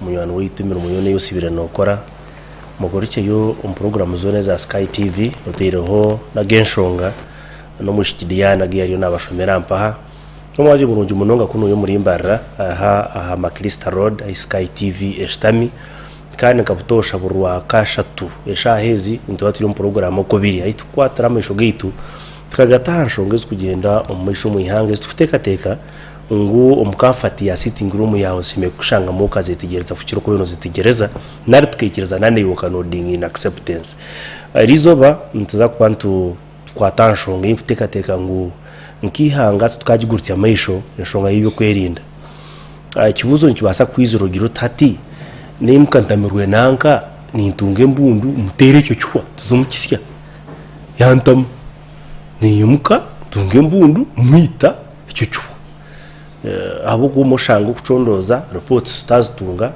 muyano witumira muyone yosibira nokora mugorike yo program zone za Sky TV utireho na genshonga no mushikidiyana giyariyo nabashomera mpaha nomwaje burungi munonga kuno yo murimbarra aha Makrista Road Sky TV eshtami kandi nkabutosha burwa kashatu eshahezi ntwa turi mu program Okubiri ayi tukwatara amasho gitu tukagataha nshongeze kugenda omumisho mu ihanga tutekateka ngo omukamfati ya sitting room yawe sime kushanga mu kazitegereza fukiro ko bino zitegereza nari tukikiriza nane yoka nodding in acceptance rizoba ntuza kubantu kwatanshonga imfutekateka ngo nkihanga tukagigurutya amasho nshonga y'ibyo kwerinda kibuzo nkibasa kwizurugiro tati nimkantamirwe nanka nintunge mbundu mutere cyo cywa tuzumukisya yantam nimuka tunge mbundu mwita icyo cywa abo kumushango kucondoza reports tazitunga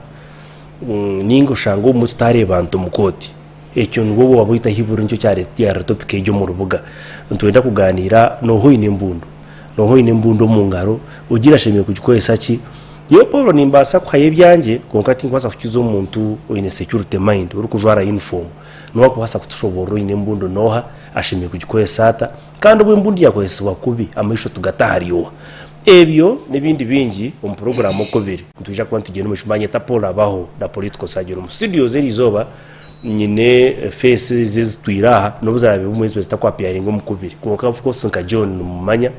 ningo shango umustare bantu mukoti ecyo ngo wabuyita hiburu nicyo cyari ya topic yo mu rubuga ntwenda kuganira no hoyine mbundu mu ngaro ugira shemiye kugikoyesa ki yo Paulo nimbasa kwaye byanje konkati nkwasa kukiza umuntu in security mind uri kujwara uniform no kwasa kutushobora ine mbundu noha ashimiye kugikoyesata kandi ubwo mbundu yakoyeswa kubi amayisho tugatahariyo ebyo nibindi bingi mu program Okubiri ntuje kwa ntugene mushimanye ta Paul Abaho da political sajero mu studio zerizoba nyine face zizitwiraha no buzabe bumwezi besta kwa piaring mu Okubiri konka of course nka John mumanya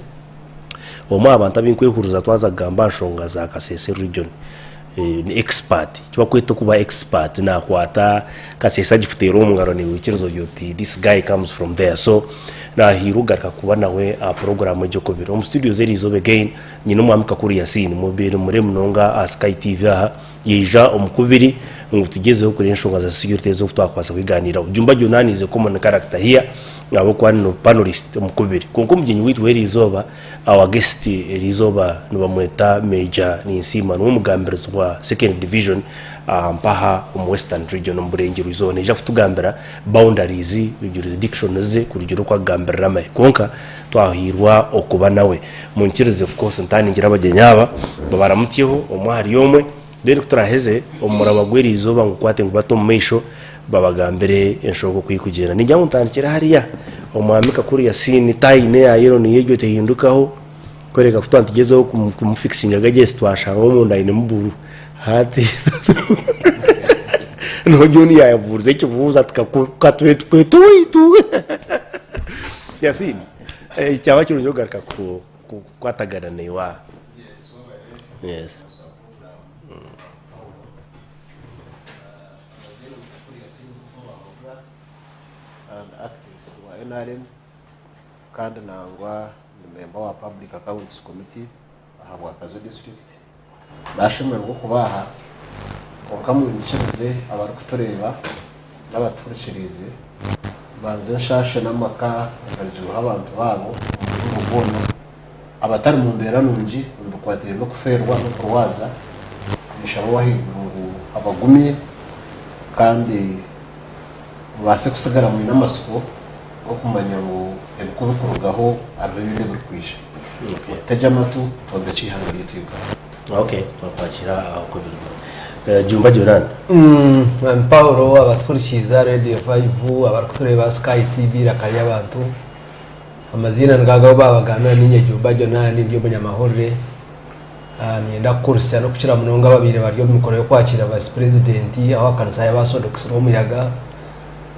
omwa abantu abinkwehuruza twaza gamba nshonga za Kasese region ni expert kiba kweto kuba expert na kwata Kasese agifutero umungaro ni wikirozo yoti this guy comes from there so na hirugaruka kuba nawe a program y'Okubiri mu studio zerizobe again nyine mwamika kuri Yasin mu biro muri munonga Sky TV aha yija Okubiri ngo tugezeho kuri nshonga za security zo twakwasa kwiganira ujumba jonanize common character here abo kwa no panelist Okubiri konko mujinyi witu werizoba our guest rizoba nubamweta Major Ninsima n'umugambirizo wa second division mpaha mu western region mburenge ruzone ija kutugambira boundaries jurisdiction ze kurugero kwa gambira mai konka twahirwa okuba nawe mu nkirize of course ntani ngira abagenyaba babaramutiyeho omwari yomwe then kuturaheze omuraba gwerizoba ngo kwate ngo bato mesho babagambere enshoko kwikugera nijya muntandikira hariya omwamika kuri Yasin tayine yayero niyejo tehindukaho koreka kutwantigezeho kumufixinga gagesi twashanga mu ndayine muburu hati no joni yavuze cyo vuza tukatwe twetu Yasin cyaba cyo nyogaruka ku kwatagarane wa yes activist wa NRM kandi nangwa ni member wa Public Accounts Committee aha wa Kazo district nashemerwa kubaha konka mu nshirize abari kutureba n'abaturishirize banze nshashe namaka ngarizo abantu babo mu bono abatari mu mbera nungi ndukwatire no kuferwa no kurwaza nishabo wahigurungu abagumiye kandi base kusigara mu namasuko ngo kumanya ngo ebiko bikurugaho arabinde burikwisha tajamatu odacihangiriye twiga okay twapakira Okubiri jumba jorana Paulo abatfurikiza Radio 5 abakutureba Sky TV rakari abantu amazina ngagaho babaganira ninye jumba jonani ndio munyamahorre nienda kursa no kuchira munonga babire baryo mikoro yo kwakira vice president aho akanisa y'abasodokisiro umuyaga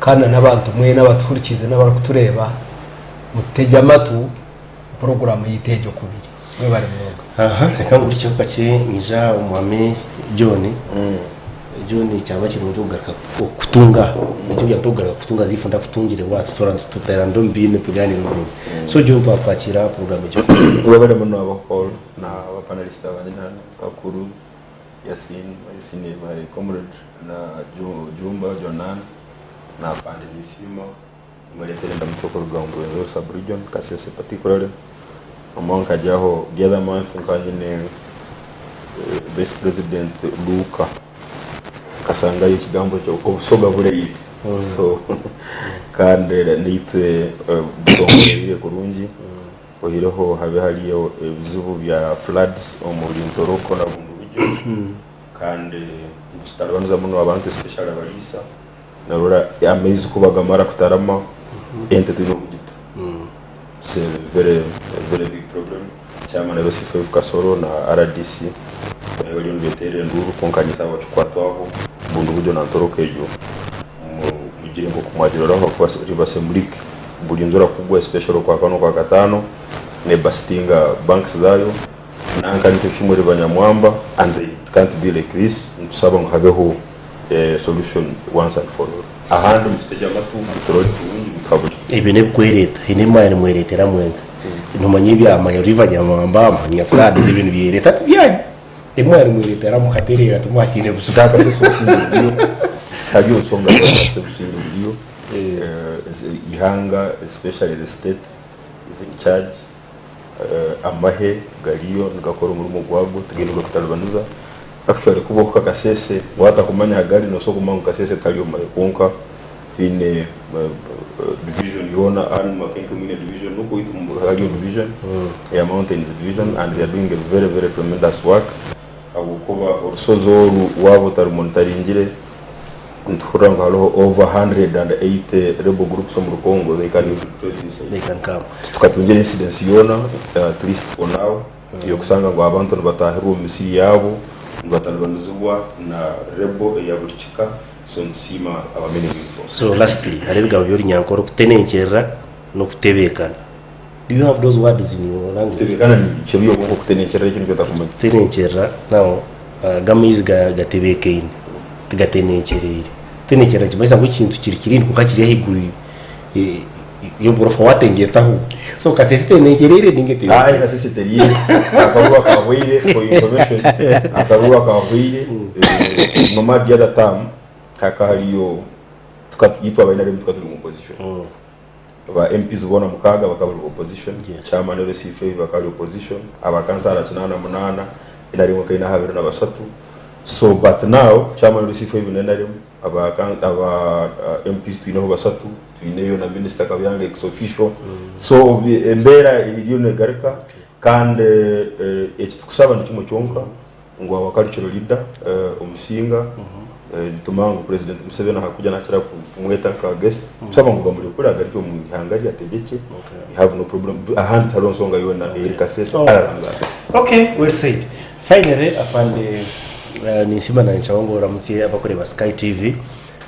kana n'abantu mwe n'abatfurikize n'abakutureba mutejamatu program yitejo kubiri mwe bari munonga reka muri cyo kake nija umwami John cyaba kirugaruka kutunga nicyo byatugaruka kutunga zifunda kutungire watsi tutera ndombine tuganira n'umuntu so cyo bakwakira program cyo ubabare mu Abaho na abapanelista abanana kakuru Yasin bari comrade na Jumba Jonan na panelista muri terenda mu program rwo sub region Kasese particularly amonka jaho the other month nkanyine vice president Luka kasanga y'ikigambo cyo obusoga bureyiri so kandi nite bwongere kurungi ohireho habe hariyo ibizubu bya floods omuri ntoroko na bundu buryo kandi mustarabanza muno abantu special abalisa narora amezi kubagamara kutarama ente tuno kugita c'est very big problem chama na basifa kasoro na RDC bali vetere nduru konkanyisa abachukwatu abo bundu bujo na ntorokejo mugire ngo kumwajirora kwa basembulike buli nzora kubwa special kwa kano kwa gatano ne bastinga banks zayo nanka nito kimwe banyamwamba and they can't be like this ntusaba ngo habeho solution once and for all ahandi msteja matu bitoroli kunyi mukabuli ibine kwereta ine mwana mweretera mwenga ntumanyi byamanya riva nyamwamba amanya kuradi ibintu byereta tubyaye imwana mweretera mukaterera tumwakine busukaka se sosindi stabyo songa tusindi EIHANGA especially the state is in charge amahe gariyo ngakora umurimo gwabo tugenda kutalbanuza actually kuboka kasese wata kumanya gari no soko mangu kasese taliyo makonka ine division yona an makenko mine division nuko itu radio division ya mountains division and they are doing a very tremendous work abukoba orsozoru wabo tarmontaringire nturanga halo over 180 rebel groups from Congo. They can come tukatungira incidents yona at least for now yo kusanga ngo abantu batahiru misi yabo batalbanuzwa na rebel ya buchika so nsima abamene info. So lastly haribigabo byori nyankoro kutenenkera no kutebekana. Do you have those words in your language? Kutebekana ni cyo yo ngo kutenenkera ikintu cyo takumenya. Kutenenkera now gamizi gatebekene gatenenkerere tenekera kimeza ngo ikintu kirikirindi kukakiriye higuru yo borofa watengetaho so kasese tenenkerere ningete kasese teriye akaruwa kawire for information akaruwa kawire mama dia datam kakariyo tukatitwa bainare mtukaturi mu position ba MPs ubona mukaga bakabura opposition chairman wa CFA bakabura opposition abakansara 88 inari mu kaina habira na basatu. So but now chairman receive even NRM aba MPs twinaho basatu twineyo na minister kabyange ex official so embera iliyo negarika kandi ekitusaba ndimo cyonka ngo abacultural leader umusinga tumango president Museveni hakuja nakira kumweta ka guest saba ngo bamuri kuri agariko mu hangari ategeke we have no problem ahandi talonsonga yona Erika Sesa. Okay, well said. Finally afande nisima na nchawongo ramutse abakoreba Sky TV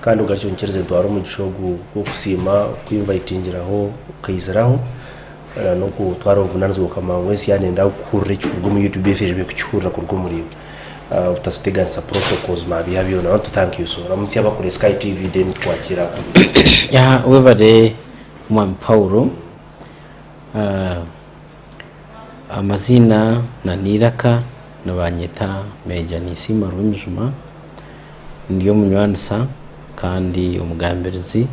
kandi ugacyonkereze ntwaro mu gishogu ko kusima kwinvitingiraho ukayiziraho no kutwara ubunanzwe kamangwese yanenda kurre cy'urwo mu YouTube FB kucyura kurwo muri utasuteganisa protocols mabihabyo na to thank you so ramutse abakore Sky TV den twakira ya webare mu Paulo amazina na niraka nabanyeta Meja Nisima Runjuma ndiyo munywanisa kandi umugambirizi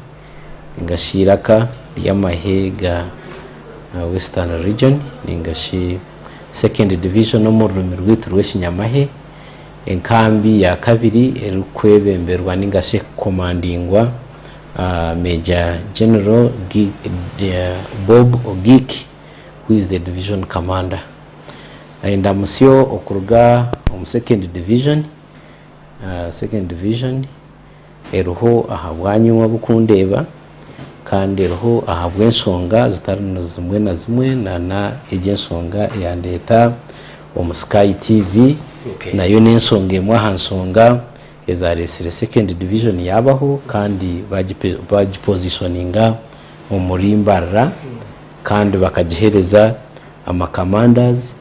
ngashiraka yamahega Western Region ningashi second division no mu rurimi rwitu rw'Ikinyamahe enkambi ya kabiri erukwebemberwa ningashi commandingwa Major General Bob Ogiki who is the division commander. Aenda musyo okuruga second division eruho ahabwanyu wabukundeba kandi eruho ahabwensonga zitarino zimwe na zimwe na ejensonga yandeta Sky TV nayo nensonga mwahansonga ezaresire second division yabaho kandi bagipositioninga mu murimbarara kandi bakagihereza commanders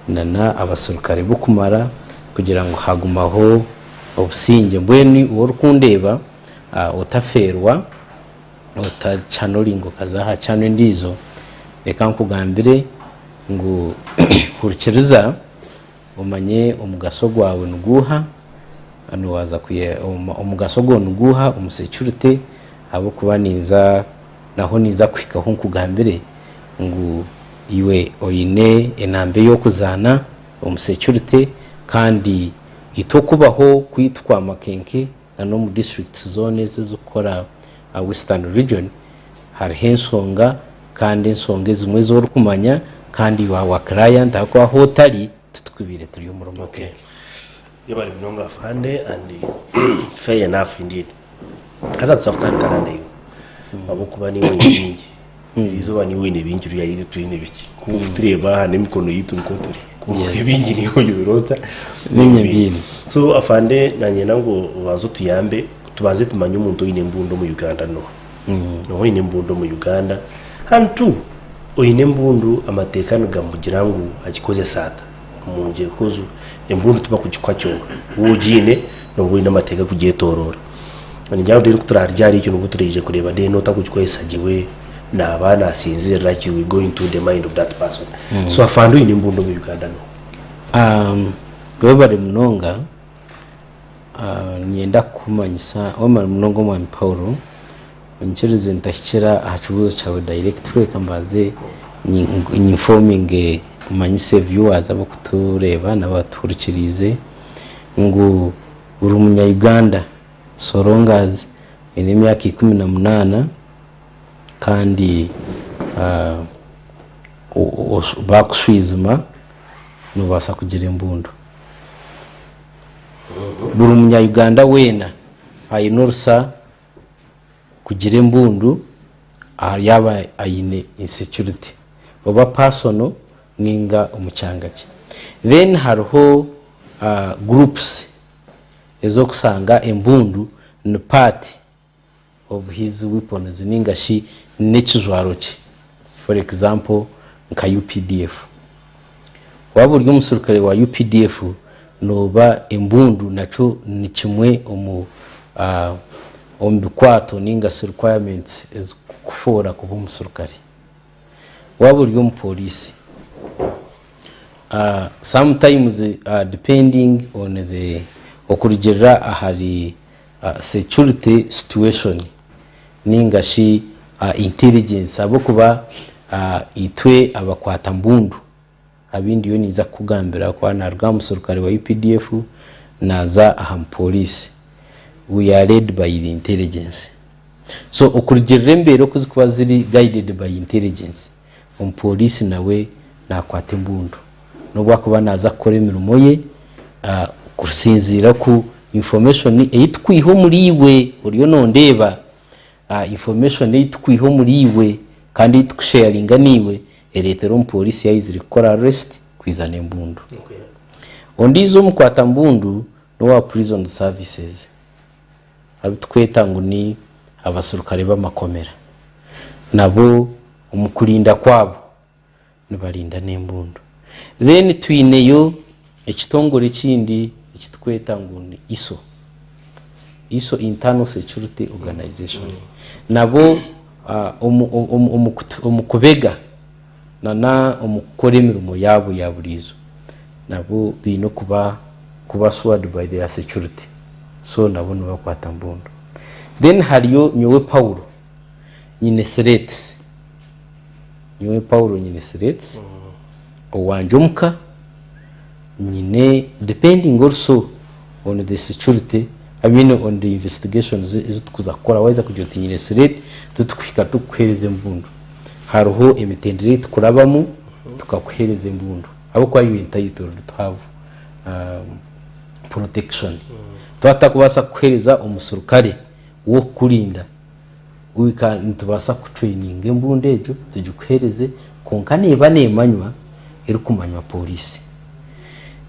nana abasurukare bukumara kugira ngo hagumaho obusinge mbweni urukundeba utaferwa utachanolingo kazaha chano ndizo eka nkugambire ngo kurikiriza umanye omugaso gwawe nuguha ano waza kuye omugaso gwo nuguha umusecurity abo kubaniza naho niza kwika ho nkugambire ngo iwe oyine enambe yo kuzana umusecurity kandi itokubaho kwitwa makenke no mu district zone zizukora Western Region hari hensonga kandi ensonga zimwe zo rukumanya kandi wa client akwa hotali tutukubire turi umuromo. Okay. yabari mnonga afande and fair enough indeed kaza tusafutana kanande yo abo kuba ni wingi izo bani wine bingi rya yiri twine biki kutureba hane mikono yitu mkoturi kubingi ni ho yurota n'inyabyini so afande nanye nango banzo tuyambe tubanze tumanye umuntu wine mbundo mu Uganda no no wine mbundo mu Uganda hantu oyine mbundu amatekano gamugira ngo akikoze sata munje kozu embundu tuba kugikwa cyonga wujine no bwina amateka kugiye torora njyaho rero kuturarya ikintu guturije kureba de nota kugikwa isagiwe nabana asinzira like we go into the mind of that person so afandu oyine mbundu mu Uganda no gwebare mnonga nyenda kumanyisa omar mnongo mu Paulo Nchirize ntashyira ahacuruza cyawe directly kambaze informing kumanyise viewers abo kutureba n'abaturikirize ngo uri umunya Uganda sorongazi ine myaka 18 kandi bakuswizima nubasa kugira imbundu uri umunya Uganda wena ayinorsa kugira imbundu yaba ayine insecurity oba personal ninga umucangake then hariho groups ezo kusanga imbundu ni part of his weapons ninga shi nekizwaroki for example nka UPDF waba uri umusirikare wa UPDF noba imbundu naco ni kimwe ombikwato ninga requirements is kufora kuba umusirikare waba uri umupolisi sometimes depending on the okurigera ahari security situation ninga shi intelligence abo kuba itwe abakwata mbundu abindi yo niza kugambira kwa narwa umusirikare wa UPDF naza aha police we are led by the intelligence so okurigera mbere kuzikuba ziri guided by intelligence police nawe nakwata imbundu nubwo kuba naza kore mirumo ye kusinzira ku information eyitwiho muri iwe uriyo nondeba information eyitwiho muri iwe kandi tukusharinga niwe eretero police yayiziri gukora arrest kwizana imbundu ondizo mukwata mbundu no wa prison services abitweta ngo ni abasirikare b'amakomera nabo umukurinda kwabo nibarinda n'imbundu then twineyo ekitongore kindi ekitweta ngo ni ISO internal security organization nabo umukubega na umukore mirumo yabo ya burizo nabo bino kuba sword by their security so nabo bakwata mbundu then hariyo nyowe Paulo nyine threats owanjumka nyine depending also on the security I mean on the investigations is tukuzakora waiza kujyota nyine threat tutukwika tukwereze mbundu hariho emitendere tukurabamo tukakwereze mbundu abo kwa entitled to have protection twatakubasa kwereza umusurukare wo kurinda tubasa kutraining imbundu ejo tujukwereze konkane banemanywa eri kumanywa police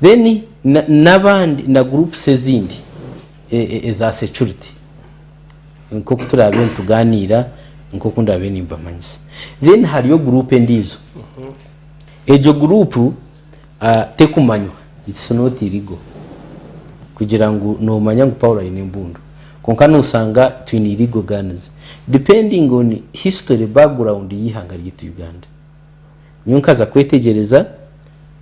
then nabandi na groups ezindi eza security nko kuturabe tuganira nko kundabe nimbamanyisa then hariyo group endizo ejo group tekumanywa it's not illegal kugira ngo no manya ngo Paulo ine mbundu konkano usanga twin illegal guns depending on history background y'ihanga ry'Itu Uganda nyunkaza kwetegereza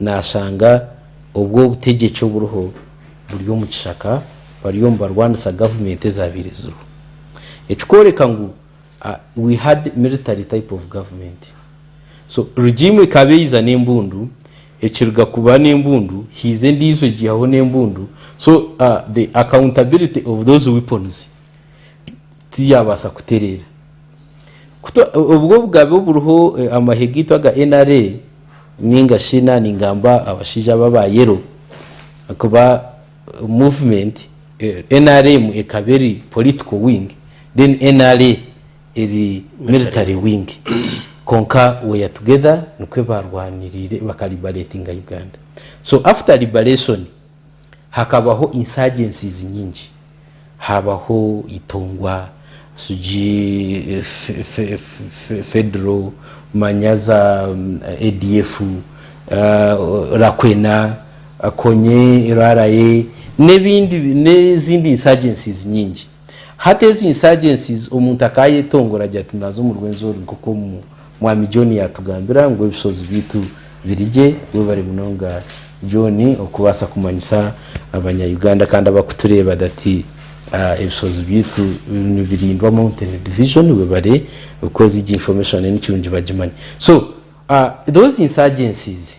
nashanga ubwo butegeke buruho buryo mu kishaka bariyo mbarwanisa government ezabirezuru ekikoreka ngo we had military type of government so regime kabeyiza nembundu ekiruga kuba nembundu hize ndizo gihaho nembundu so the accountability of those weapons tiyabasa kuterera ubwo bwabo buruho amahegito ga NRA ninga shina ningamba abashija babayero akuba movement NRM ekaberi political wing then NRA eri military wing konka we are together nukwe barwanirire bakaliberatinga Uganda. So after liberation hakabaho insurgencies nyingi, habaho Itongwa, Suji, Federal, Manyaza, ADF, Rakwena, Konye, Raraye, n'izindi insurgencies nyingi. Hata izi insurgencies omuntu akaye tongora jya tunazo mu rwenzo kuko mwami John yatugambira ngo ebisozi bitu birije we bari munonga John okubasa kumanyisa abanya Uganda kandi abakutureba dati ebisozi bitu birindwa mountain division we bare because the information n'icunje bagimanye. So those insurgencies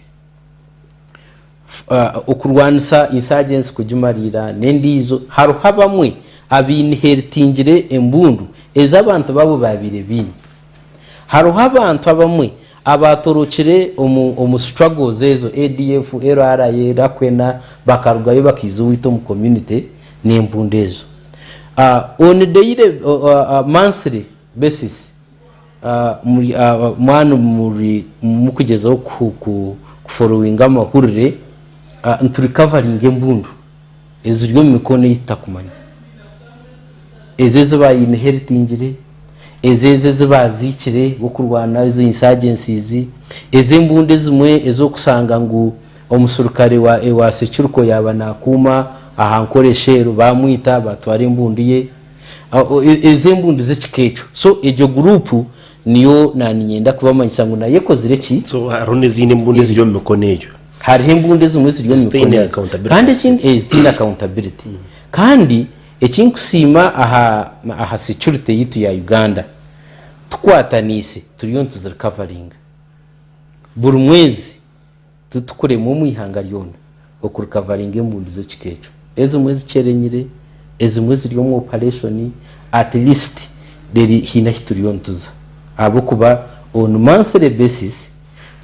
okurwanisa insurgencies kujumarira nendizo haruhabamwe abinheritingire embundu ezabantu babo babire bini haruha abantu abamwe abatorokire omu struggles ezo ADF RRA Rakwena bakarugayo bakizuwito mu community n'embundu ezo on a daily monthly basis mwana muri mukugezaho ku following amahurire nturi covering embundu ezo ryo mikono yitakumanya ezeze ba inheritingire ezeze bazikire bokurwana izo insurgencies ezembunde zimwe ezo kusanga ngo omusurukare wa securuko yabana kuma ahankoreshero bamwita batwara imbundiye ezembunde z'ikikecho. So ejo group niyo naninyenda kubamanyisa ngo naye kozireki. So harone zine mbunde ziryo mikonejo hari imbunde zimwe ziryo mikonejo kandi sin accountability kandi ekinkusima aha security yitu ya Uganda tukwatanise turiyo tuzircovering buri mwezi tutukure mu mwihanga ryona okurcovering embundu z'ikikecho ezo mwezi cerenyire ezo mwezi ryo mu operation at least deri hina hituriyo tuza abo kuba on monthly basis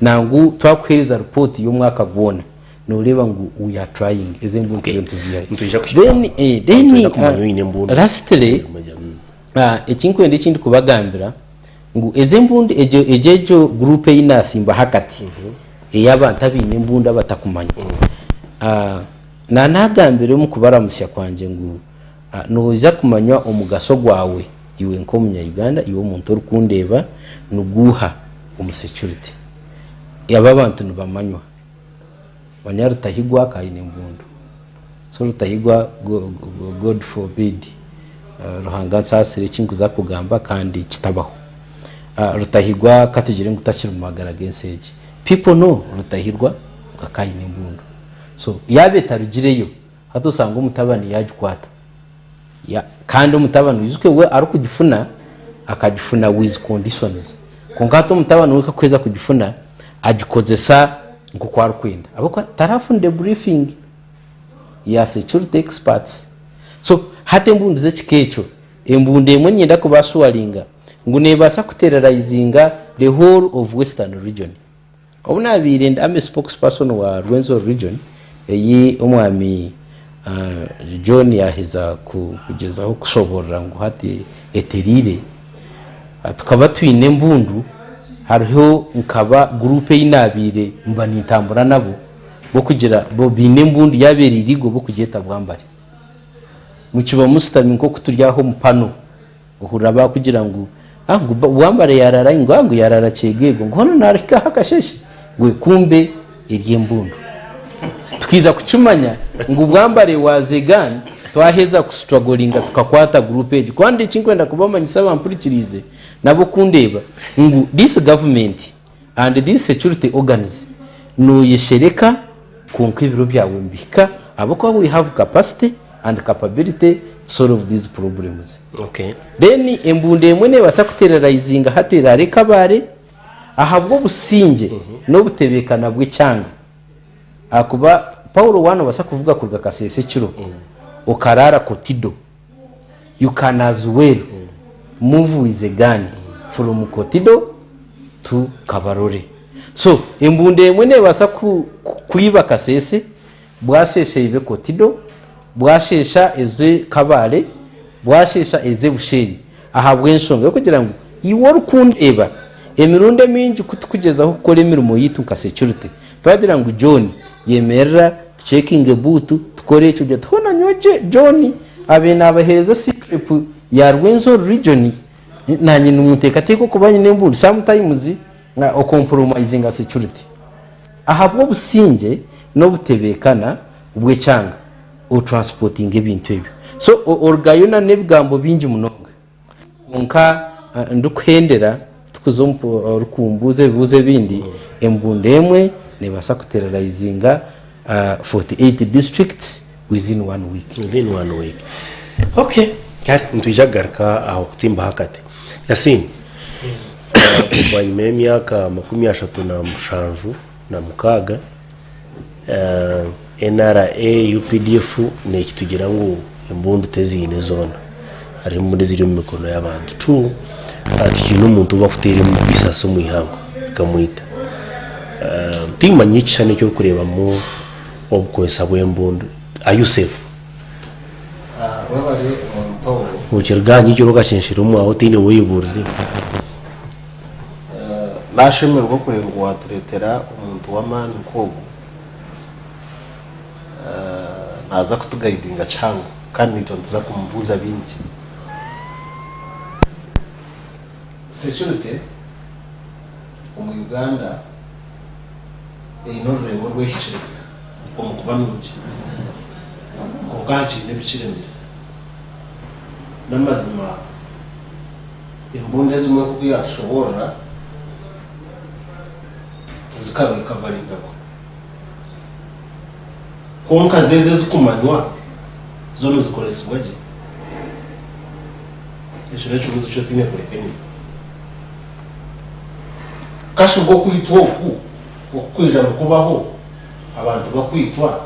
nangu twakwereza report yo mwaka gwona nureba ngo we are trying ezembundu tuziyaye then lastly ekinkwende kindi kubagambira ngo ezembundu ejejo group inasimba hakati eyabantu abine embunda batakumanya na nagambire mu kubaramusya kwanje ngo noza kumanya omugaso gwawe iwe nkomunya Uganda iwe muntu orukundeba nuguha security yaba bantu nubamanywa Rutahigwa kayine mbundu. So Rutahigwa God forbid ruhanga sasire kinguza kugamba kandi kitabaho. Rutahigwa katugire ngutakira umagara genseje. People know Rutahigwa kayine mbundu. So yabe tarugireyo hato sanga umutabani yajukwata. Ya kandi umutabani wizuke we ari kugifuna akagifuna with conditions. Kongato umutabani we kakweza kugifuna agikozesa ngo kwarukwenda abako tarafunde briefing ya security experts. So hate mbundu z'ikikecho embunde emwe nyenda kubaswalinga ngo nebasa kuterrorizinga the whole of western region. Obunabire ndame spokesperson wa Rwenzo region eyi omwami John yaheza kugezaho kusoborera ngo hati eterire tukaba twine mbundu hariho nkaba groupe y'inabire mbani ntambura nabo bo kugira bo bine mbundu yabera irigo bo kugeta bwambare mukiba musitami nko kuturyaho mupano uhuraba kugira ngo ngo bwambare yarara ngo yarara cegego ngo hono narika hakasheshe gwe kumbe iriye mbundu tukiza kucumanya ngo bwambare wazegani twaheza kustrugglinga tukakwata groupe eje kwandi kinkwenda kubamanyisa bampurikirize nabo kundeba ngo this government and this security organs no yeshereka konka ibiro byawe mbika abako we have capacity and capability to solve these problems. Okay. Then embunde emwe ne basa kuterrorizinga hatera reka bare ahabwo businge no butebekana bw'icyanga akuba Paulo wano basa kuvuga kurga kasese kiro ukarara kotido you can as well move with a gun from kotido to Kabarore. So embunde emwe ne basa kuiba kasese bwasese ibe kotido bwashesha eze Kabale bwashesha eze Bushenyi ahabwe ensonga yo kugira ngo iwo rukundeba emirunde mingi kutukugezaho gukora imirimo yitu nka security twagira ngo John yemerera checking boot tukore icyo gihe tubona nyoje John abe nabahereza trip ya Rwenzo region nanye n'umutekateko kubanye n'embundu sometimes na compromising security ahabwo businge no butebekana ubwe cyanga o transporting ibintu ebyo so orgayona nebigambo bingi munonga nka ndukhendera tukuzompo rukumbuze bibuze bindi embundu emwe nebasa kuterrorizinga 48 districts within 1 week. Okay, kari ntujagaruka aho kutimba hakati Yasin banyime myaka 37 na mukaga NRA UPDF ne kitugira ngo embundu tezine zona ari muri ziri mu mikono y'abantu tu ati n'umuntu bakutera mu bisaso mu ihango kamwita timanye cyane cyo kureba mu obwesa bw'embundu ayusefu wabare Paul ukirganye cyo rugacyenshira mu aho tine wiburzi nashemerwa kureba ngo waturetera umuntu w'amani kogo naza kutugaidinga changu kandi nitonza kumbuza bingi security mu Uganda inore ngo rweshire umukubanuje kogachi nebikiremire namazima imbunde zimwe kuya shobora zikawe kavaringa konka zeze zikumanywa zono zikoreswaje eshore chubuzo cyo tine kurekeni kashugo kwitwoku okwija kubaho abantu bakwitwa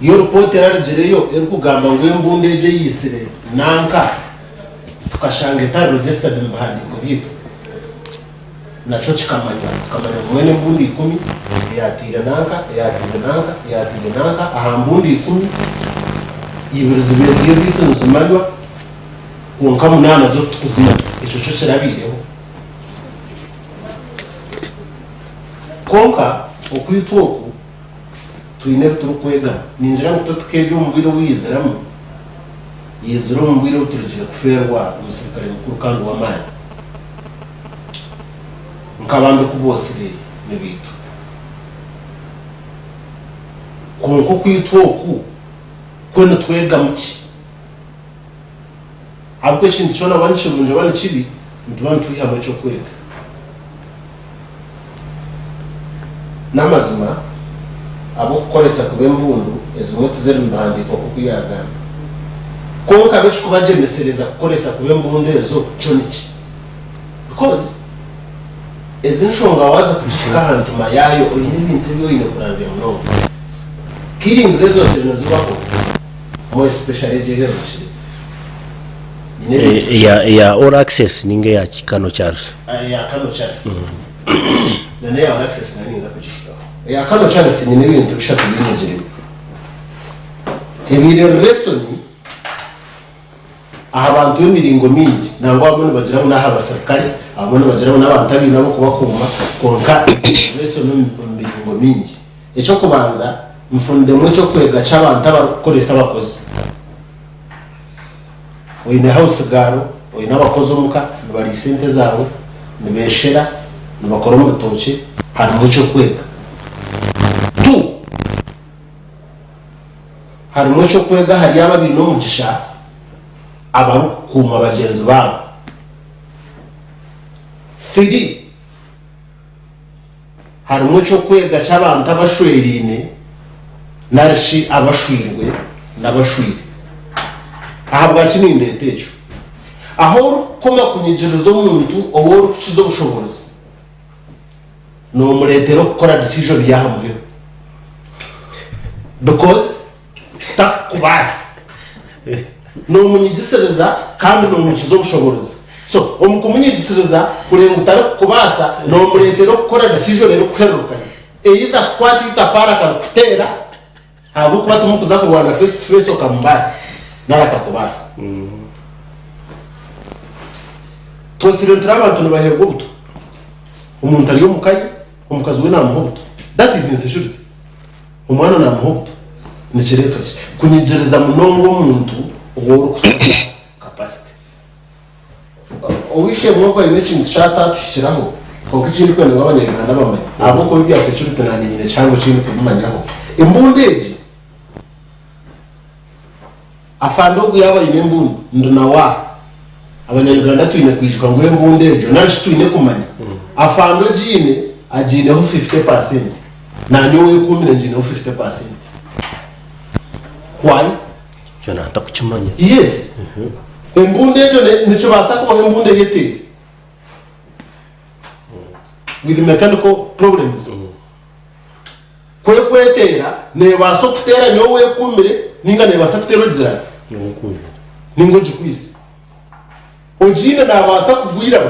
iyo report yaragereyo erikugamba ngo embunde je yisire nanka tukashanga ta registered mbahandi ko bitu nacho chikamanya mwene mbundi 10 yatira nanka aha mbundi 10 ibirizibe zizitu nzumanywa konka munana zo tukuzima ico cyo kirabireho konka okwitwoku tuine turukwega ninjira ngo tukeje umubiro wizeramo yezero umubiro uturigire kuferwa umusirikare mukuru kandi w'amani nkabando kubosire nibitu konko kwitwoku kwene twega muki abwo shintu shona banishe bunje bane kibi ntubantu yabo cyo kwega namazima abo kukolesa kubembundu ezimwe ziri mbandiko kukuyagana konka becho kubaje meseleza kukolesa kubembundu ezo choniki because ezinshonga waza kushika hantu mayayo oyine bintu byo ine kuranze muno killing zezo sinazibako more especially jegero ya all access ninge ya Kano Charles ya Kano Charles nene ya all access naninza kujishika ya Kano Charles nyine bintu bishaka binegere ebiro resoni abantu b'imiringo mingi nangwa abantu bagira ngo naha basirikare abantu bagira ngo n'abantu abi nabo kubakuma konka resoni imiringo mingi eco kubanza mfunde mu cyo kwega cy'abantu abakoresa abakozi oyine house garo oyine abakozi umuka bari sente zawe nibeshera nibakora mu rutoki hari mu cyo kwega tu hari mu cyo kwega hari ababi no mugisha abarukuma bagenzi babo fidi hari mu cyo kwega cy'abantu abashwerine narshi abashwirwe n'abashwire ahabwa kininde techo aho koma kunyigirizo umuntu oworo kukizo bushobozi no muretero gukora decision yahamwe because takubasi no munyigisereza kandi no mukizo bushobozi so omukumunyigisereza kurenga utari kubasa no muretero gukora decision rero kwerukanye eyita kwati tafara ka kutera abo kuba tumukuza kurwana face to face okambasi narakakubasi tosirentira abantu nabahebwa buto umuntu ari yo mukaye umukazi we namuhobuto that is insecurity umwana namuhobuto nikireto kunyigereza munongo umuntu ugoro kushaka capacity owishe mwoko ari n'ikintu shata tushiraho ko kindi kwenda abanyarwanda bamanye abo ko bya security nanyine cyangwa kindi kumanyaho imbundeji afando yabaye nembundu ndunawa abanyarwanda tuyine kwijika ngo imbundejo nashi tuyine kumanya afando jine ajineho 50% nanyo we kumire jineho 50%. Why? Jona atakukimanya. Yes. Imbundejo nicho basako ko imbunde yete with mechanical problems. Kwetera ne baso kutera nyo we kumire ninga ne basa kutera zira. Ningo jikwisi. Ojine na basa kugwira.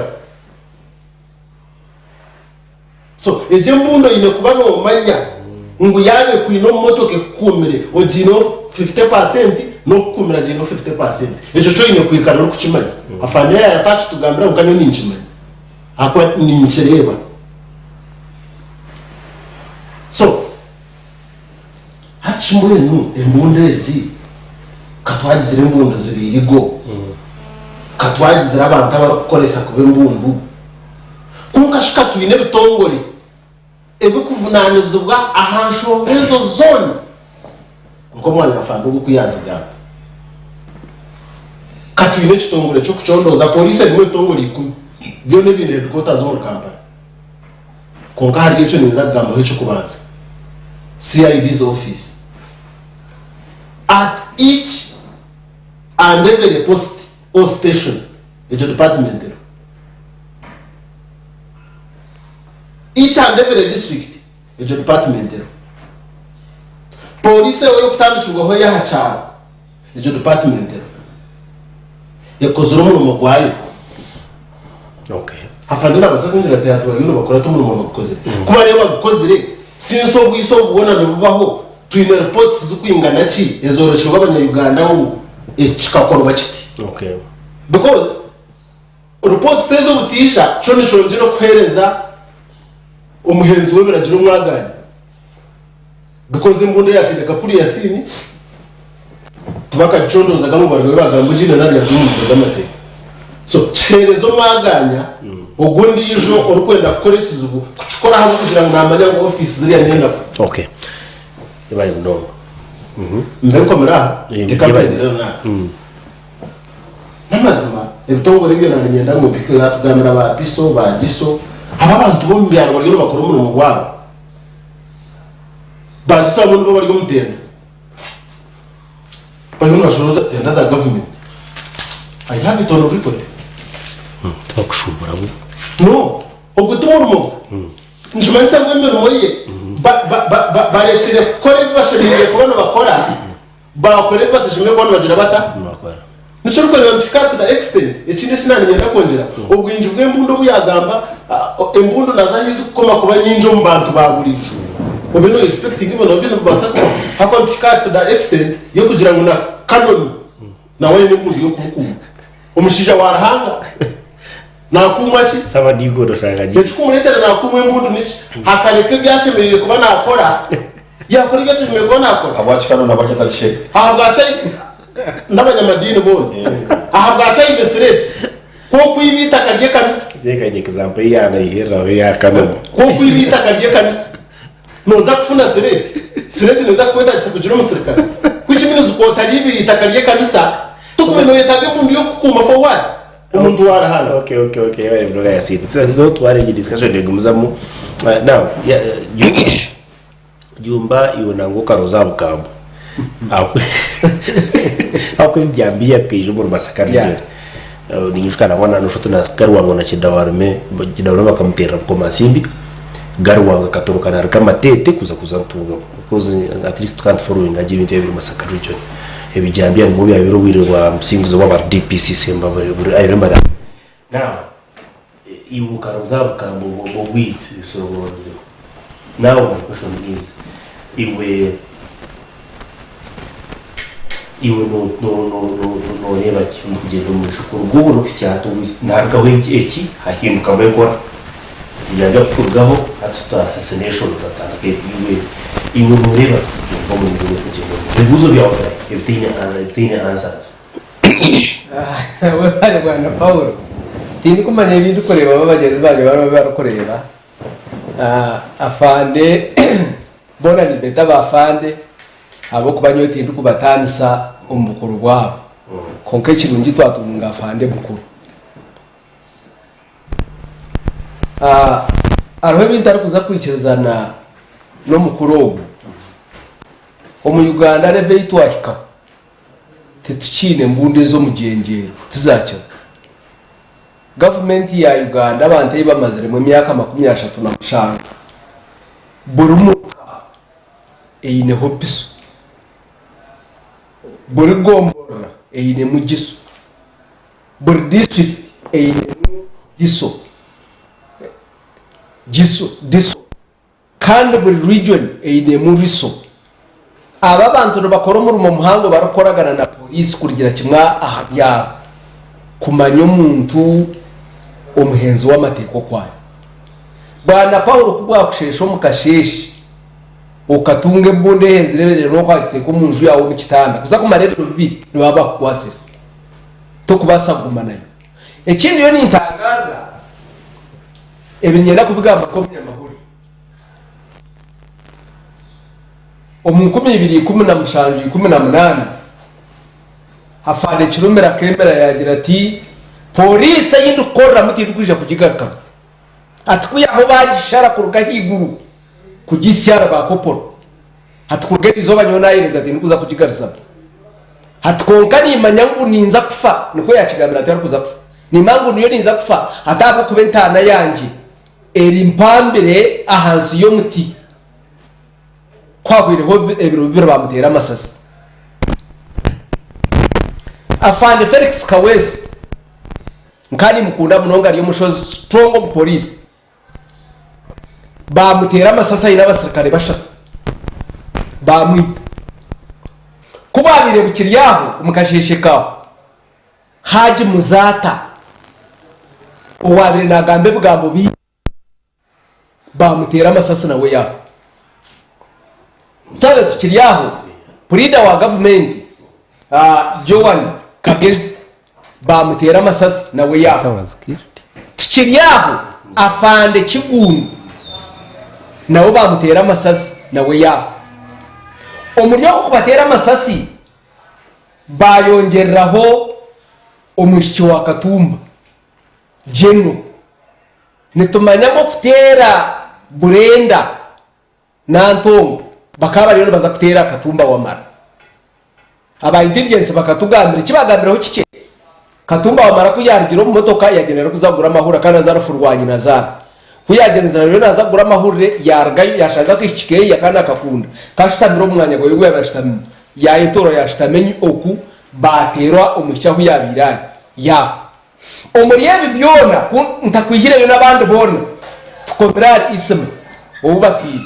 So eje mbundo ine kuba no manya ngo yabe kwino motoke kumire ojino 50% no kumira jino 50%. Ejo cyo ine kwikara ro kukimanya. Afande ya touch tugambira ukanyo ninchimanya. Akwa ninchereba. So hachimwe no embundezi katwagizira imbundu zibirigo. Katwagizira abantu abakoresa kuba imbundu. Kunkashika tuyine bitongore ebe kuvunanizwa ahanshongezo zone ngo mwana afande uko kuyaziga katuyine kitongore cyo kucondoza police ni bitongore ikumi byo ne bine headquarters mu kampani konka hari icyo niza gamba cyo kubanza CID's office at each and every post or station ejo department each and every district ejo department police oyo kutandishwa ho yahacha ejo department yakozura mu mugwayo. Okay. Afandira basakungira teatro y'uno bakora to mu bakoze kuba rero bakozire sinso bwiso bubona nubaho twine reports zukwingana ki ezoroshwa abanyarwanda ubu ekikakorwa kiti. Okay. Because reports sezo butisha cyo nishonje no kwereza umuhenzi we biragira umwaganya dukoze imbunde yategeka kuri Yasini tubaka chondoza gamu barwe bagambo jina nari yazumuza amateka. So cherezo mwaganya ugundi yijo orukwenda gukora ikizubu kuchikora hamwe kugira ngo namanya ngo office ziriya nenda. Okay. Ibaye ndongo. Mbekomera ikabendera na. Namazima ebitongo ribyo nanyenda ngo bike yatugamira ba piso ba giso abantu bo mbyaro bari bakora umurimo gwabo bazisamuntu bari gumutenda bari bashoroza tenda za government. I have it on record. Takushubura bu No ogutuma urumo njimanisa ngwembe rumoye barekire kore bashimire kubona bakora bakore batashimye kubona bagira bata bakora nisho ko identifier to the extent ekindi sinani nyenda kongera ubwinji bw'embundu buyagamba embundu nazahize kukoma kuba nyinjo mu bantu bagurije obino expecting ibona bino basako identifier to the extent yo kugira ngo na kanoni na wewe ni muri yo kumukuma umushija warahanga nakumaki saba digo doshaka je kumuleta nakumwe embundu nishi hakaleke byashemerere kuba nakora yakora ibyo tujime kuba nakora abachikano nabachatalishe abagacayi n'abanyamadini bone ahabwacayi the threats ko kwibita karye kanisa zeka ni example yana ihera ya kano ko kwibita karye kanisa noza kufuna threat noza kwenda kugira umusirikare kwishimino zukotari ibita karye kanisa tukubeno yetage mundu yo kukuma forward umuntu warahana. Okay bari bro ya sit so go to arrange discussion de gumuzamu now jumba yonango karoza bukambo ako byambiye kije mu masakari ninyushka nabona no shoto na garwango na kidawarme bakamutera ko masimbi garwanga katorokana kama tete kuza ntunga because at least can't following aje ibintu biri masakari region ebijambiye mu bya biro wirwa musingizo wa DPC semba bari I remember that. Now ibu karoza bukambo BW'EMBUUNDU so now the question is iwe iwe no reba kintu kugenda mu shukuru gubo no cyatu nagaho iki hahinduka wekora yaga kugaho atuta assassination zatanga iwe no reba ngo mu ngo kugenda bibuzo byawe ibitinya answer we bari bwana Paulo tindi kumanya ibintu kureba babageze baje barakoreba afande bona ni beta bafande abo kubanyo tindi kubatanisa umukuru wabo konke kirungi twatunga afande mukuru arwe bintara kuza kwikizana no mukuru wo mu Uganda reve itwahika tetuchine mbunde zo mugengero tuzacha government ya Uganda abantu bamazire mu myaka 35 burumuka eyine hopiso buri gombora eyine mugiso buri district eyine giso kandi buri region eyine mu riso aba bantu bakora mu muhango barakoragana na police kugira kimwa ya kumanya umuntu umuhenzi w'amateko kwayo bwana Paulo kubwa kushesho mukasheshi ukatunge mbonde henzi rebeje no kwakiteko munju yawo mukitanda kuza kumarero bibiri ni baba kwase to kubasaguma nayo ekindi yo ni intangara ebinyenda kuvuga amakomye amahuri omukumi 2018 hafane kirumira kemera yagira ati police yindukora muti dukuje kugigaruka atikuya aho bagishara kuruga higuru kugisyara bakoporo atukugera izo banyona yereza ati nikuza kugigarisa atukonka ni manyangu ninza kufa niko yakigamira ati kuza kufa ni mangu niyo ninza kufa atako kubentana yanje eri mpambire ahansi yo muti kwagwireho ebiro bibiro bamutera amasasi afande Felix Kawesi nkani mukunda munonga ariyo mushozi strong police bamutera amasasi ina basirikare bashaka bamwi kubabire bukiryaho umukashesheka haji muzata uwabire nagambe bwambo bi bamutera amasasi nawe yafa sabe tukiryaho purida wa government Joan Kagezi bamutera amasasi nawe yafa tukiryaho afande Kigundu nawe bamutera amasasi nawe yafa umuryo wo kubatera amasasi bayongeraho umushiki wa Katumba Jeno nitumanya mo kutera Burenda nanto bakaba rero baza kutera Katumba wa Mara aba intelligence bakatugambira kibagambiraho kike Katumba wa Mara kuyarigiro mu motoka yagenera kuzagura amahura kandi azarafurwanya nazara kuyageneza rero nazagura amahurire yargayo yashaka kwishikeye yakana akakunda kashitamiro umwanya go yugo yabashitami ya itoro yashitamenyi oku baterwa umucyaho yabiranye yafa umuriyebi byona ntakwihire n'abandi bona tukomera ismu ubati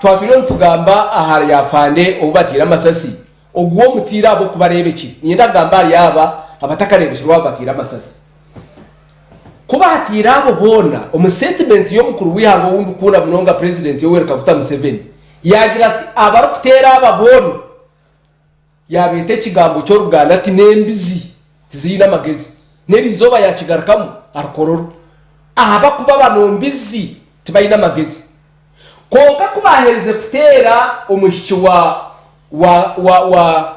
twaturiyo tugamba ahari yafande ubatira amasasi ogwo mutira abo kubarebeki nyenda gamba yaba abatakarebeshwa batira amasasi kubatira abo bona umusettlement yo mukuru wihango wundi ukunda munonga president Yoweri Kaguta Museveni yagira ati abarutera ababona yabite kigambo cyo Ruganda ati nembizi zina magezi nebizoba yakigarukamu arkororo ahaba kuba banombizi tibayina magezi konka kubahereze kutera umushiki wa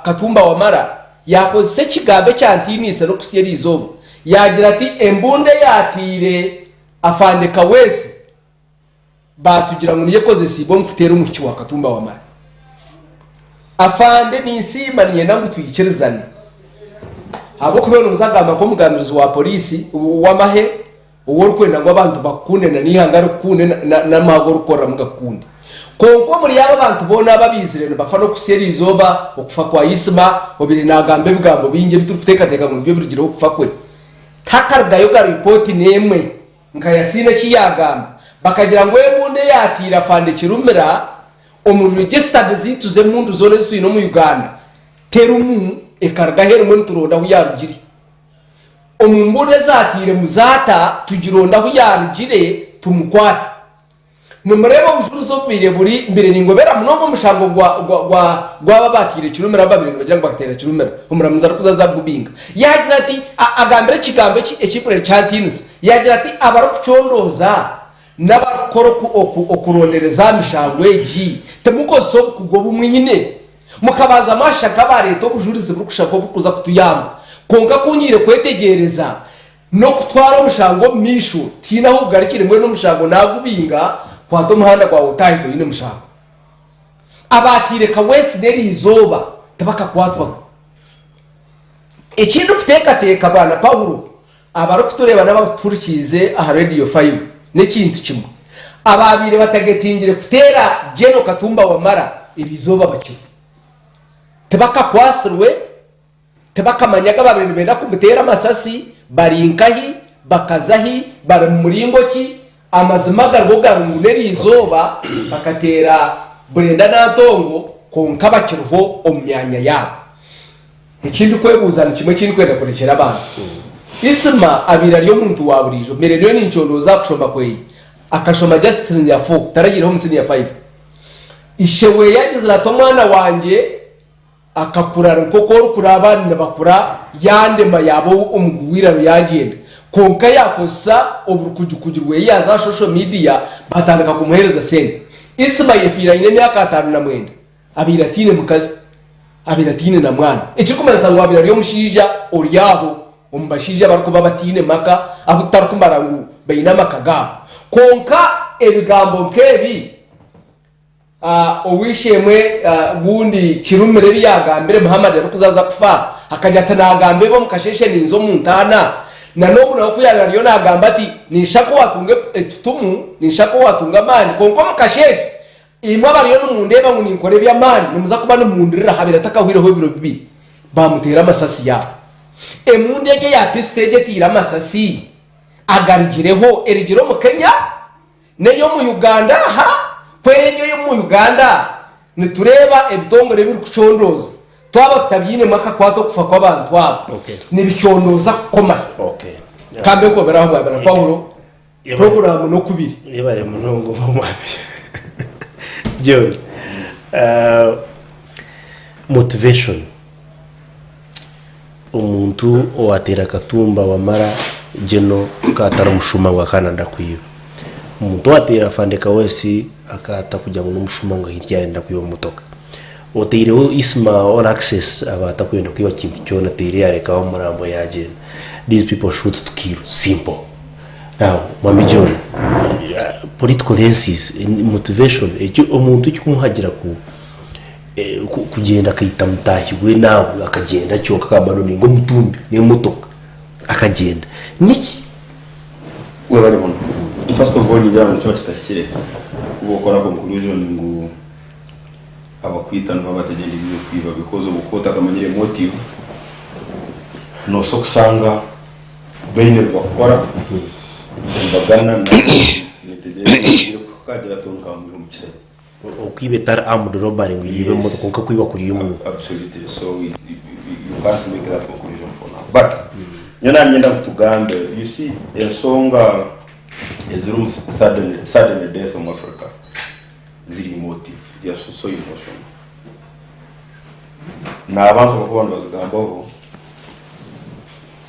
Katumba wa Mara yakoze kigambe cyantinise no kusiyeri izoba yagira ati embunde yatire afande Kawesi batugira ngo niyekoze sibo mfutera umushiki wa Katumba wa Mara afande nisima niye nangu tuyikirizane abo kubera umuzagamba ko mugamirizi wa polisi wamahe uwo rukwenda ngo abantu bakunde na nihangara kunde na magoro ukora mugakunde konko muri yaba abantu bona babizirene bafano kuseri izoba okufa kwa Isma obiri nagambe bwambo binge bitufuteka mu byo birigiro okufa kwe takarga yo ga report nemwe nkayasine kiyagamba bakagira ngo ebunde yatira fande kirumira omu registered zintuze mundu zone zino mu Uganda terumu ekarga herumu turonda hu yarugire omumbone zatire muzata tugironda hu yarugire tumukwata numureba ubujuruzo bubire buri mbere ningobera munomo mushango gwa batire kirumera babiri bajya bakatera kirumera umuramuza kuzaza gubinga yagira ati agambere kigambe ekipure cyantins yagira ati abarukucondoza n'abakoro okurondereza mishango eji temukoso kugoba umwine mukabaza amashaka bareto bujurize burukushako bukuza kutuyamba konka kunyire kwetegereza no kutwara umushango misho tina hugarikire mwe no mushango nagubinga kwato muhanda kwa utaito ine mushango abatire ka wesi neri izoba tabaka kwatwa ikintu teka bana Paulo abarukutureba n'abaturikize aha radio 5 n'ikintu kimwe ababire batagetingire kutera Jeno Katumba wamara ibizoba bake tabaka kwasirwe tabaka manyaga babiri benda kubutera amasasi barinkahi bakazahi bari muringo ki amazima garboga nguneri izoba bakatera Brenda natongo konka bakiruho omyanya yabo ikindi kwebuzana kimwe kindi kwenda kurekera abantu isima abira ryo muntu waburijo mbere ryo n'incondo za kushomba kweyi akashoma Justin ya 4 taragira umusini ya 5 ishewe yagize rato mwana wanje akakurara kokoro kurabana bakura yandema yabo umugwira yagenda konka yakosa oburukujukujurwe yaza social media batandika kumuhereza sente isima yefira ine myaka 5 na mwenda abiratine mukazi abiratine na mwana ikikomera sango abira ryo mushija oryaho umbashija barukuba batine maka abutarukumbara ngo bayinama kaga konka ebigambo nkebi owishemwe gundi kirumire byagambere Muhammad yarukuzaza kufa akajya atanagambe bo mukasheshe ninzo muntana na nobu na kuyabira ryo nagamba ati nishako watunge etutumu nishako watunga mani konko mukasheshe imwe abariyo n'umundeba ngo ninkore by'amani nimuza kuba n'umundirira habira takahwireho ibiro bibi bamutera amasasi ya emundege ya pistage tira amasasi agarigireho erigiro mu Kenya neyo mu Uganda ha kwerenyo yo mu Uganda nitureba ebitongore biri kucondoza twaba tabyine maka kwato kufa kw'abantu abo nibicondoza koma kambe ko beraho babera Paulo program no kubiri yebare munongo mwabi John motivation umuntu owatera Katumba wamara Jeno katara mushuma wa Canada kwiyo umuntu watera fandeka wesi akata kujya mu mushuma ngo hirya yenda kwiyo mutoka otireho isma all access abata kwenda kwiyo kintu cyona tere yareka wa murambo yagenda these people shoot to kill simple now Mami John political lenses motivation icyo umuntu cyumuhagira kugenda akayita mutahiwe nawe akagenda cyo kakabano ningo mutumbi ni mutoka akagenda niki we bari mu first of all ni bya muntu cyakire ubukora conclusion ngo abakwitana babategenda ibyo kwiba because ubukota kamanyire motive no sokusanga bene bakora bagana nitegeye kagira tonka mu mukise okwibetar armed robbery ngibe moto konka kwiba kuri yumu absolutely so you can't make that conclusion for now but nyana nyenda kutugambe you see ensonga ezuru sudden death of Africa ziri motive they are so emotional na abantu bakubona bazigambaho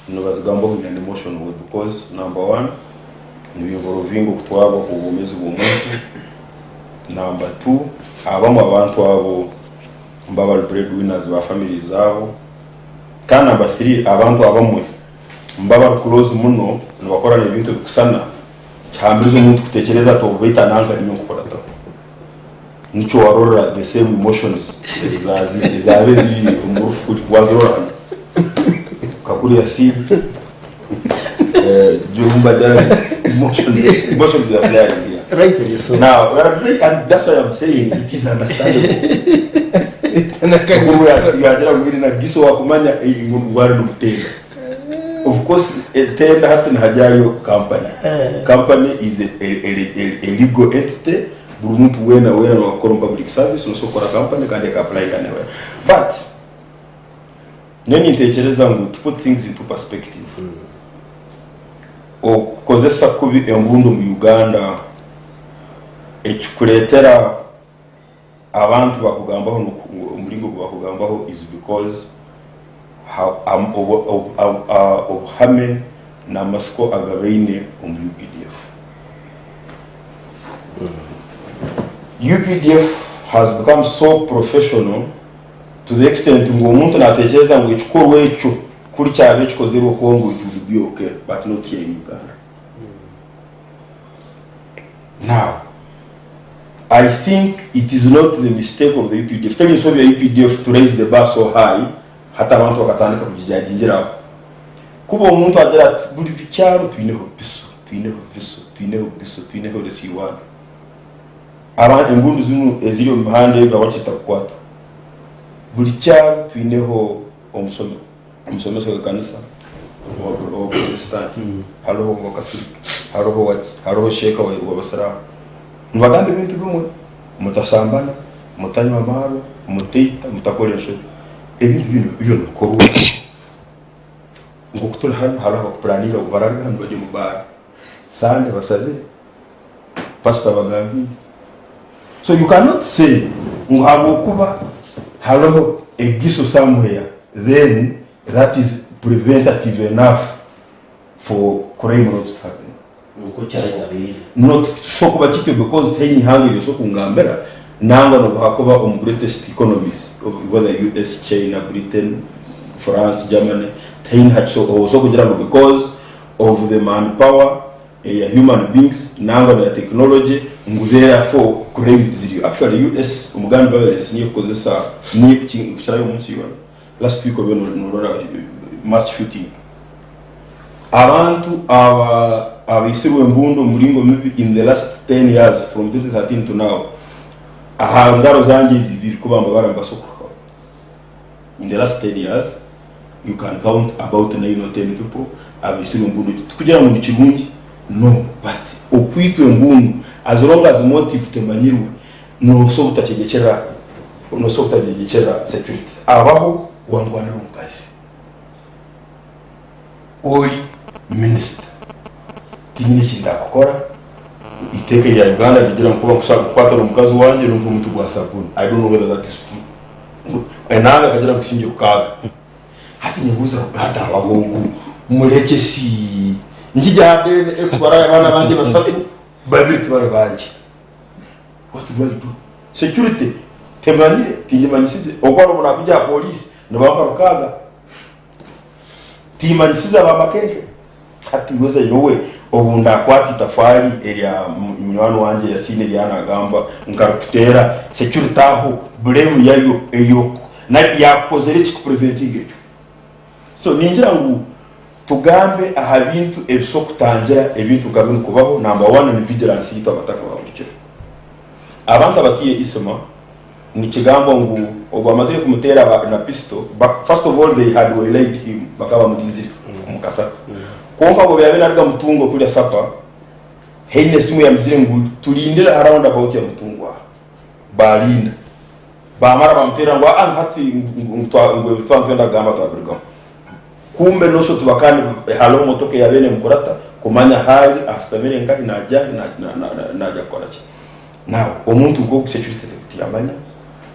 no bazigambaho in an emotional way because number one ni involving kutwabo ubumezi bw'umuntu number 2 abamo abantu abo mbaba breadwinners ba family zabo kandi number 3 abantu abamwe mbaba close muno nabakora ibintu bikusana cyambizo umuntu kutekereza to bita nanga ni nkukora to nicho warora the same emotions zabe ziri umurufu wazora kakuri ya sibi jumba dara emotions you are there right so now and that's why I'm saying it is understandable you are there with na giso wakumanya ngwari n'umutenda of course tenda hatina hajayo company is a legal entity buruntu wena no wakora public service no sokora company kandi ka apply anywhere but nene ntekereza ngo to put things into perspective okukozesa kubi embundu mu Uganda ekikuletera abantu bakugambaho umulingo bakugambaho is because obuhame n'amasiko agabaine omu UPDF. UPDF has become so professional to the extent ngo umuntu natekereza ngo ikikorwa ekyo kuri cyabe kikozerwa kongo it will be okay but not here in Uganda. Now I think it is not the mistake of the UPDF. Telling so the UPDF to raise the bar so high hata abantu bakatandika kujijajingira kuba umuntu agira ati buri cyaro twineho twineho resiwa aba embundu zinu eziri mu hande bawachita kwata buri cyaro twineho omusomesa wa kanisa wa Protestant hariho wa Catholic hariho sheka wa basara nbagambe bintu bimwe mutasambana mutanywa amaro muteita mutakoresha ebintu bino ko ngo kutura haraho planira ubaraga hano baje mu bar sande basabe pastor bagambi. So you cannot say ngabo kuba haraho egiso somewhere then that is preventative enough for crime not to happen. Not so kuba kito because tayini hangi so kungambera nanga no hakoba on greatest economies whether US, China, Britain, France, Germany tayini hacho so kugira because of the manpower human beings nanga na technology therefore crime ziri actually US umuganda violence niyo kozesa niyo kucharayo munsi yona last week obo no mass shooting abantu abisiru embundu mulingo maybe in the last 10 years from 2013 to now ahangaro zangi zibiri kubamba barambasoko in the last 10 years you can count about 9 or 10 people abisiru embundu kugira mu kirungi no but okwitwe embundu as long as motive temanyirwe no so utategekera security abaho wangwana n'umukazi ori minister tinyine kinda gukora iteke ya Uganda bigira ngo kushaka kwata umukazi wanje n'umva mutu gwa sabuni. I don't know whether that is true. Enanga kagira kushinje kukaga hati nyebuza hata abahungu mureke si njijade ekubara abana banje basatu babiri tubara banje what do I do? Security temanire tinyimanisize okwaro muna kujya police no bakarukaga timanisiza bamakeke hati weza yowe obunda kwati tafari area mnywano wanje yasine lyana gamba nkarukutera security aho blame yayo eyo na yakozere ki preventing it. So ningira ngo tugambe aha bintu ebisokutangira ebintu gabino kubaho number 1 ni vigilance yito abataka babukira abantu abatiye isema ni kigambo ngo obamazire kumutera na pistol but first of all they had waylaid him bakaba mudizire umukasata konka ngo byabe narga mutungo kuri sapa heine simu ya mzire ngo tulindira around about ya mutungo balinda bamara bamutera ngo hati ngo twanda gamba twabriga kumbe no so tubakani halo motoke ya bene mukurata kumanya hali astamire ngahi naja korachi now omuntu ngo security yamanya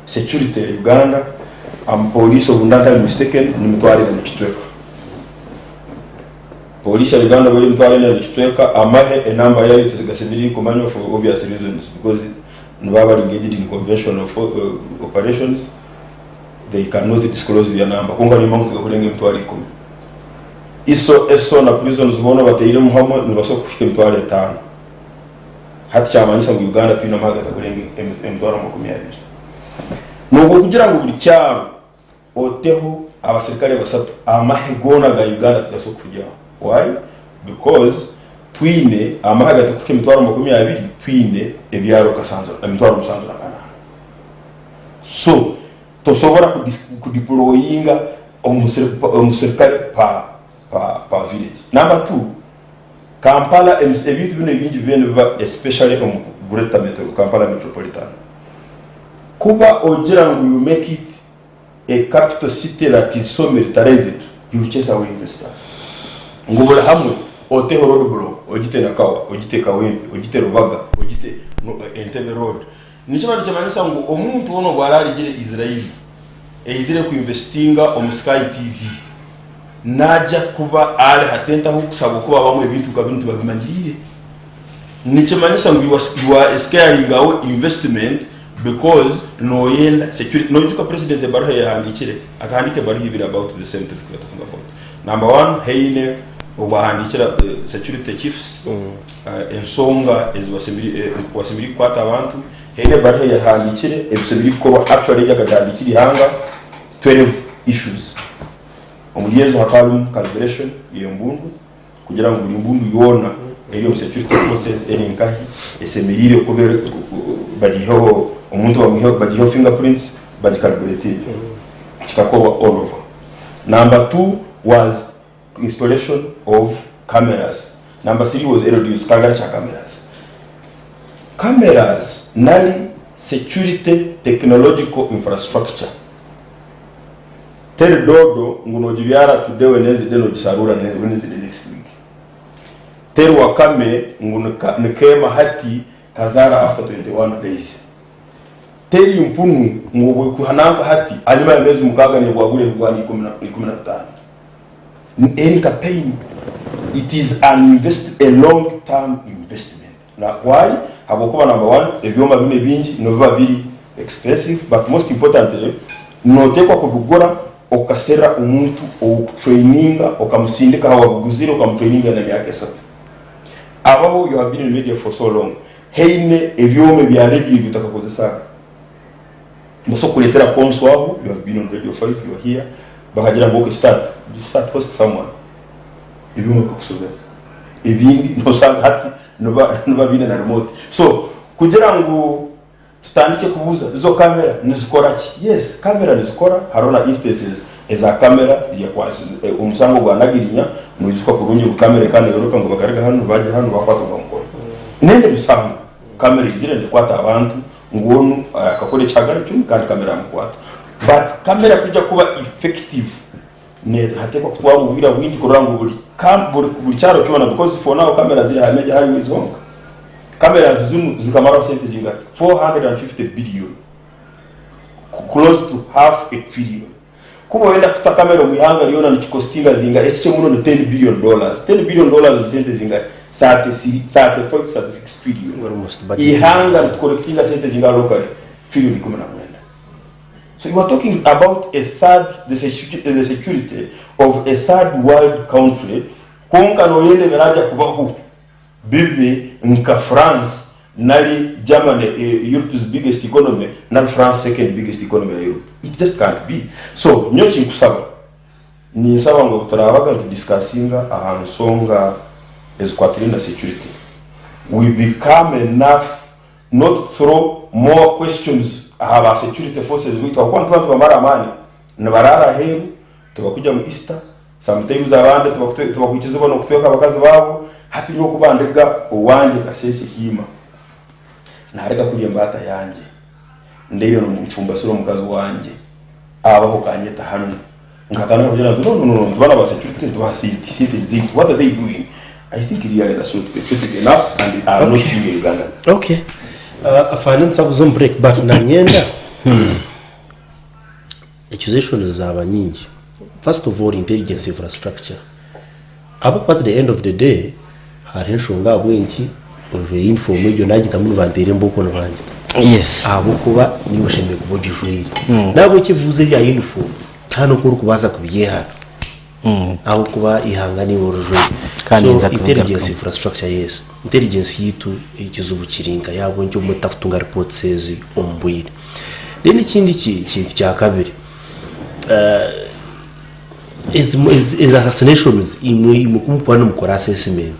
security Uganda police obundata mistaken ni mutwari na kitweka police ya Uganda bali mutwari na kitweka amahe enamba yayo tuzigasibiri kumanya for obvious reasons because nbaba engaged in conventional operations they cannot disclose their number kunga ni muntu gakurenge mutwari ikumi iso na prisons bono bateyire muhamwe nibaso kufika mutwari 5 hati cyamanyisa ngo Uganda twina maga takurenge mutwari 20 nuko kugira ngo buri cyaro oteho abasirikare basatu amahegona ga Uganda tugaso kujya why because twine amahaga tukuke mutwaro 20 twine ebyaro kasanzo mutwaro musanzo nakana so tosobora kudeployinga omusirikare pa village. Number 2 Kampala ebintu bino bingi biba especially Kampala metropolitan kuba ogira ngo you make it a capital city that is so militarized, you will chase away investors. Ngubula hamwe ote road block, ojite Nakawa, ojite Kawempe, ojite Rubaga, ojite Entebbe road. Nicho barichamanisa ngo omuntu ono bwararigire Israeli. Ezire ku investinga Sky TV. Naja kuba ale hatenta kusaba kuba bamwe bintu kabintu babimanyiriye. Nicho manisha ngo you are scaring our investment because no yenda security no juka president Abaho yahandikire akandike bari hibira about the same thing that talking about. Number 1 heine obahandikira security chiefs ensonga wasimiri kwata abantu heine bari yahandikire ebisebiri ko actually yakagandikira ihanga 12 issues. Omuliyezo hakalu calibration y'embundu kugira ngo buri mbundu yona eyo security process enenkahi esemirire kubera bagiho umuntu wamuho bagiho fingerprints bagicalculated chikakoba all over. Number 2 was installation of cameras. Number 3 was reduce cameras nali security technological infrastructure. Tell dodo nguno jibyara today wenezi deno gisarura wenezi the next week. Tell wakame nguno nkema hati kazara after 21 days. Tell impunu ngubwe kuhananga hati alima yemezi mukaga ni bwagule bwani 15. Any campaign, it is a long-term investment. Now why? Habokuba number 1, ebyoma bine bingi no biba biri expensive, but most importantly notekwa kubugora okasera umuntu okutraininga okamusindika hawabuguzira okamtraininga na myaka 3. Abaho you have been in media for so long. Heine ebyome bya radio bitakakozesa. Muso kuletera konswabo, you have been on Radio 5, you are here. Bahagira ngo start host someone. Ebyome kukusobe. Ebindi no sanga hati no bine na remote. So kugira ngo tutandike kubuza izo kamera nizikora ki? Yes, kamera nizikora harona instances eza kamera ya kwasi umusango gwanagirinya nujiswa kurunye ku kamera kandi yoroka ngo bagarega hano baje hano bakwata ngo nende bisango kamera izire ndikwata abantu ngonu akakore chagara cyumi kandi kamera mukwata, but kamera kujya kuba effective ne hatekwa kutwara ubwira bwinji kurango buri cyaro cyona because for now kamera zire hameje hayi wizonga. Kamera zinu zikamara sente zinga 450 billion, close to half a trillion. Kuba wenda kuta kamera mwihanga liona ni kostinga zinga echiche muno ni $10 billion. $10 billion ni sente zinga 35 36 trillion. Ihanga tukorektinga sente zinga locally trillion 10. So you are talking about a third the security of a third world country konka no yende meraja kubaho bibi nka France nali Germany Europe's biggest economy na France second biggest economy in Europe. It just can't be. So nyochi kusaba ni saba ngo turabaga to discussinga ahansonga ezkwatirinda security. We become enough not throw more questions aba security forces wito abantu bamara amani nabarara heru tubakuja mu Easter sometimes abande tubakukizuba no kutweka abakazi babo hati nyo kubandega uwanje kasese hima nareka kuri mbata yanje ndeyo no mfumba suro mukazi wanje abaho kanyeta hano nkatana kugira no tubana ba security tubasiti what are they doing? I think really that's not patriotic enough and are not in Uganda. Okay. Afanye nsabuzom break but na nyenda accusations zaba nyingi. First of all, intelligence infrastructure. Abo at the end of the day hari nshonga bwenki uje inform ibyo nagita muri bandere mboko nabanje. Yes. Abo kuba ni ushemeye kubojijwiri. Nabo kivuze bya uniform hano kuri kubaza kubyehana. Aho kuba ihanga ni worojwe. So intelligence infrastructure yes. Intelligence yitu ikizubukiringa yabo nje umutakutunga report says ombwire. Then ikindi kintu cya kabiri is assassinations imwe kumupana mukora assessment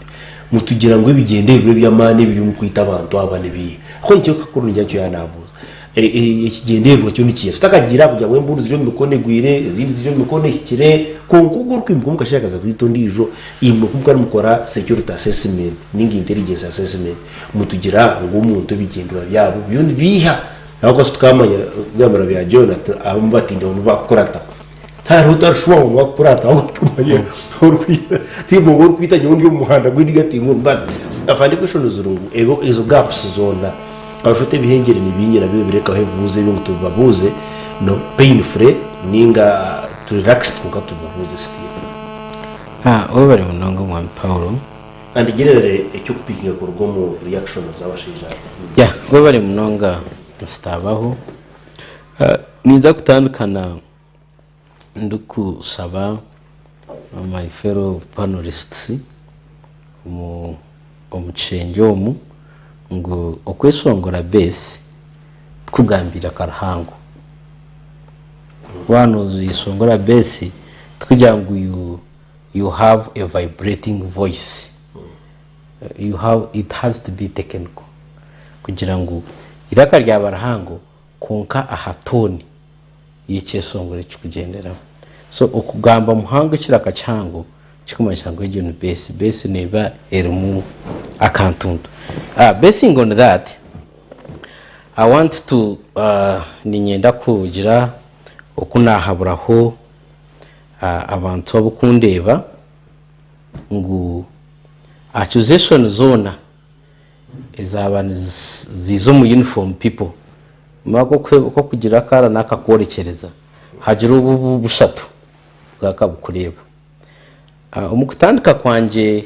mutugira ngo ibigenderwe by'amane biri mu kwita abantu abane bi ko nicyo kakuru njyacyo yanabuza ikigenderwa cyo nikiye tutakagira kugira ngo emburu ziri mu mikone gwire izindi ziri mu mikone kire konkugo kwimbuka mukashakaza kwitondijo imwe kumukana mukora security assessment ningi intelligence assessment mutugira ngo umuntu bigendera byabo byundi biha ahubwo tukamanya byamara bya Jonathan abamubatinde ngo bakurata taro tarshwa ngo bakurata ahubwo tumanye urwita timo urwita nyundi y'umuhanda gw'igati ngo mbana afande kwishona zurungu ebo izo gaps zona abashote bihengere nibinyira bibe bireka he buze byo tubabuze no pain free ninga to relax tubabuze still over munongo mwa Paulo and gerere icyo kupinga ku rugo mu reaction z'abashija over munonga stabaho niza kutandukana ndukusaba my fellow panelists omuchenjomu ngo okwesongora base kugambira karahango wano yisongora base tukugira ngo you have a vibrating voice it has to be taken kugira ngo iraka rya barahango konka ahatoni y'icyesongore cy'ukugendera so okugamba muhango kiraka cyango kikumanyisha ngo ijyo base neba erimu akantuntu basing on that I want to ninyenda kugira okunahaburaho abantu abukundeba ngo accusation zona ezabana zizo mu uniform people mako ko kugira kara nakakorekereza hagira ubu bushatu bwakabukureba umukutandika kwanje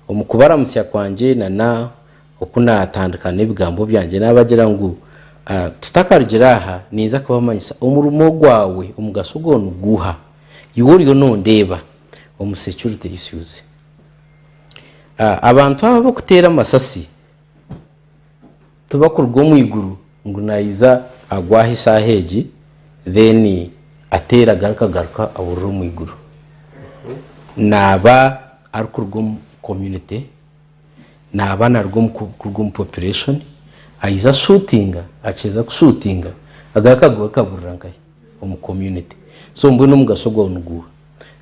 umukubara musya kwanje na okuna atandukana ibigambo byanje nabagira ngo tutakarugira aha niza kubamanyisa umurumo gwawe umugaso gonu guha yuriyo nondeba security issues abantu abo kutera amasasi tubakurwa mu iguru ngo nayiza agwahisha heji then atera garuka aburu mu iguru naba arukurwa community naba narwo kurwa population aiza shootinga acheza kushootinga agakagwa kaburangaye mu community so mbona mugasogwa unuguha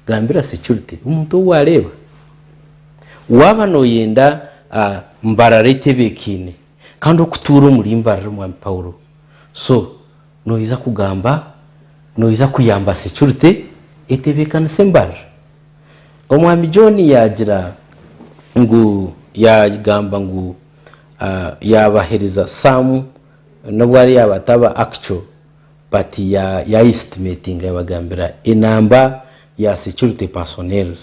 gambira security umuntu wareba waba noyenda mbararete bekine kandi okutura muri mbarara mu Paulo so noiza kugamba noiza kuyamba security etebekana sembar omwami John yagira ngo yagamba ngo yabahereza some nobwari yabataba actual but ya estimating yabagambira inamba ya security personnel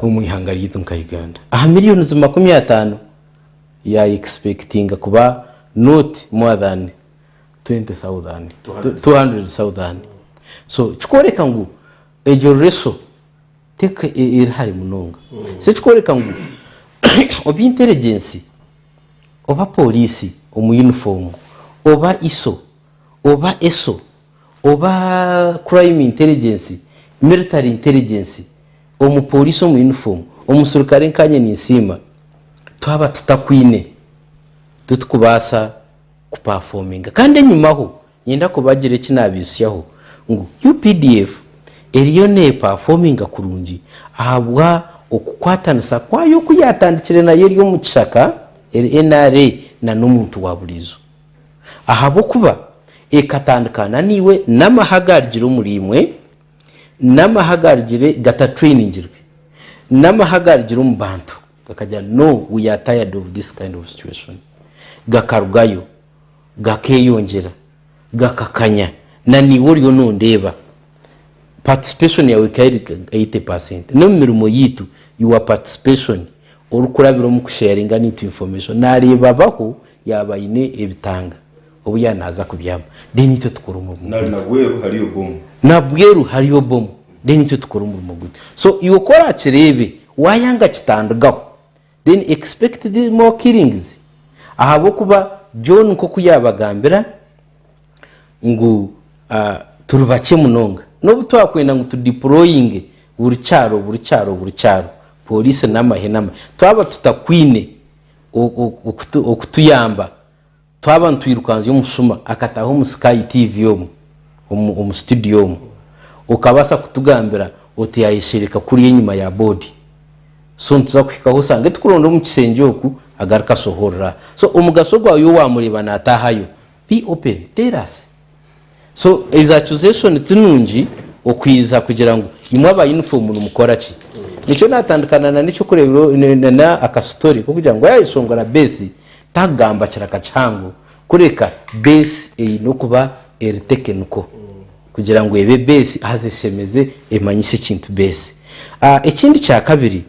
mu ihanga ry'itunka Uganda miliyoni 50 ya expecting kuba not more than 20,000 200,000 so chikoreka ngo ejo reso teka irahari munonga se chikoreka ngo obi intelligence oba police omu uniform oba iso oba eso oba crime intelligence military intelligence omu police omu uniform omu surikare nkanye nisima twaba tutakwine tutukubasa kuperforminga kandi nyumaho nyenda kubagire kinabisyaho ngo UPDF eriyo ne performinga kurungi ahabwa okukwatanisa kwayo kuyatandikire na yeri yo mu kishaka NRA na n'omuntu waburizo ahabo kuba ekatandikana niwe namahagarigiro mulimwe namahagarigire gata trainingirwe namahagarigiro mu bantu gakajya no we are tired of this kind of situation gakarugayo gakeyongera gakakanya na niwo ryo nondeba participation yawe kairi 80% no mirimo yitu your participation urukurabiro mu kusharinga n'ito information nareba baho yabayine ebitanga ubu yanaza kubyama then icyo tukora mu nabweru hariyo bomu then icyo tukora mu gute so iyo kora kirebe wayanga kitandagaho then expect these more killings ahabo kuba John nko kuyabagambira ngo turubake munonga no butwakwenda ngo tudeploying buri cyaro police n'amahenama twaba tutakwine okutuyamba twaba ntwirukanze y'umusuma akataho mu Sky TV yo mu studio ukabasa kutugambira oti yayishirika kuri inyuma ya body so ntuza kwikaho sange tukurondo mu kisenjoku agaruka sohorra so umugaso gwayo wamureba natahayo be open, tell us. So is accusation tunungi okwiza kugira ngo imwe aba uniform numukora ki nico natandukana na nico kurebero na akastory ko kugira ngo yayisongora base tagamba kiraka cyango kureka base no kuba eritekenuko kugira ngo ebe base azeshemeze emanyise kintu base. Ekindi kya kabiri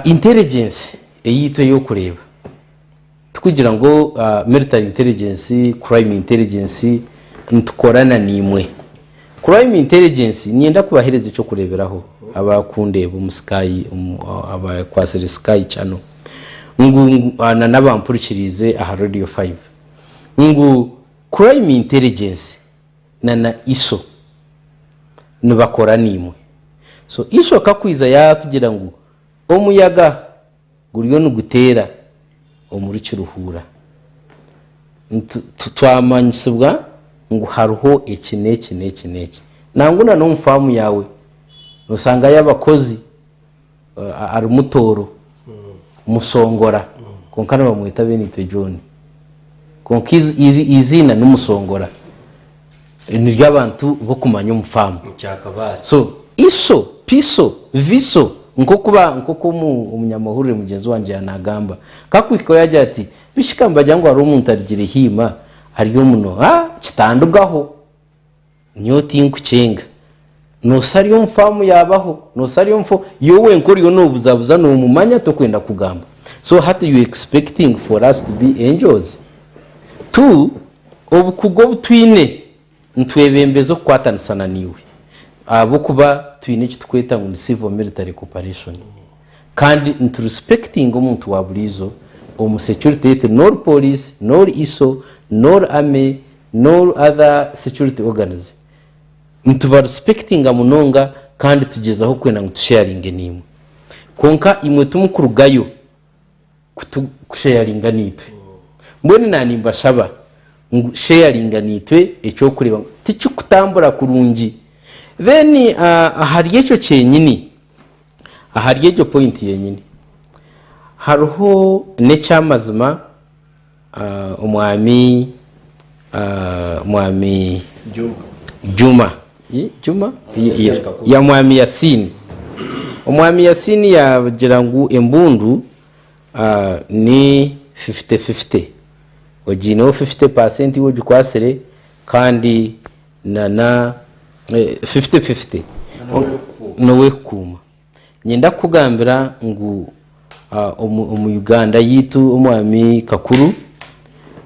intelligence eyito yo kureba tukugira ngo military intelligence, crime intelligence ntukorana nimwe. Crime intelligence nienda kubahereza ico kureberaho abakundeba umusky abakwasere sky channel ngu nabampurikirize aha radio 5 ngu crime intelligence na iso nubakora nimwe. So iso kakwiza ya kugira ngo omuyaga guriyo nugutera omurici ruhura twamanyisibwa ngo haruho iki nanguna no mfamu yawe usanga y'abakozi ari mutoro musongora konkana bamwita Benito John konkiz izina n'umusongora ni ry'abantu bo kumanya umfamu cyakabari. So iso piso viso nkoko umunyamahurire mugenzi wanje yanagamba kakwiko yaje ati bishikamba jyango ari umuntu arigire hima ariyo muno kitandugaho nyoti inkucenga no sariyo mfamu yabaho no sariyo mfo yowe nkoriyo no buzabuza no mumanya to kwenda kugamba. So how you expecting for us to be angels? Two obukugo butwine ntwebembezo kwatanisana niwe abo kuba twine kitweta ngo civil military cooperation kandi into respecting umuntu waburizo omu security nor police nor ISO nor army nor other security organs into respecting amunonga kandi tugezaho kwena ngo tusharinge nimwe konka imwe tumukurugayo kusharinga nitwe mbone nani mbashaba ngo sharinga nitwe echo kureba ticu kutambura kurungi. Then ahari echo cyenyini ahari echo point yenyini haruho necyamazima umwami Juma ya mwami Yasini umwami Yasini yagira ngo embundu ni 50-50 ojino 50% wo jukwasere kandi na 50-50 nowe kuma nyenda kugambira ngo mu Uganda yitu umwami Kakuru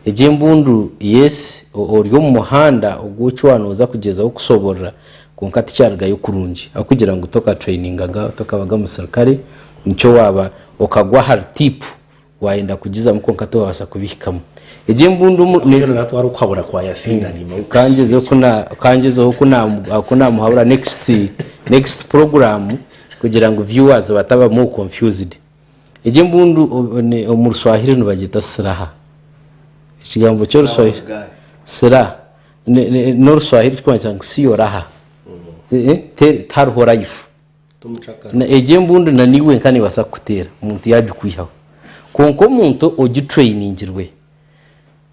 ejembundu yes oryo mu muhanda ogwucwanoza kugezaho kusoborera konkati cyarga yo kurungi akugira ngo toka trainingaga tokabaga musirikare nicyo waba okagwa har tip waenda kugiza mu konkati wabasa kubikamo ejembundu nero natwara ukwabura kwa Yasinda nima kangezeho kuna muhabura next program kugira ngo viewers bataba mu confused. Ejembundu mu Swahili nubagita siraha ikigambo cyo Swahili sira no Swahili twanza siyo raha tarho life na ejembundu na niwe nkani basa kutera umuntu yaje kwihaho konko umuntu ogi trainingirwe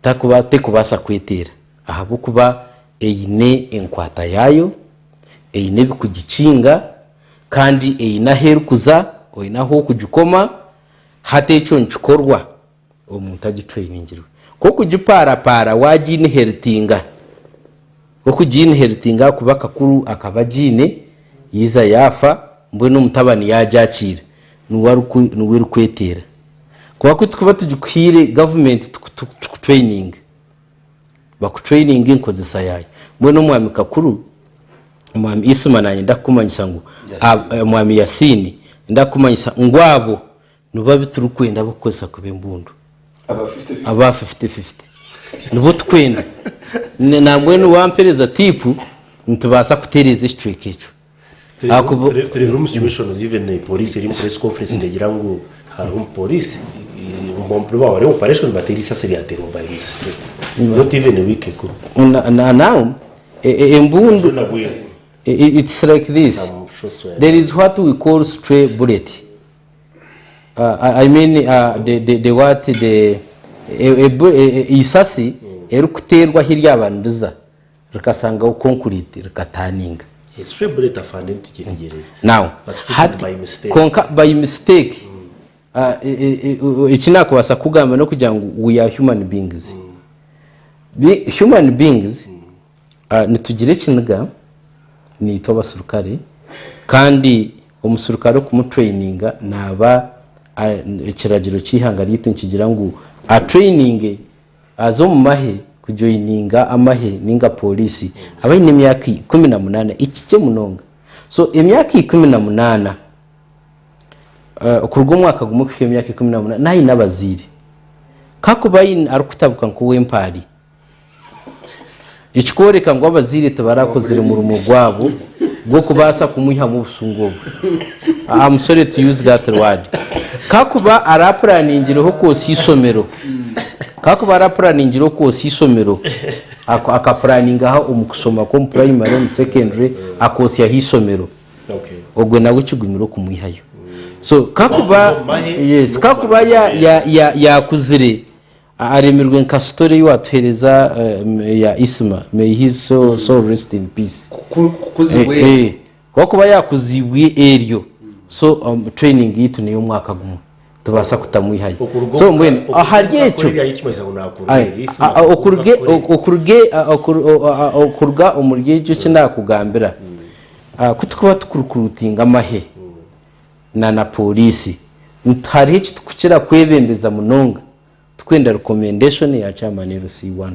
takubate kubasa kwetera ahabo kuba eyine enkwata yayo eyine bikugicinga kandi eyina herukuza oyinaho kugikoma hate cyo nchikorwa omuntu agi trainingirwe ko kugipara wajine heritinga ko kujine heritinga kuba Kakuru akabajine yiza yafa mbwe no mutabani yajacira nuwari kwetera kwa kutukuba tujukwire government training bakutraining inkozesa yayo mbwe no mwami Kakuru mwami Isuma nanye ndakumanyisa ngo mwami Yasini ndakumanyisa ngwabo nuba biturukwenda bukoza kubembundu aba 50-50 nubo twenda namwe nuwampereza tipu ntubasa kutereza streak echo turi room situations even police iri press conference ndegira ngo hari police umuntu baba operation baterisa seriate no virus not even a week ago now embundu it's like this. There is what we call stray bullet. I mean the what the isasi erukuterwa hirya abanduza rikasanga concrete rikataninga straight afande tukigereye now by mistake ikinako basa kugamba no kugira ngo we are human beings human beings nitugire kiniga ni tobasirukare kandi umusurukare kumutraininga naba ikiragiro cyihanga rito nkigira ngo a training azo mu mahe kujoininga amahe ninga polisi abaye n'imyaka 18 ikike munonga so imyaka 18 kurwo mwaka gumu ku imyaka 18 nayi nabazire kakubayin arukutabuka nko wempari ikikoreka ngo abazire tabarakozere mu rumo rwabo bwo kubasa kumuha mu busungo I'm sorry to use that word kakuba araplaningireho ko sisomero kakuba araplaningireho ko sisomero akaplaninga ha umukusoma ko primary and secondary akosi ya hisomero okay ogwe nawe kigumiro kumuhayo so kakuba yes kakuba ya kuzire aremerwe nka story y'watuhereza ya Isma may his soul rest in peace kuzibwe kuba yakuzibwe eryo so training yitu niyo mwaka gumu tubasa kutamuhaye so mwene ahariye cyo okurga umurye cyo kinakugambira kutukuba tukurukurutinga amahe na polisi ntari cyo tukukira kwebembeza munonga twenda recommendation ya chairman C1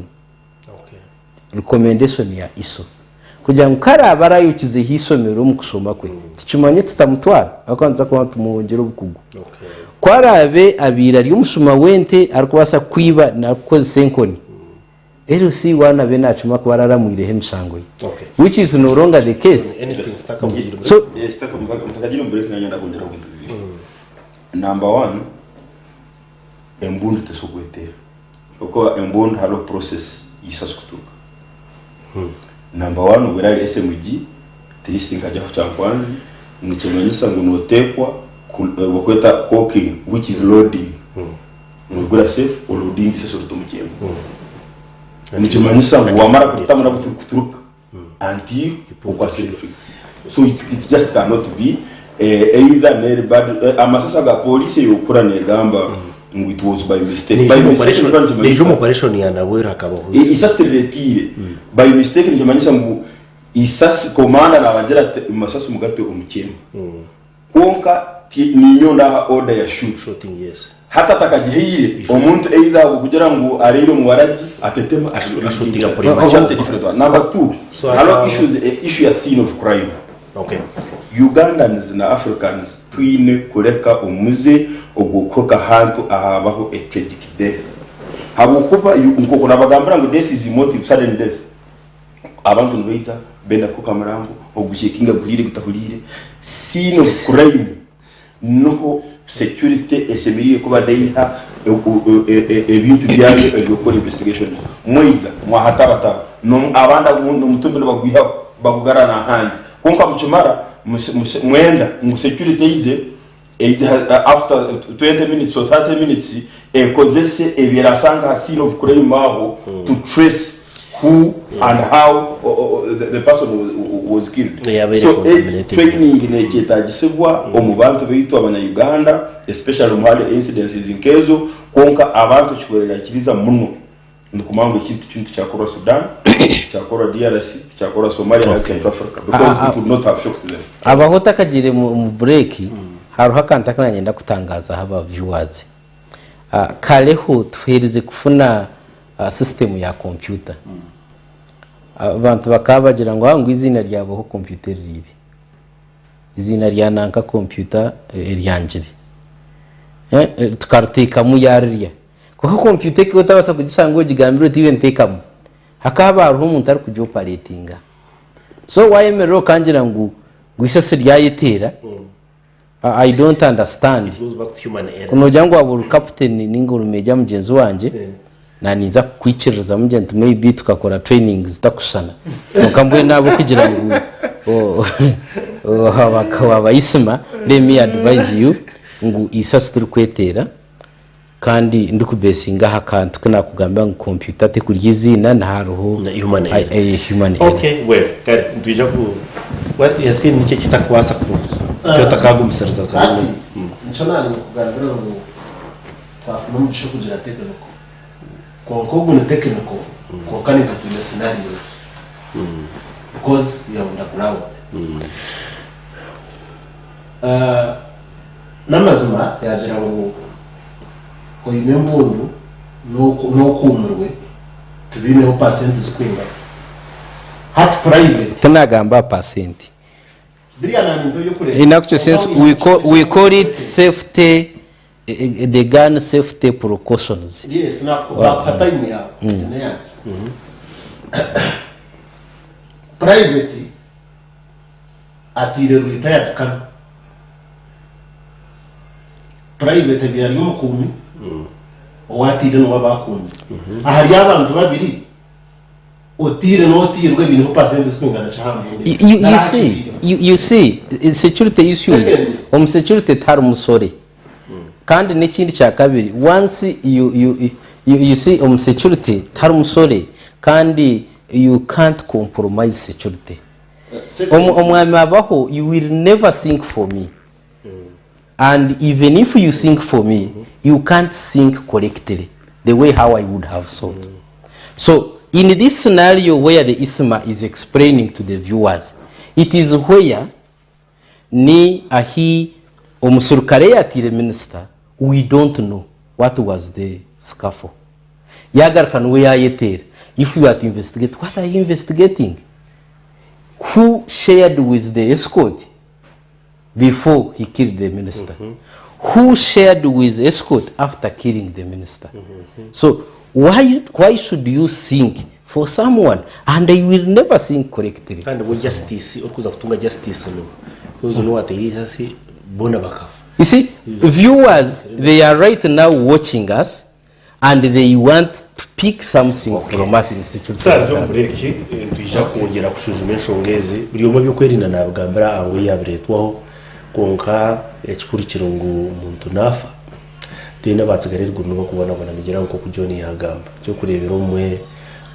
okay recommendation ya ISO kugira ngo karabara yukize hisomero mu kusoma kwe tukimanye tutamutwara akanza ko tumwongera ubukugu okay kwarabe abira ari umusuma wente arkwasa kwiba nakoze senkoni C1 abe nacuma ko bararamwire hemsango okay which is no longer the case anything stakamugira so mutakagira mbere kanyanda kongera ku number 1 embundu tesogwetera uko embundu halo process yisaskutuka number 1 ubera SMG listing ajya ku cyangwanzi nikimenyisa ngo notekwa bakweta cooking which is loading ngura safe or loading seso rutumukiyemo nikimenyisa ngo wamara kutamura kuturuka until ukwasirifi so it just cannot be either near bad amasasa ga police yokura negamba ngo it was by mistake by operation yana wera kabaho isastiretire by mistake nikimenyisa ngo isasi komanda nabagera masasi mugate umukiyemo konka ninyo na order ya shooting yes hata takagihire umuntu either kugira ngo arero mwaraji atetema ashootinga for number 2 so hello issue ya scene of crime okay Ugandans na Africans twine kureka umuze ogukoka hantu ahabaho a tragic death habukuba nkoko nabagambira ngo death is motive sudden death abantu nbeita benda ko kamarambo ogushekinga bulire gutahulire scene of crime no security esemiriye kuba daiha ebintu byayo egukora investigation mwiza mwahatabata no abanda mutumbe bagwiha bagugarana handi konka muchimara mwenda mu security ije after 20 minutes or 30 minutes kozese ebirasanga scene of crime aho to trace who and how the person was killed. So training neketagisibwa omubantu beitu abanya-Uganda especially muhale incidences in kezo konka abantu kikorera kiriza muno ndikumango ikintu cyakora Sudan cyakora DRC cyakora Somalia na South Africa because it would not have shocked them. Abaho takagire mu break haruha kantakana nyenda kutangaza haba viewers kaleho tuhereze kufuna system ya computer abantu bakabagira ngo hangu izina ryabaho computer riri izina rya nanka computer ryanjire tukaruteka mu yaririya kuko computer ko tabasa kugisango gigambiro tiwe ntekamo hakaba hariho umuntu ari kujya operatinga so wayemero kangira ngo gwisase ryayitera I don't understand it goes back to human error kuno jango abo captain ninguru meja mugenzi wanje na niza kwikiriza mugenti maybe tukakora training zitakushana nokambwe nabo kugira ngo habaka Isma let me advise you ngu isa situr kwetera kandi ndikubesinga hakantu kana kugamba ngo computer te kurya izina na haruho human error. Human error. Okay, well, kare ndija ku yasi nike kitakwasa ku cyo takagumisariza kandi nshonani kugambira ngo twafuna mu kugira technical ko gune technical ko kani tutile scenarios because you are underground namazima yagira ngo OMWONGYERO no kumirwe tubineho percent zikwinga hat private tunagamba percent. In actual sense, we call it safety, the gun safety precautions. Yes, private atire retired kan private byari umukumi owatire no babakumi ahari abantu babiri otire no otirwe ibintu percent swingana cyane. You see security issues security tar musore kandi n'ikindi cya kabiri once you see security tar musore kandi you can't compromise security. Omwami Abaho, you will never think for me. And even if you think for me, you can't think correctly the way how I would have thought. So in this scenario where the ISMA is explaining to the viewers, it is where ni ahi omusurukare yatire minister, we don't know what was the scuffle. Yagar kan we ayeter. If you are to investigate, what are you investigating? Who shared with the escort before he killed the minister? Who shared with escort after killing the minister? So why should you think for someone and I will never think correctly? And with justice, okuza kutunga justice no. Kuzo no ateisa si bona bakafu. You see, viewers, they are right now watching us and they want to pick something from us in security. Sir, breaki ndija kongera kushujuma enshongezi buri omwe byokwerinda nabugambira aho yabiretwaho konka ekikurikiro ngo umuntu nafa dena batsigarirwa no kubona nigera nko kujoni yagamba cyo kurebera umwe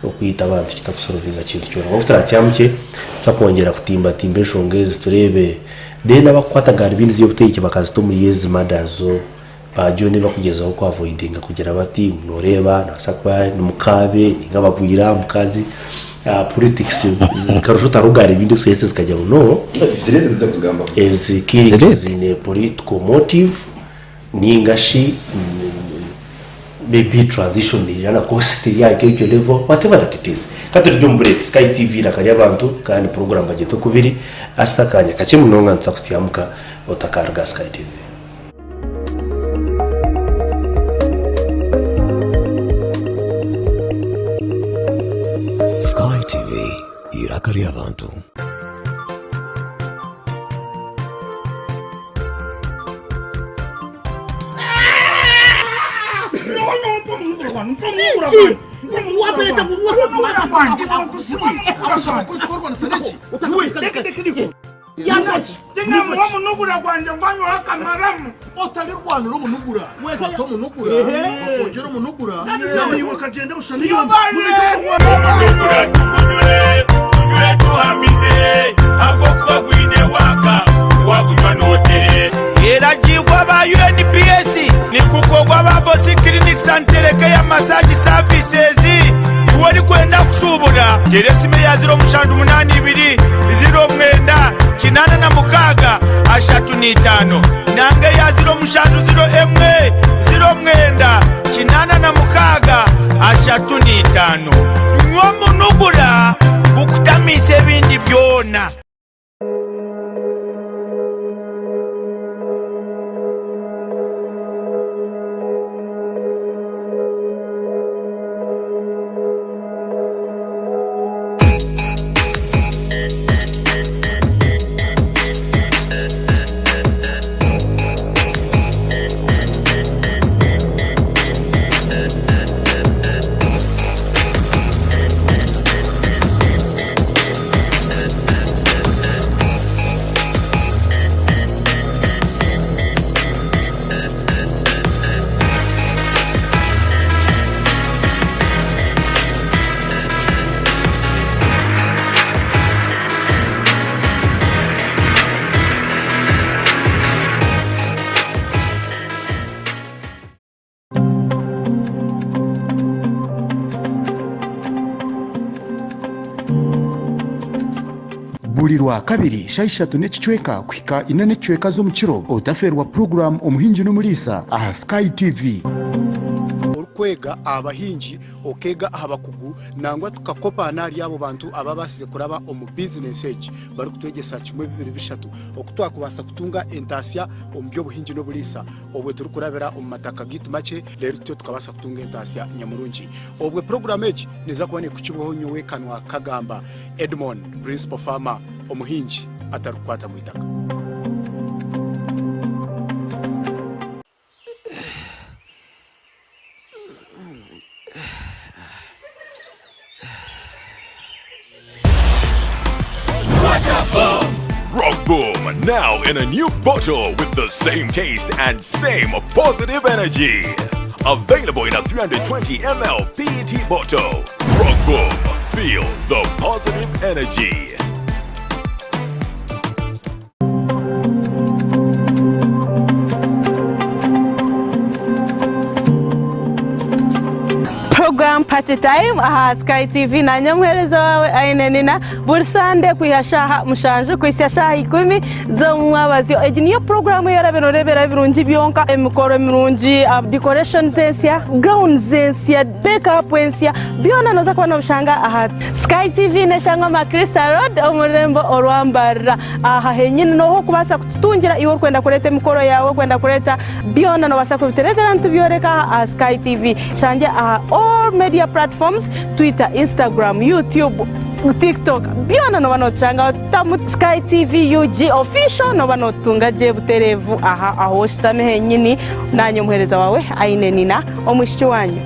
no kwita abantu kitakusolvinga kintu cyo ngo turacyamke sakongera kutimba timbe enshongezi turebe dena bakwatagara ibindi zyo buteye bakazi to muri yezi madazo bajone bakugezaho kwa avoidinga kugira bati noreba nasakwa n'umukabe ngababwira mukazi politics karusho tarugara ibindi twese zikajya no is killing is in a political motive ningashi maybe transition yana cost ya kejo level whatever that it is katero jom break Sky TV rakari abantu kandi program bageto kubiri astakanya kache munonga ntsakusiyamuka otakarga Sky TV. Sky TV irakari abantu. Munugura kwanje mbanyo akamaramu otali rwano ro munugura weza to munugura okongera munugura nawe iwe kagende ushani yo munugura tunywe tuhamize ahubwo kuba gwine waka wagutwa notere era jigwa ba UNPS ni kukogwa ba Bosi Clinic Santereke ya massage services wari kwenda kushubura geresime ya 082 0 kinana na mukaga ashatu n'itano nange ya 0 kinana na mukaga ashatu n'itano nwo munugura gukutamise bindi byona. buri rwa kabiri shayishatu n'ikicweka kwika ina n'ikicweka zo mu kiro otaferwa program omuhingi n'umulisa aha Sky TV. Kwega abahingi okega abakugu nangwa tukakopa nari abo bantu ababasize kuraba omu business age bari kutwegesa kimwe bibiri bishatu okutwakubasa kutunga entasya omu byobuhingi n'obulisa obwe turi kurabira omu mataka gitu make rero tyo tukabasa kutunga entasya nyamurungi obwe program age neza kubone kukibwaho nyowe kanwa kagamba Edmond principal farmer omuhingi atarukwata mu itaka. Rock Boom, now in a new bottle with the same taste and same positive energy. Available in a 320 ml PET bottle. Rock Boom, feel the positive energy. Program Party Time aha Sky TV na nyamwereza wawe ainenina buri Sunday kuyashaha mushanju kwisashaha 10 zo mwabazi egi niyo program yaraberebera birungi byonka emikoro mirungi decoration zensia gown zensia makeup zensia byona noza kubona bushanga aha Sky TV neshanga ma Crystal Road omurembo orwambara aha henyine no kubasa kutungira iwo kwenda kureta emikoro yawe kwenda kureta byona no basa kubitereza ntubyoreka aha Sky TV shanje aha all media platforms Twitter, Instagram, YouTube, TikTok byona no banocanga tamu Sky TV UG official no banotunga je buterevu aha aho shitame henyini nanyo muhereza wawe ainenina omwishiki wanyu.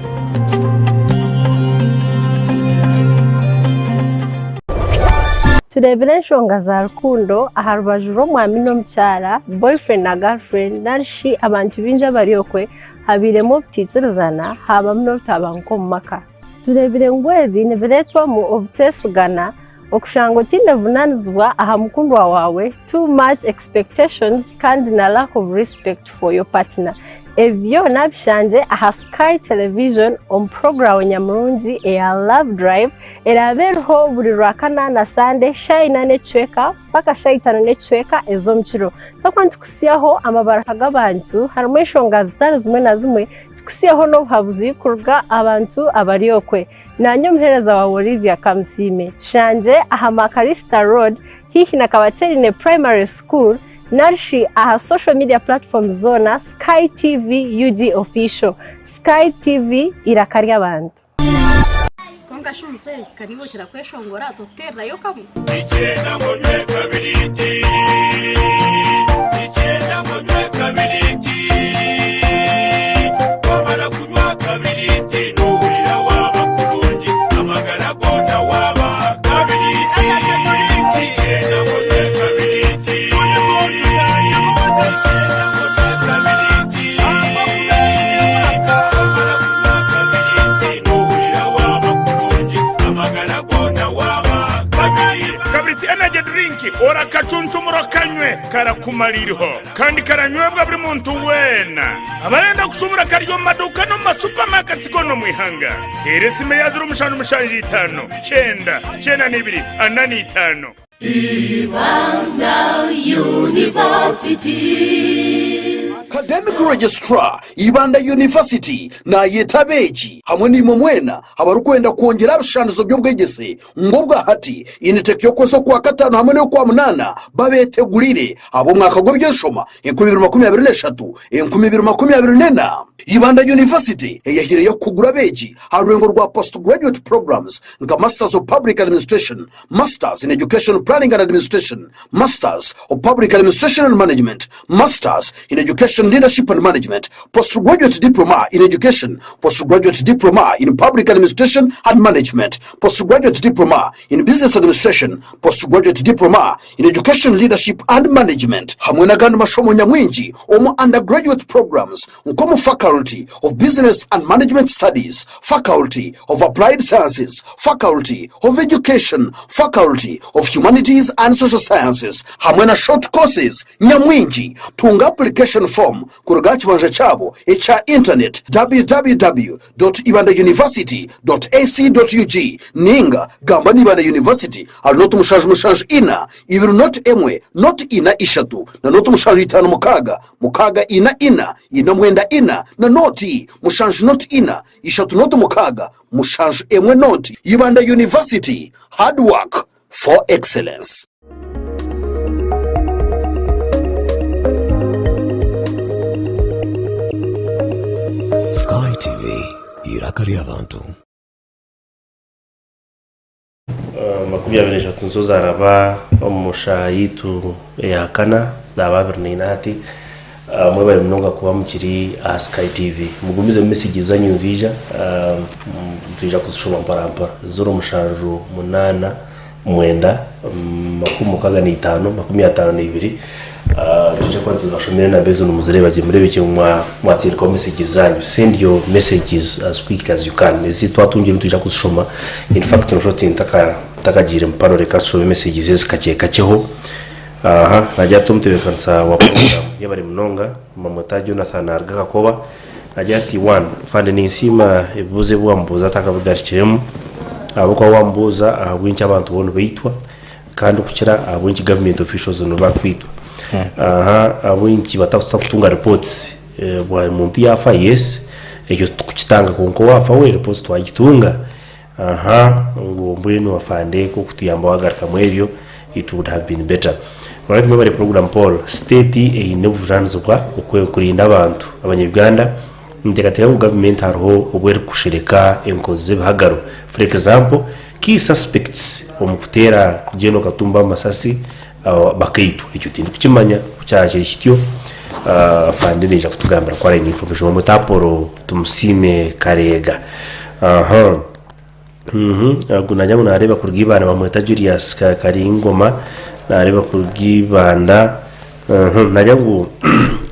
Turebere nshonga za rukundo aha rubajuro mwami no mcyara boyfriend na girlfriend narishi abantu binja bariyokwe habiremo buticurizana haba mno tabanko mumaka. Turebere ngwebi nebiretwa mu obutesugana okushango tinde vunanizwa aha mukundwa wawe too much expectations kandi na lack of respect for your partner. Ebyo nabishanje aha Sky Television on program nyamurungi ya Love Drive eraberho buri rwakana na Sunday shayina necweka paka shayitano necweka ezo mchiro sakwantu kusiyaho amabaraka gabantu harimo ishonga zitari zimwe na zimwe tukusiyaho no habuzi kurga abantu abariyokwe nanyo mhereza wa Olivia Kamsime tushanje aha Makarista Road hihi na Kabaterine Primary School Narishi aha social media platform zona Sky TV UG official. Sky TV irakari abantu. Konga shunze kanibo kirakweshongora totera yo kamu. Ichenda ngonywe kabiriti. Ichenda ngonywe kabiriti. Wamala kunywa kabiriti nuhurira waba kurungi amagara gona waba kabiriti. Ichenda ngonywe kabiriti. Energy drink ora kachunchumuro kanywe karakumaliriho kandi karanywebwa buri muntu wena abarenda kushubura karyo maduka no ma supermarkets gono mwihanga eresime yazuru mushanu mushanji 5 9 9 2 5 Ibanda University Academic Registrar Ibanda University na yetabeji hamwe ni mwena abarukwenda kuongera abashanzo by'ubwegese ngobwa hati initeke yo kweso kwa katano hamwe no kwa munana babetegurire abo mwaka gw'byeshoma 2023 2024 Ibanda University yahire yo kugura beji harurengo rwa postgraduate programs nka Masters of Public Administration, Masters in Education Planning and Administration, Masters of Public Administration and Management, Masters in Education Leadership and Management, Postgraduate Diploma in Education, Postgraduate Diploma in Public Administration and Management, Postgraduate Diploma in Business Administration, Postgraduate Diploma in Education Leadership and Management. Hamwe na gani mashomo nyamwingi omu undergraduate programs nkomu faculty Faculty of Business and Management Studies, Faculty of Applied Sciences, Faculty of Education, Faculty of Humanities and Social Sciences, hamwe na short courses nyamwingi. Tunga application form kuruga chibanja chabo echa internet www.ibandauniversity.ac.ug ninga gamba nibanda university ali not mushanju ina ibiru not emwe not ina ishatu na not mushanju itanu mukaga ina mwenda ina na noti mushanju not ina ishatu not mukaga mushanju emwe noti. Ibanda University, hard work for excellence. Sky TV irakari abantu. Makumyabiri n'eshatu nzo zaraba omusha yitu EIHANGA n'ababiri n'inati mwe bari mnonga kuba mukiri Sky TV mugumize message zanyu nzija tuje kuzushoma mparampara zoro mushanju 8 mwenda 52 tuje kwanza bashomera na bezo numuzere baje muri bike mwatsi ko message zanyu. Send your messages as quick as you can. Ezi twatungira tuje kuzushoma. In fact no shoti takajire mpano reka so messages zikacheho. Najya tumtebe kansa wa program yabari mnonga mamota Jonathan arga koba najya ati 1 fande ninsima ebuze bwambuza takabugashiremo aboko wambuza abwinci abantu bono bitwa kandi ukira abwinci government officials no bakwitwa abwinci batakusta kutunga reports bwa muntu yafa yes ekyo tukitanga konko wafa we reports twagitunga ngo mbwenu wafande ko kutuyamba wagarika mwebyo it would have been better. Right, mwebare program Paul state ine bujanzwa ukwe kurinda abantu abanyarwanda ndekatega mu government hariho ubwere kushirika enkoze bahagaro. For example, key suspects omukutera Jeno Katumba Masasi bakaitu icyo tindu kukimanya kucyaje kityo fande neja kutugambira kwa ine information mu taporo tumusime Karega. Gunanya munareba kurgibana bamweta Julius Karingoma nareba kurgibanda najangu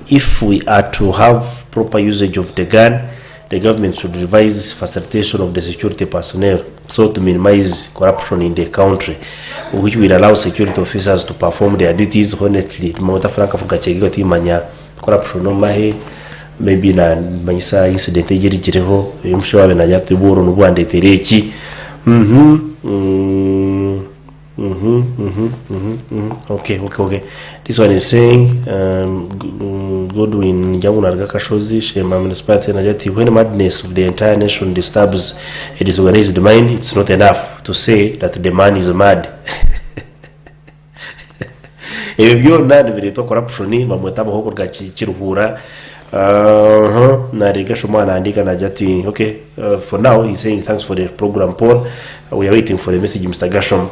if we are to have proper usage of the gun, the government should revise facilitation of the security personnel so to minimize corruption in the country, which will allow security officers to perform their duties honestly. Mawata franka fugachegeka timanya corruption no mahe maybe na manyisa incident ejirijeho yumsho na yakti buru nubande tereki. Okay. This one is saying Godwin Jamuna Kashozi Shema Municipality Najati, when madness of the entire nation disturbs a disorganized mind, it's not enough to say that the man is mad. Ebyo nani virito corruption mamwetaba hoko gachiruhura na regasho mwana andika najati. Okay, for now he's saying thanks for the program Paul. We are waiting for the message Mr. Gashom.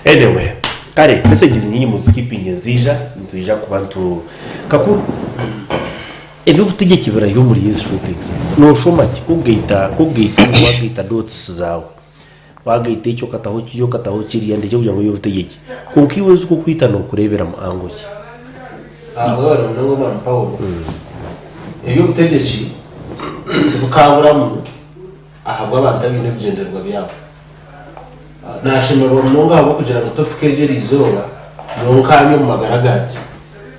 Anyway, kare messages nyinyi muzikipinge nzija ntuje kubantu kakuru ebyo butegeke birayo muri yesu shootings no shoma kugita wagita dots zawo wagita icyo kataho kiyo kataho kiri yande cyo kugira ngo yo butegeke kunkiwezo ko kwita no kurebera mu angoki ahora no mama Paulo ebyo butegeke bukaburamu ahabwa abantu abine bigenderwa byabo nashimira umuntu ngabo kugira ngo topic ejeri izora nonkamye mu magaragaje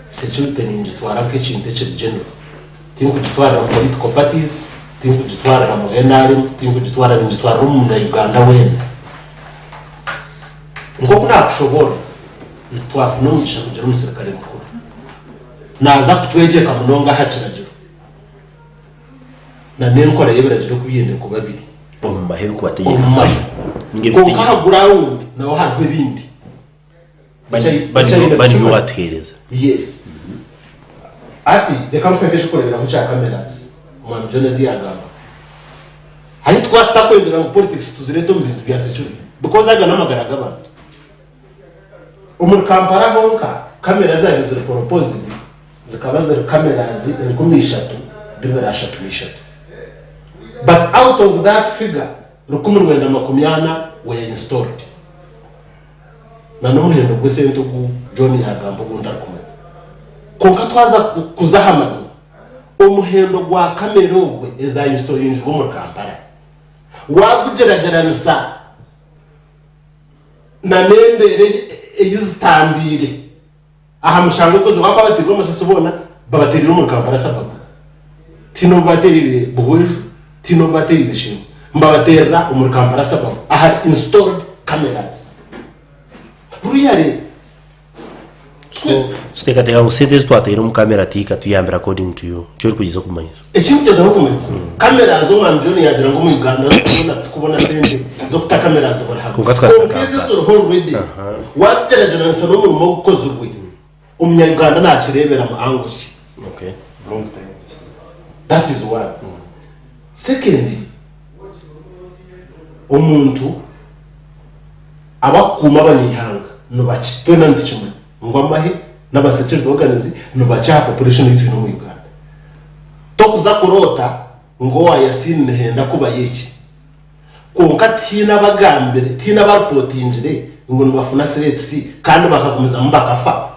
security ninje twara nk'ikindi cy'igendo tinko gitwara political parties tinko gitwara mu NRM tinko gitwara ninje twara mu na Uganda wenda ngo kuna kushobora ntwafuno mugisha kugira umusirikare mukuru naza kutwegeka munonga hakiragiro na nenkora yeberagira kubiyende ku babiri mu mahero kubategeka konka ground naho harwe bindi bani wathereza yes ati de kampendeshe kurebera ku cha cameras umwana Jones yagamba hari twata kwendera mu politics tuzireto mu bintu bya security because aga namagaraga abantu umur kampara honka kamera zayo ziri propose zikaba ziri cameras enkumishatu biberashatu but out of that figure rukumurwenda makumyana were installed na nomuhendo gwese ntugu John yagambo gunda kumwe konka twaza kuzahamazo umuhendo gwa kamera ogwe eza installation go mu Kampala wagujerageranisa na nembere eyizitambire aha mushango kozo kwako batirwa musase ubona babaterira mu Kampala sababu tino baterire bwejo tino baterire shimo mbabaterera mu Kampala sababu aha installed cameras really so steka te usete twatera mu kamera tika tuyambira according to you cyo kugiza kumanya ekimugeza ho kumanya kamera zo mwamjoni yagira ngo mu Uganda tukubona sende zo kuta kamera zo bari hako kongeze so already wasgerageza no mu gukoza ubwe umunya Uganda nakirebera mu angushi okay long time that is one secondly umuntu abakuma abanyihanga no baki tona ndikimwe ngwamahe n'abasecurity organize no bacha population yitu no mu Uganda tokuza kurota ngo wayasine henda kuba yiki konka tina bagambere tina bapotingire ngo nibafuna seretse kandi bakagumiza mbakafa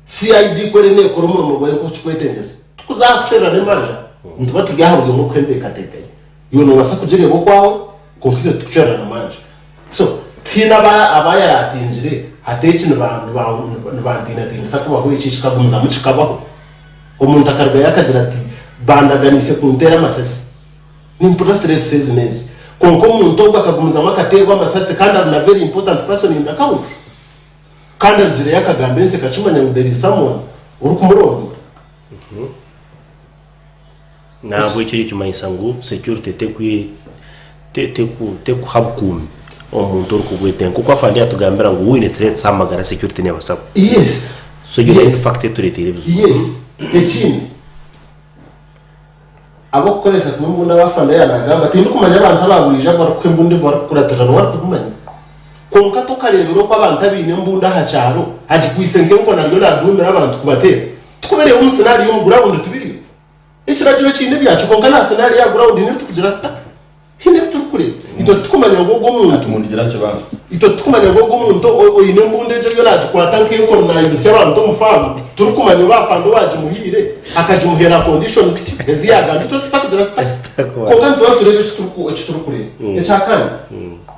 CID kwere ne koro mu rwaye ko cykwetengese tukuzakucera ne manja ntuba tugahabwe ngo kwendeka tekanye yo no basa kujere bo kwawe konfite tukucera na manja so tina abayaratingire hateki n'abandina tinsa kuba ko ikishika gumiza mu kikabaho umuntu akarwa yakagira ati bandaganise kuntera amasasi nimpura seretse nezi konko umuntu ubwo akagumiza mu akaterwa amasasi kandi ari na very important person in the account kandi agira yakagambe nse kacumanya ngo there is someone uri kumurondora nabwo icyo cyumayisa ngo security te kuhabukumi omuntu uri kugweten kuko afandi yatugambira ngo win threats amagara security ne basaba yes so you in fact to retire yes ekini abo koreza kumbunda bafanda yanagamba tindi kumanya abantu abagurije abo kwembundi barakuratana warakumanya konka tokarebero ko abantu abine mbunda hacaro haji kwisenge ngo naryo nadumira abantu kubatera tukubereye mu scenario mu ground tubiri ishiragiwe kindi byacu konka na scenario ya ground ni tukugira hine tukure ito tukumanya ngo umuntu mundigira cyo bantu ito tukumanya ngo umuntu oyine mbunde je yo naje kwata nkenko na yise abantu mufamu turukumanya bafando waje muhire akaje muhera conditions eziyaga ito sitakugira konka ntwa turebe chiturukure echakani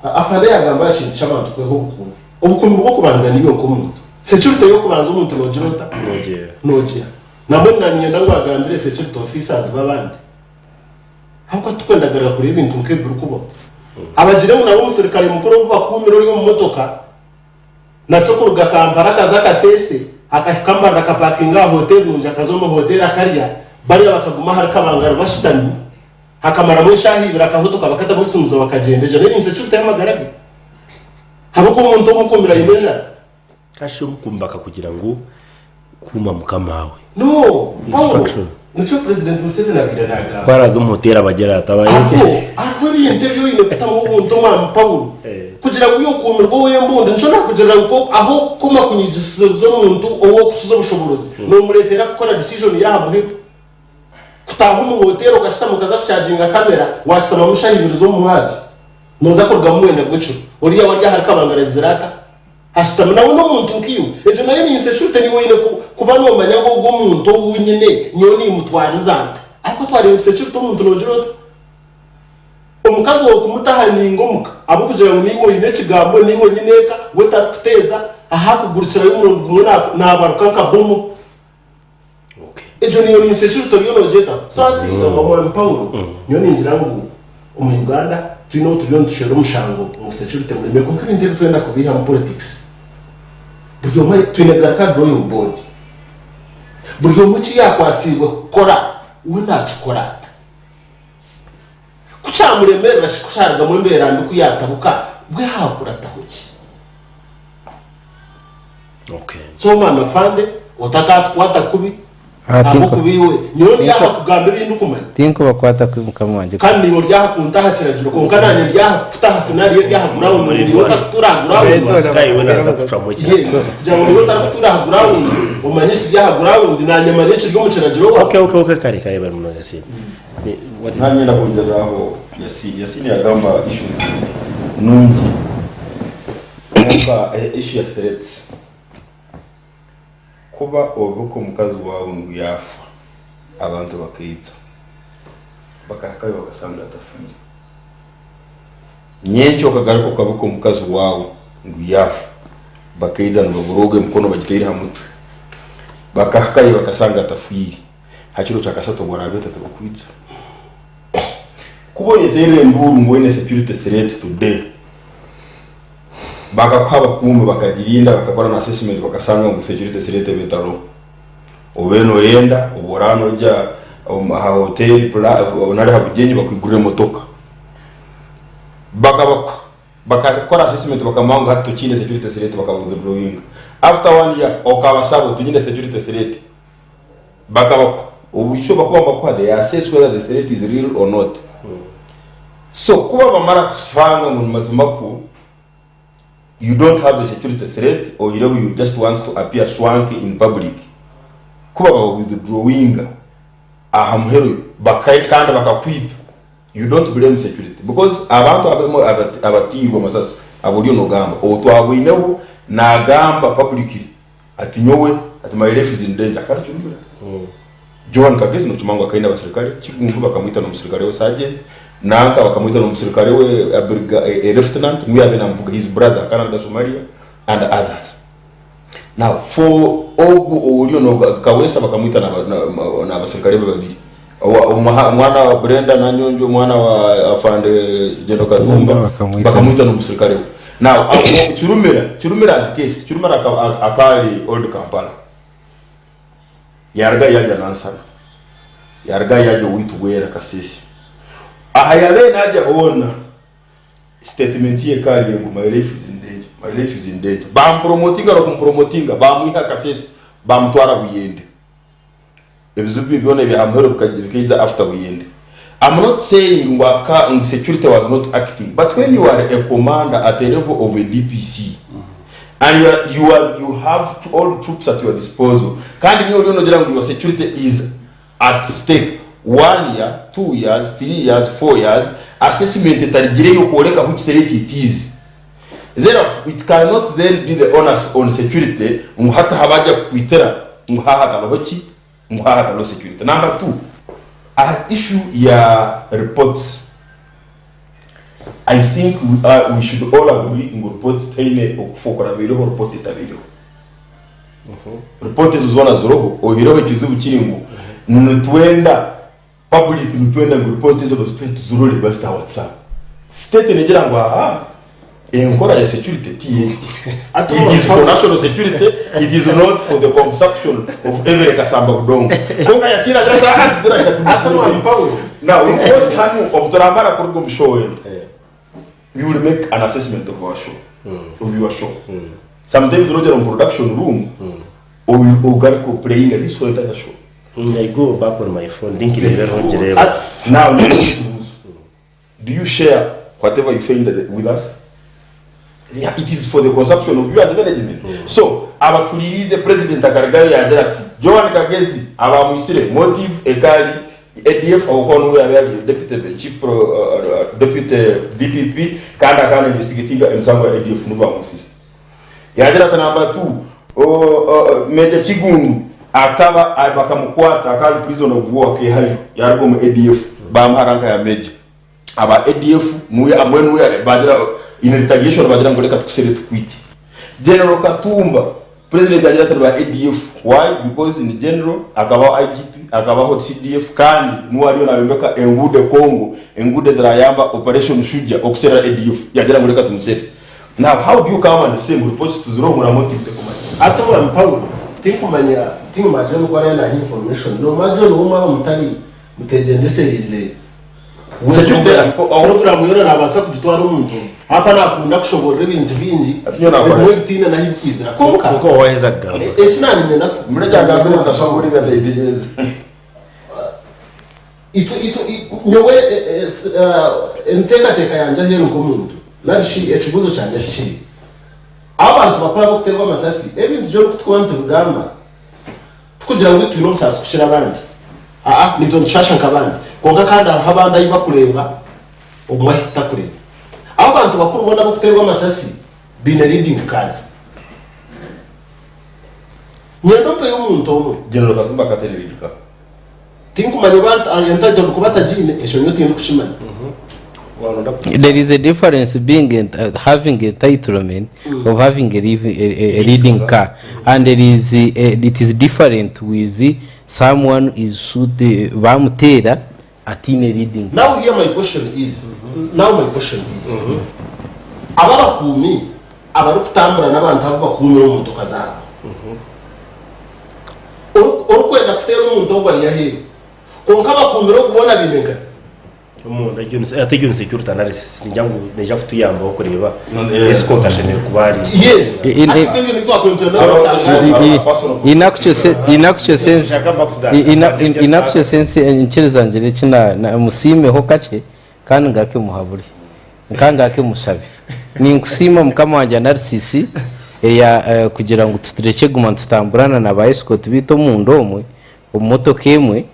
afande yagamba yashintisha abantu kweho ubukungu ubukungu bwo kubanza niyo komuntu security yo kubanza umuntu nojirota nojira nabwo nanyenda ngo agambire security officers babandi hako tukwendagara kuri ibintu nkeburu kubo abagire mu nabo umusirikare mukuru bakumiro ryo mu motoka naco kuruga Kampala kaza kasese akakambara kapakinga hotel munja kazomo hotel akarya bari bakaguma hari kabangara bashitani hakamara mu shahibira kahotoka bakata musimzo bakagendeje nini security y'amagarabi habako umuntu umukumira imeja kashi umukumbaka kugira ngo kuma mukamawe no instruction Nicho President Museveni abiranaga kwarazo mutera bagera atabaye akuri interview ine kutamu ubuntu mwa Paulo kugira ngo yo kumirwa w'embundu nco nakugira ngo aho kuma kunyigiso zo muntu owo kuzo bushoborozi no muretera gukora decision yaha muri kutaho mu hotel ugashita mukaza kucharginga kamera washitama mushahibiro zo mu mwazi noza kurga mwenda gwecho uriya warya hari kabangara zirata hashitama nawe no muntu nkiyo ejo nayo ni security ni woyine kuba no manyago go muntu wunyine niyo ni mutwarizanta ariko twari security umuntu nojiro umukazi wo kumutahani ngomuka abo kugira ngo niwo yine kigambo niwo nyineka wetateza aha kugurukira y'umuntu gumuna nabaruka nkabomo okay ejo niyo ni security yo nojeta so ati ngo Paulo niyo ninjira ngo mu Uganda tuno tushero mushango mu security muri meko nk'ibindi twenda kubiha mu politics buryo mai twinegara ka drawing board buryo muki yakwasirwe kora unachikora kuchamuremera shikusharga mu mbera nduku yatabuka bwe hakura tahuki okay so mama fande utakati kwata kubi abo kubiwe nyoni yakugambira indukumanya tinko bakwata kwimuka mwanje kandi nibo ryahakunta hakiragiro konka nanye ryahafutaha scenario ryahagura umuntu nibo taturagura umuntu sky wenaza kuca mu kintu jango nibo taturagura umuntu umanyisi ryahagura umuntu nanye manyisi ryo mu kiragiro okay kare bari muno yasi nanye nakongeraho yasi yagamba issues nungi nka issue ya threats kuba obuko mukazi wawe ngo yafa abantu bakitsa bakakayo bakasanga atafuye nyencho kagaruko kabuko mukazi wawe nguyafu bakaiza n'uburoge mkono bagitera hamutwe bakakayo bakasanga atafuye hachiro chakasato bwarabeta takukwitsa kubonye tere mburu ngwene security threat today bakakwaba kumwe bakagirinda bakakora na assessment bakasanga ngo security threat betaro obeno yenda uborano ja ha hotel onari habugenyi bakwigurira motoka bakakora assessment bakamanga hato chine security threat bakabuza drawing after 1 year okabasabo tunyine security threat bakabako ubisho bakwamba they assess whether the threat is real or not. So kuba bamara kufanga mu mazimaku you don't have a security threat or you just want to appear swanky in public kuba ba withdrawing ahamhero bakayikanda bakakwita you don't blame security because abantu abatibo masasa aburiyo no gamba otwabwineho na gamba publicly ati nyowe ati my life is in danger karachumbira Joan Kagezi no chumango akaenda basirikare chikungu bakamwita no musirikare we sergeant nanka bakamwita no musirikare we lieutenant muyabe na mvuga his brother Canada Somalia and others. Now for ogu olio no kawesa bakamwita na basirikare babiri mwana wa Brenda na Nyonjo mwana wa afande Jeno Katumba bakamwita no musirikare we. Now Chirumira as case Chirumira akali old Kampala yarga yaje nansana yarga yaje witugwera kasisi ahayabe naje ona statement ye kali ngo my life is in danger bam promotinga bamwiha kasisi bamtwara buyende ebizubi byone byahamhero bukagirikeza after buyende. I'm not saying waka security was not acting, but when you are a commander at the level of a DPC and you have all troops at your disposal, can't you know your security is at stake 1 year, 2 years, 3 years, 4 years, assessment that which threat it is. Therefore, it cannot then be the onus on security. Muhata habaja kuitera muhata lohochi muhata lo security. Number 2, issue ya reports. I think we should all agree in reports taine okufokora biro report itabiro. Report zuzona zoroho ohiroho kizubu kiringo nutwenda public nutwenda report zo zurole basta WhatsApp. State negira ngo aha enkora ya security TH. It is for national security, it is not for the consumption of every kasamba budongo. Konga ya sina grasa hadzira katuma Paulo. Now report hanu obtoramara kurugo mshowe. We will make an assessment of our show, of your show. Sometimes Roger on production room, or Garko playing at this whole entire show. I go back on my phone, thinking Roger. Now, do you share whatever you find with us? Yeah, it is for the consumption of you and the management. So, our the president Akaragari Adarati, Joan Kagezi, our Misre, motive, Ekari, ADF au deputy chief deputy DPP kana investigating msango wa ADF nuba musiri yadira namba 2 Meja Chigungu akaba bakamukwata akali prison of war ke hayo yargo mu ADF bamaranka ya Meja aba ADF muye amwenu ya badira in retaliation badira ngoleka tukusere tukwiti General Katumba president ajira ba ADF. Why? Because in general akabaho IGP akabaho CDF kandi nuwariyo nabembeka engude Congo engude zirayamba operation Shuja okusera ADF yagira ngoleka tumusere. Now how do you come and say reports to zero mura motive te komanya atwa Paulo tinkumanya tinkumajano kwa na information no majano uma mutari mutegendeserize security program yona nabasa kujitwara umuntu hapa nakunda kushobora ibintu bingi atinyona na hibikizira konka waheza gamba esinani nena murajya gamba ndashobora ibintu idegeze ito nyowe enteka yanja hero komuntu narishi ekibuzo cyanje shi abantu bakora guterwa amasasi ebintu byo kutwanta rugamba tukugira ngo twino musasi kushira abandi nito nshasha nkabandi konga kandi abandi ayiba kureba umwahita kureba abantu bakuru bona guterwa amasasi bine reading kazi nyendo pe umuntu omwe General Katumba katererika tinkumanya abantu are entitled kuba tajine esho nyo tindu kushimanya. There is a difference being having a entitlement of having a reading car, and there is it is different with someone is should bamutera atine reading. Now here my question is abakumi abari kutambura n'abantu abo bakumi mu motoka zabo. Urukwenda kutera umuntu ogwari yahe konka bakumira kubona binenga umuntu ategura security analysis njyangu neja kutuyamba ko kureba escort ashene kubari yes in actual sense inchirezangire kina musime ho kace kandi ngake muhaburi nkangake mushabe ni nkusima mukama wanje analysis ya kugira ngo tutureke guma tutamburana na ba escort bito mu ndomwe umumotoka emwe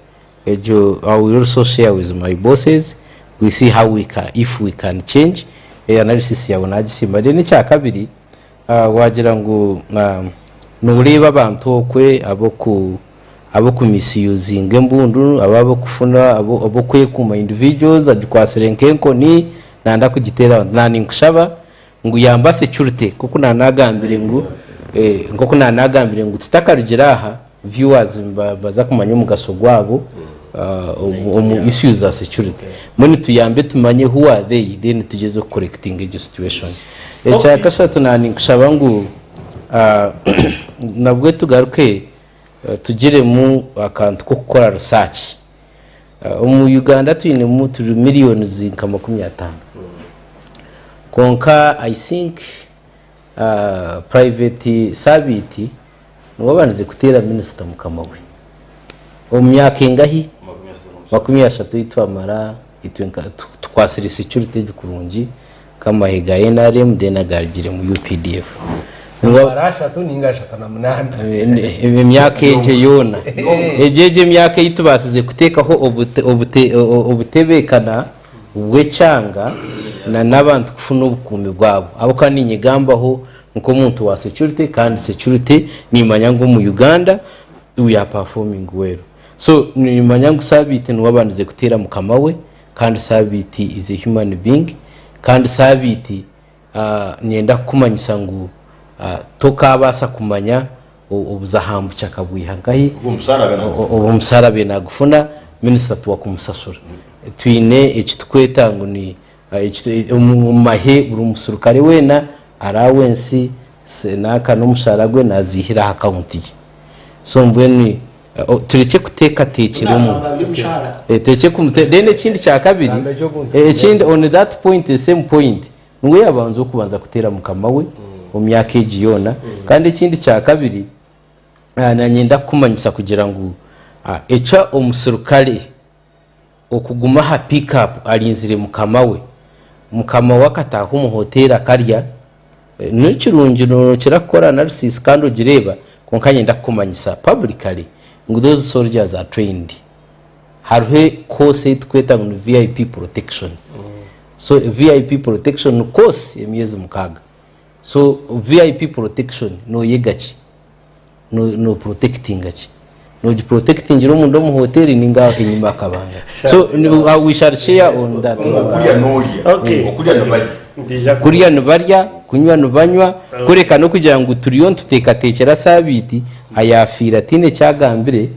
ejo I will also share with my bosses. We see how we can, if we can change analysis yawe nagisimba ni cya kabiri wagira ngo nureba abantu okwe abo ku misusing embundu ababo kufuna abo kwekuma individuals adikwaserenkenko ni nanda kugitera nani nkushaba ngo yamba security kuko nanagambire ngo tutakarugera aha viewers baza kumanya umugaso gwabo issues za security muni tuyambe tumanye who are they then tugeze correcting the situation echa kashatu nani kushaba ngo nabwo tugaruke tugire mu akantu ko gukora research mu Uganda tuyine mu turi millions zinka 50 konka I think private sabiti nuwabanze kutera minister mukamawe omyaka ingahi 30 itwamara itwenka twasiri security gikurungi kama higa NRM dena garigire mu UPDF Marasha tu ningasha tanamunana imyaka eje yona ejeje myaka itubasize kutekaho obutebekana bwecanga na nabantu kufuna ubukumi bwabo abo kandi nyigambaho nko muntu wa security kandi security ni manyango mu Uganda we are performing well so ni manyango sabiti nuwabanze kutera mukamawe kandi sabiti is a human being kandi sabiti nyenda kumanyisa ngo tokabasa kumanya ubuzahambu cyakabwihangahi umusarabe nagufuna minister tuwa kumusasura twine ekitukweta ngo ni umumahe urumusirukare wena arawensi senaka n'umusharagwe nazihira account so mbweni tureke kuteka tekero mu tureke kumute dene kindi cya kabiri kindi on that point the same point ngo yabanzo kubanza kutera mukamawe mu myaka ejiyona kandi kindi cya kabiri nanyenda kumanyisa kugira ngo echa umusirukare okuguma ha pick up alinzire mukamawe mukama wakataho mu hotel akarya n'ikirungiro kirakora analysis kandi ugireba konkanye ndakumanyisa publicly ngo those soldiers are trained harwe course tweta ngo VIP protection so VIP protection course emyezi mukaga so VIP protection no yegachi no protecting gachi no protecting ro mundo mu hotel ninga inyuma kabanga so we shall share on that kuriya no barya kunywa no banywa kureka no kugira ngo turiyo tutekatekera sabiti ayafira tine cyagambire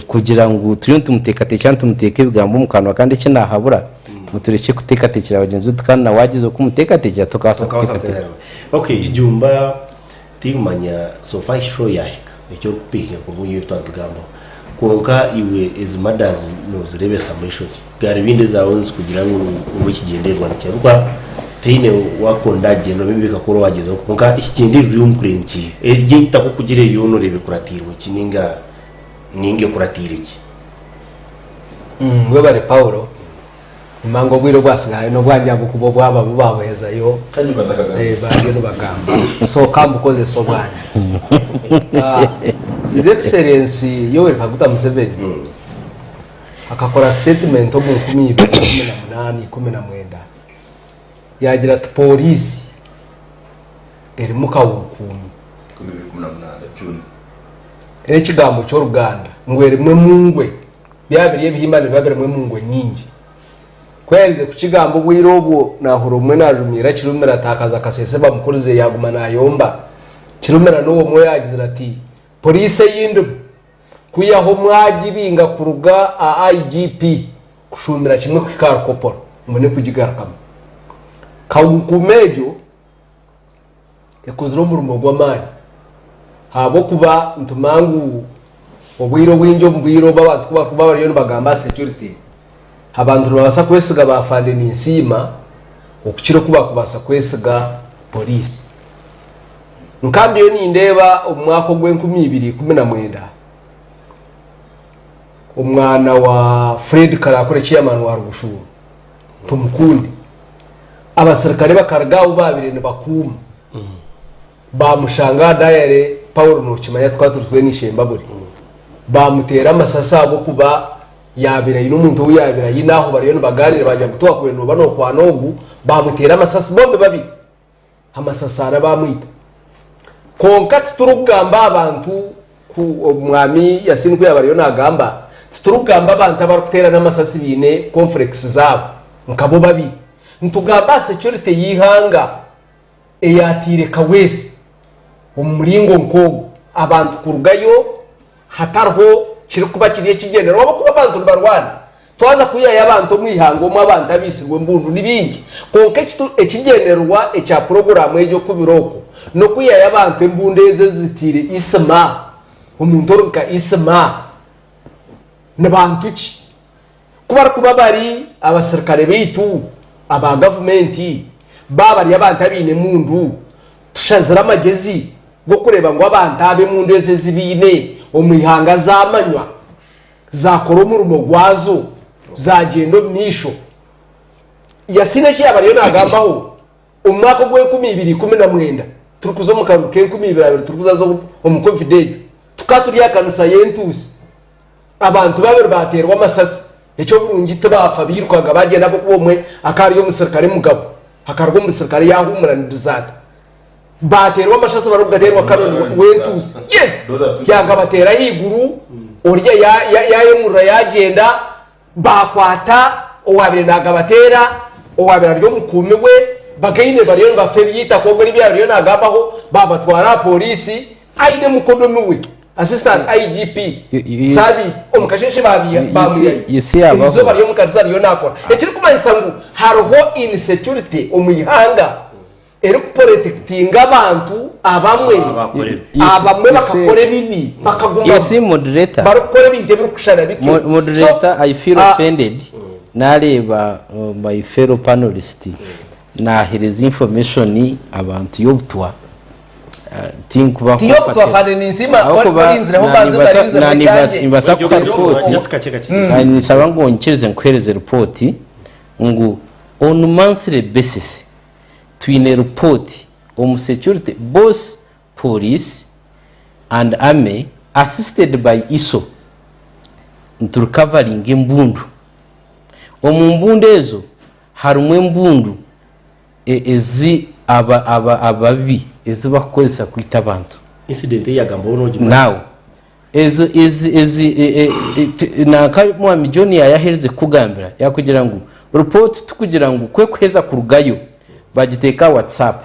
kugira ngo turiyo tumutekatekera tumuteke bigambo mukanwa kandi cyo nahabura mutureke kutekatekera abagenzi tukana wagize ko mutekatekera tukasa kutekatekera okay jumba timanya so far show yahika icyo pike ko buye twantugambo konka iwe is mothers no zirebe submission gari bindi zawonze kugira ngo ubukigenderwa cyarwa teine wakondaje no bibika ko wagize konka ikigenderwa y'umukurenci gita ko kugire yono rebe kuratirwa kininga ninge kuratiriki we bare Paulo imango gwiro gwasigaye no gwanja gukubo gwaba bubaheza yo kandi batakaga baje no bagamba so kambukoze so bwana His Excellency Yoweri Kaguta Museveni akakora statement mu 2018 yagira ati polisi eri mukawukumi 2018 June ekigambo cyo Ruganda ngwere mwe mungwe byabiriye bihimana babere mwe mungo nyingi kwerize kukigambo bw'irobo nahuro mwe najumira kirumira atakaza kasese bamukurize yaguma nayomba kirumira n'uwo mwe yagize ati police y'indu kuyaho mwagibinga kuruga a IGP kushumira kimwe kwikara kopora mune kugigarakamo kawukumejo yakuziro murumo gw'amani habo kuba ntumangu obwiro bwinjo mbwiro babantu kuba bariyo bagamba security abantu babasa kwesiga bafande ninsima okukiro kuba kubasa kwesiga police nkambi yo nindeba omwaka gw'2019 umwana wa Fred Karakore chairman wa Rushuru tumukundi abasirikare bakaragaho babire ne bakuma bamushanga dayare Paul Nokimanya twaturuzwe n'ishemba buri bamutera amasasa abo kuba yabira y'umuntu uyabira yinaho bariyo baganire bajya gutwa kweno bano kwa nogu bamutera amasasa bombe babi amasasara bamwita konka turugamba abantu ku umwami yasinzwe yabariyo nagamba turugamba abantu abarutera n'amasasi bine complex zabo nkabo babi ntugamba security yihanga eyatireka wese umuringo nkogo abantu kurugayo hatarho kiri kuba kiriye kigendera wabo kuba abantu barwana twaza kuyaya abantu mwihango mu abantu abisirwe mbundu nibingi konke ekigenderwa echa program ejo kubiroko no kuyaya abantu embundeze zitire isma umuntu oruka isma nabantu ki kuba bari abasirikare bitu aba government babari abantu abine mundu tushazira amagezi go kureba ngo abantu abe mundu eze zibine omwihanga zamanywa zakora umurumo gwazo zagendo mnisho yasine shi abariyo nagambaho umwaka gwe 2019 turukuzo mu kantu ke 2020 turukuzazo omukonfidence tukaturiya kanisa yentusi abantu babere baterwa amasasi echo burungi tabafa birwaga bagenda ko bomwe akariyo musirikare mugabo akarwo musirikare yahumuranizata baterwa amashasi barugaterwa kanoni wentusi yes cyanga batera higuru orya yayemura yagenda bakwata owabire nagabatera owabira ryo mukumi we bagayine bariyo bafe byita ko bari byariyo nagabaho babatwara polisi aide mukodomi we assistant IGP sabi omukasheshe babiye izo bariyo mukaza riyo nakora ekiri kumanyisa ngo haroho insecurity omuyihanga eri protectinga abantu abamwe bakakore bibi bakaguma isi moderator bakore binde birukushara biti moderator I feel offended nareba my fellow panelist na his information abantu yobutwa think kuba ko twafane nizima barinzira ho baze barinzira imbasa ku report ni sabango ncheze nkwereze report ngo on monthly basis twine report security both police and army assisted by ISO to recovering embundu omumbundu ezo harumwe mbundu ezi ababi ezi bakozesa kwita abantu incident yagambo no now ezo na kamwa mijoni yahereze kugambira yakugira ngo report tukugira ngo kwe kweza kurugayo bagiteka WhatsApp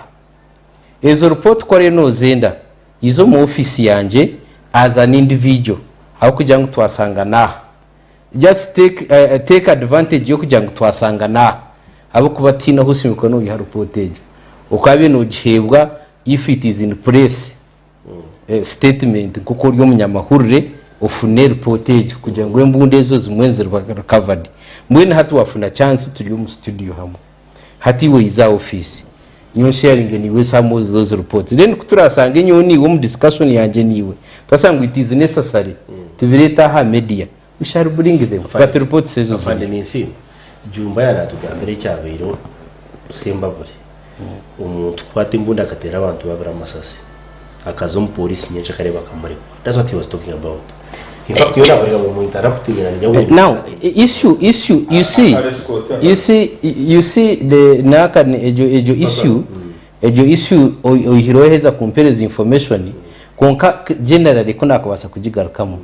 ezo report kore no zenda izo mu office yanje as an individual aho kugira ngo twasanga na just take advantage yo kugira ngo twasanga na abo kubatina husimiko no ya report ejo ukabe no gihebwa if it is in press statement kuko ryo munyamahurire ofune report ejo kugira ngo embunde ezo zimwenzerwa recovered mwene hatu wafuna chance turi mu studio hamwe hati we iza office nyo sharing niwe some of those reports then kuturasanga nyoni wo mu discussion yanje niwe twasanga it is necessary to bireta ha media we shall bring them but reports ezo fande ninsi jumba yana tugambere cyabiro semba buri umuntu kwata imbunda akatera abantu babira amasasi akazo mu police nyinshi kareba kamari that's what he was talking about. In fact, you now issue you see the nakan ejo issue ohiroheza comparison information konka generally kuna kwasa kujigarukamo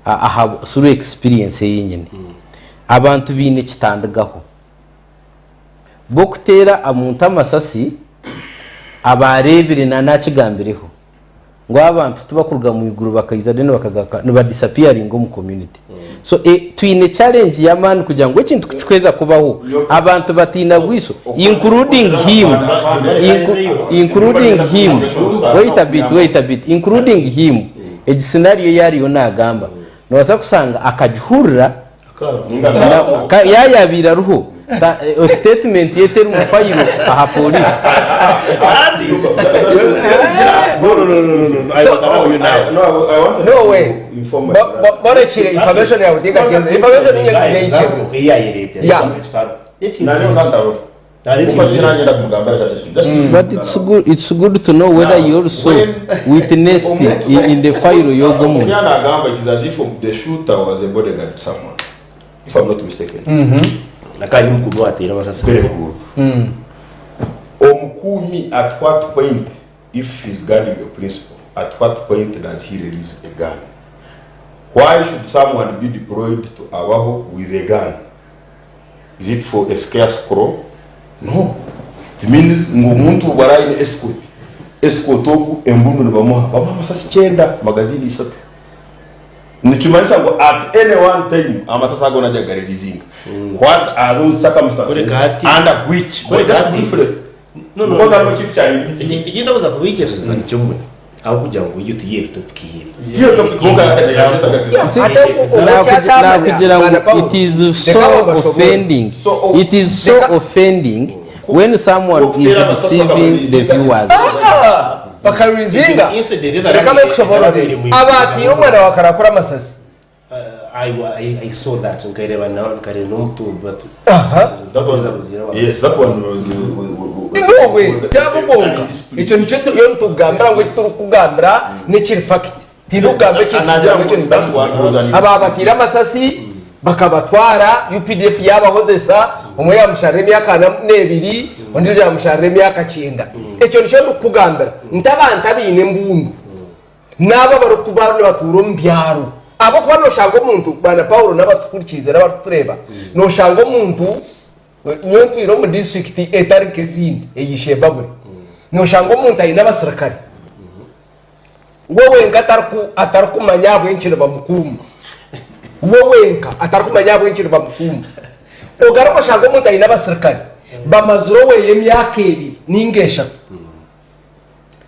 aha suru experience yinyine abantu bine kitandagaho bo kutera amuntu amasasi abarebere na nakigambireho ngo abantu tubakurga mu iguru bakayiza deno bakagaka no badisappearing mu community so twine challenge ya man kugira ngo ikintu kweza kubaho abantu batina bwiso including him wait a bit including him scenario yari yo nagamba no wasa kusanga akajhurira yayabira ruho statement yeteru mufayiro aha police no way but actually information ya utika kenza information ni but it's good to know whether you also witnessed in the fire yogomo. It is as if the shooter was a bodyguard to someone, if I'm not mistaken. Nakali mkubwa atira masasa. Very good. Omkumi, at what point, if he's guarding the principal, at what point does he release a gun? Why should someone be deployed to Abaho with a gun? Is it for a scarecrow? No. It means ngumuntu barayi escort. Escort oku embundu nibamuha. Bamuha masasi 9 magazini isatu. Nikimanisa ngo at any one time amasasa agona jaga releasing. What are those circumstances under which? That's different. No. Because I'm not challenge. Igenda kuza kubikiriza nicyo aho kugira ngo ujye tuyere topic yiye. Iyo topic kugira it is so offending when someone is deceiving the viewers. Bakarizinga rekame kushobora abati yo mwana wakarakora masasi. I saw that nkaireba na nkarenomtu but yes, that one was no way cyabubonga icyo nicyo tuyo ntugambira ngo turukugambira ni kiri fact tirugambe cyitujya ngo cyo ni aba batira amasasi bakabatwara UPDF yabahozesa umwe yamusharemi yakana 2 undi yamusharemi yakacyenda icyo nicyo ndukugambira ntabanta bine mbundu naba barukubana baturo mbyaro abo kuba no shango muntu bana Paulo n'abatukurikize n'abatureba no shango muntu nyontu iro mu district etari kezindi eyishebagwe no shango muntu ayina basirikare wowe atarku manyabo inchiro bamukuma wowe atarku manyabo inchiro bamukuma ogarako shango muntu ayina basirikare bamazuro we yemyaka 2 ningesha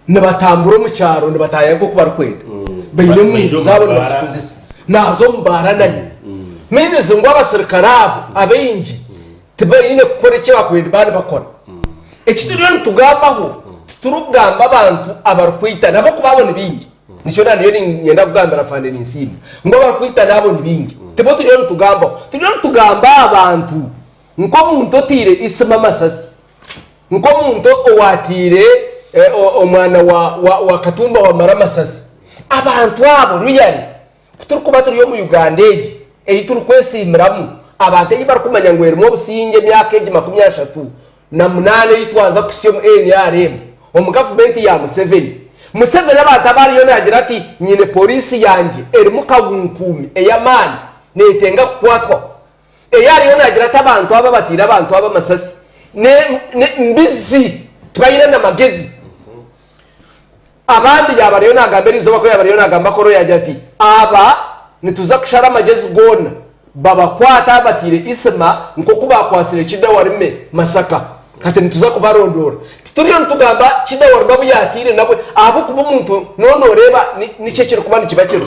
nabatamburo mu cyaro nabatayago kubarkwenda bayine mu zabo n'abasikuziza nazo mbarananye mineze ngo abasirikare abenji tibayine gukora icyo bakwenda bari bakora ekitiriyo ntugambaho turugamba abantu abarkwita nabo kubabona bingi nicyo naniyo nyenda kugambira fande n'insimba ngo abarkwita nabo nibingi tibo turiyo ntugamba abantu nko muntu otire isima masasi nko muntu owatire omwana wa Katumba wa mara masasi abantu abo ruyari turukuba turiyo mu Uganda turukwesimiramu abantu yibar kumanya ngo erimo businge myaka 38 na 8 yitwaza kusiyo NRM omu government ya Museveni abatabari yo nagira ati nyine polisi yanjye erimo kagunkumi eyamani netenga kwatwa eyari yo nagira ati abantu aba batira abantu aba masasi ne mbizi tbayina na magezi abandi yabari yo nagamberizo bako yabari yo nagamba koro yagira ati aba nituza kushara amagezi gona babakwata batire isima nko kubakwasire kidawarime masaka kati nituza kubarondora turiyo ntugamba kidawarima buyatire nabwe abo kuba umuntu none reba nice kiri kuba nikibakiro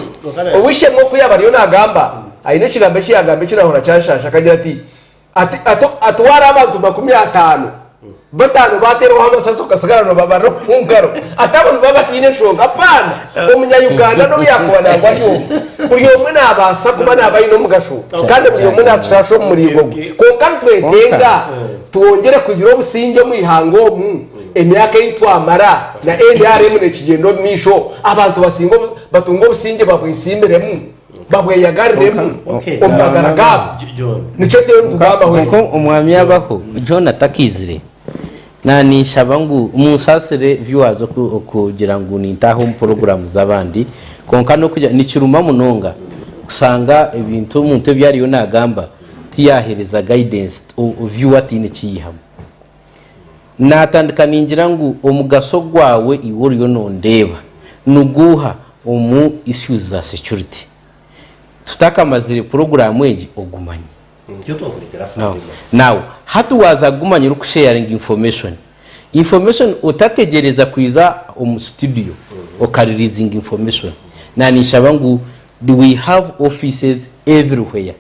owishe mwo kuyabari yo nagamba ayine kigambe kiyagambe kirahora cyashasha kagira ati atwara abantu 50 batanu batero hamasaso kasagarano babaro fungaro atabone babatine shonga pana umunya Uganda no yakwana ngwayo uyo mwana abasa kuba nabayino mugasho kandi uyo mwana tushasho murigo ko kandi twetenga tuongere kugira obusinge mu ihango mu emyaka yitwamara na NRM ne kigendo misho abantu basingo batungo obusinge babwisimberemu babweyagaremu omugaragabo nico cyo ntugamba we ko umwami Abaho John atakizire nani shabangu umusasire viewers kugira ngo nintaho mu program zabandi konka no kujya ni kiruma munonga kusanga ibintu umuntu byariyo nagamba tiyahereza guidance view ati ne kiyihamo natandika ningira ngo omugaso gwawe iworiyo nondeba nuguha omu issues za security tutaka mazire program eji ogumanye now hatu waza gumanye ru sharing information utategereza kwiza omu studio or releasing information na nishabangu we have offices everywhere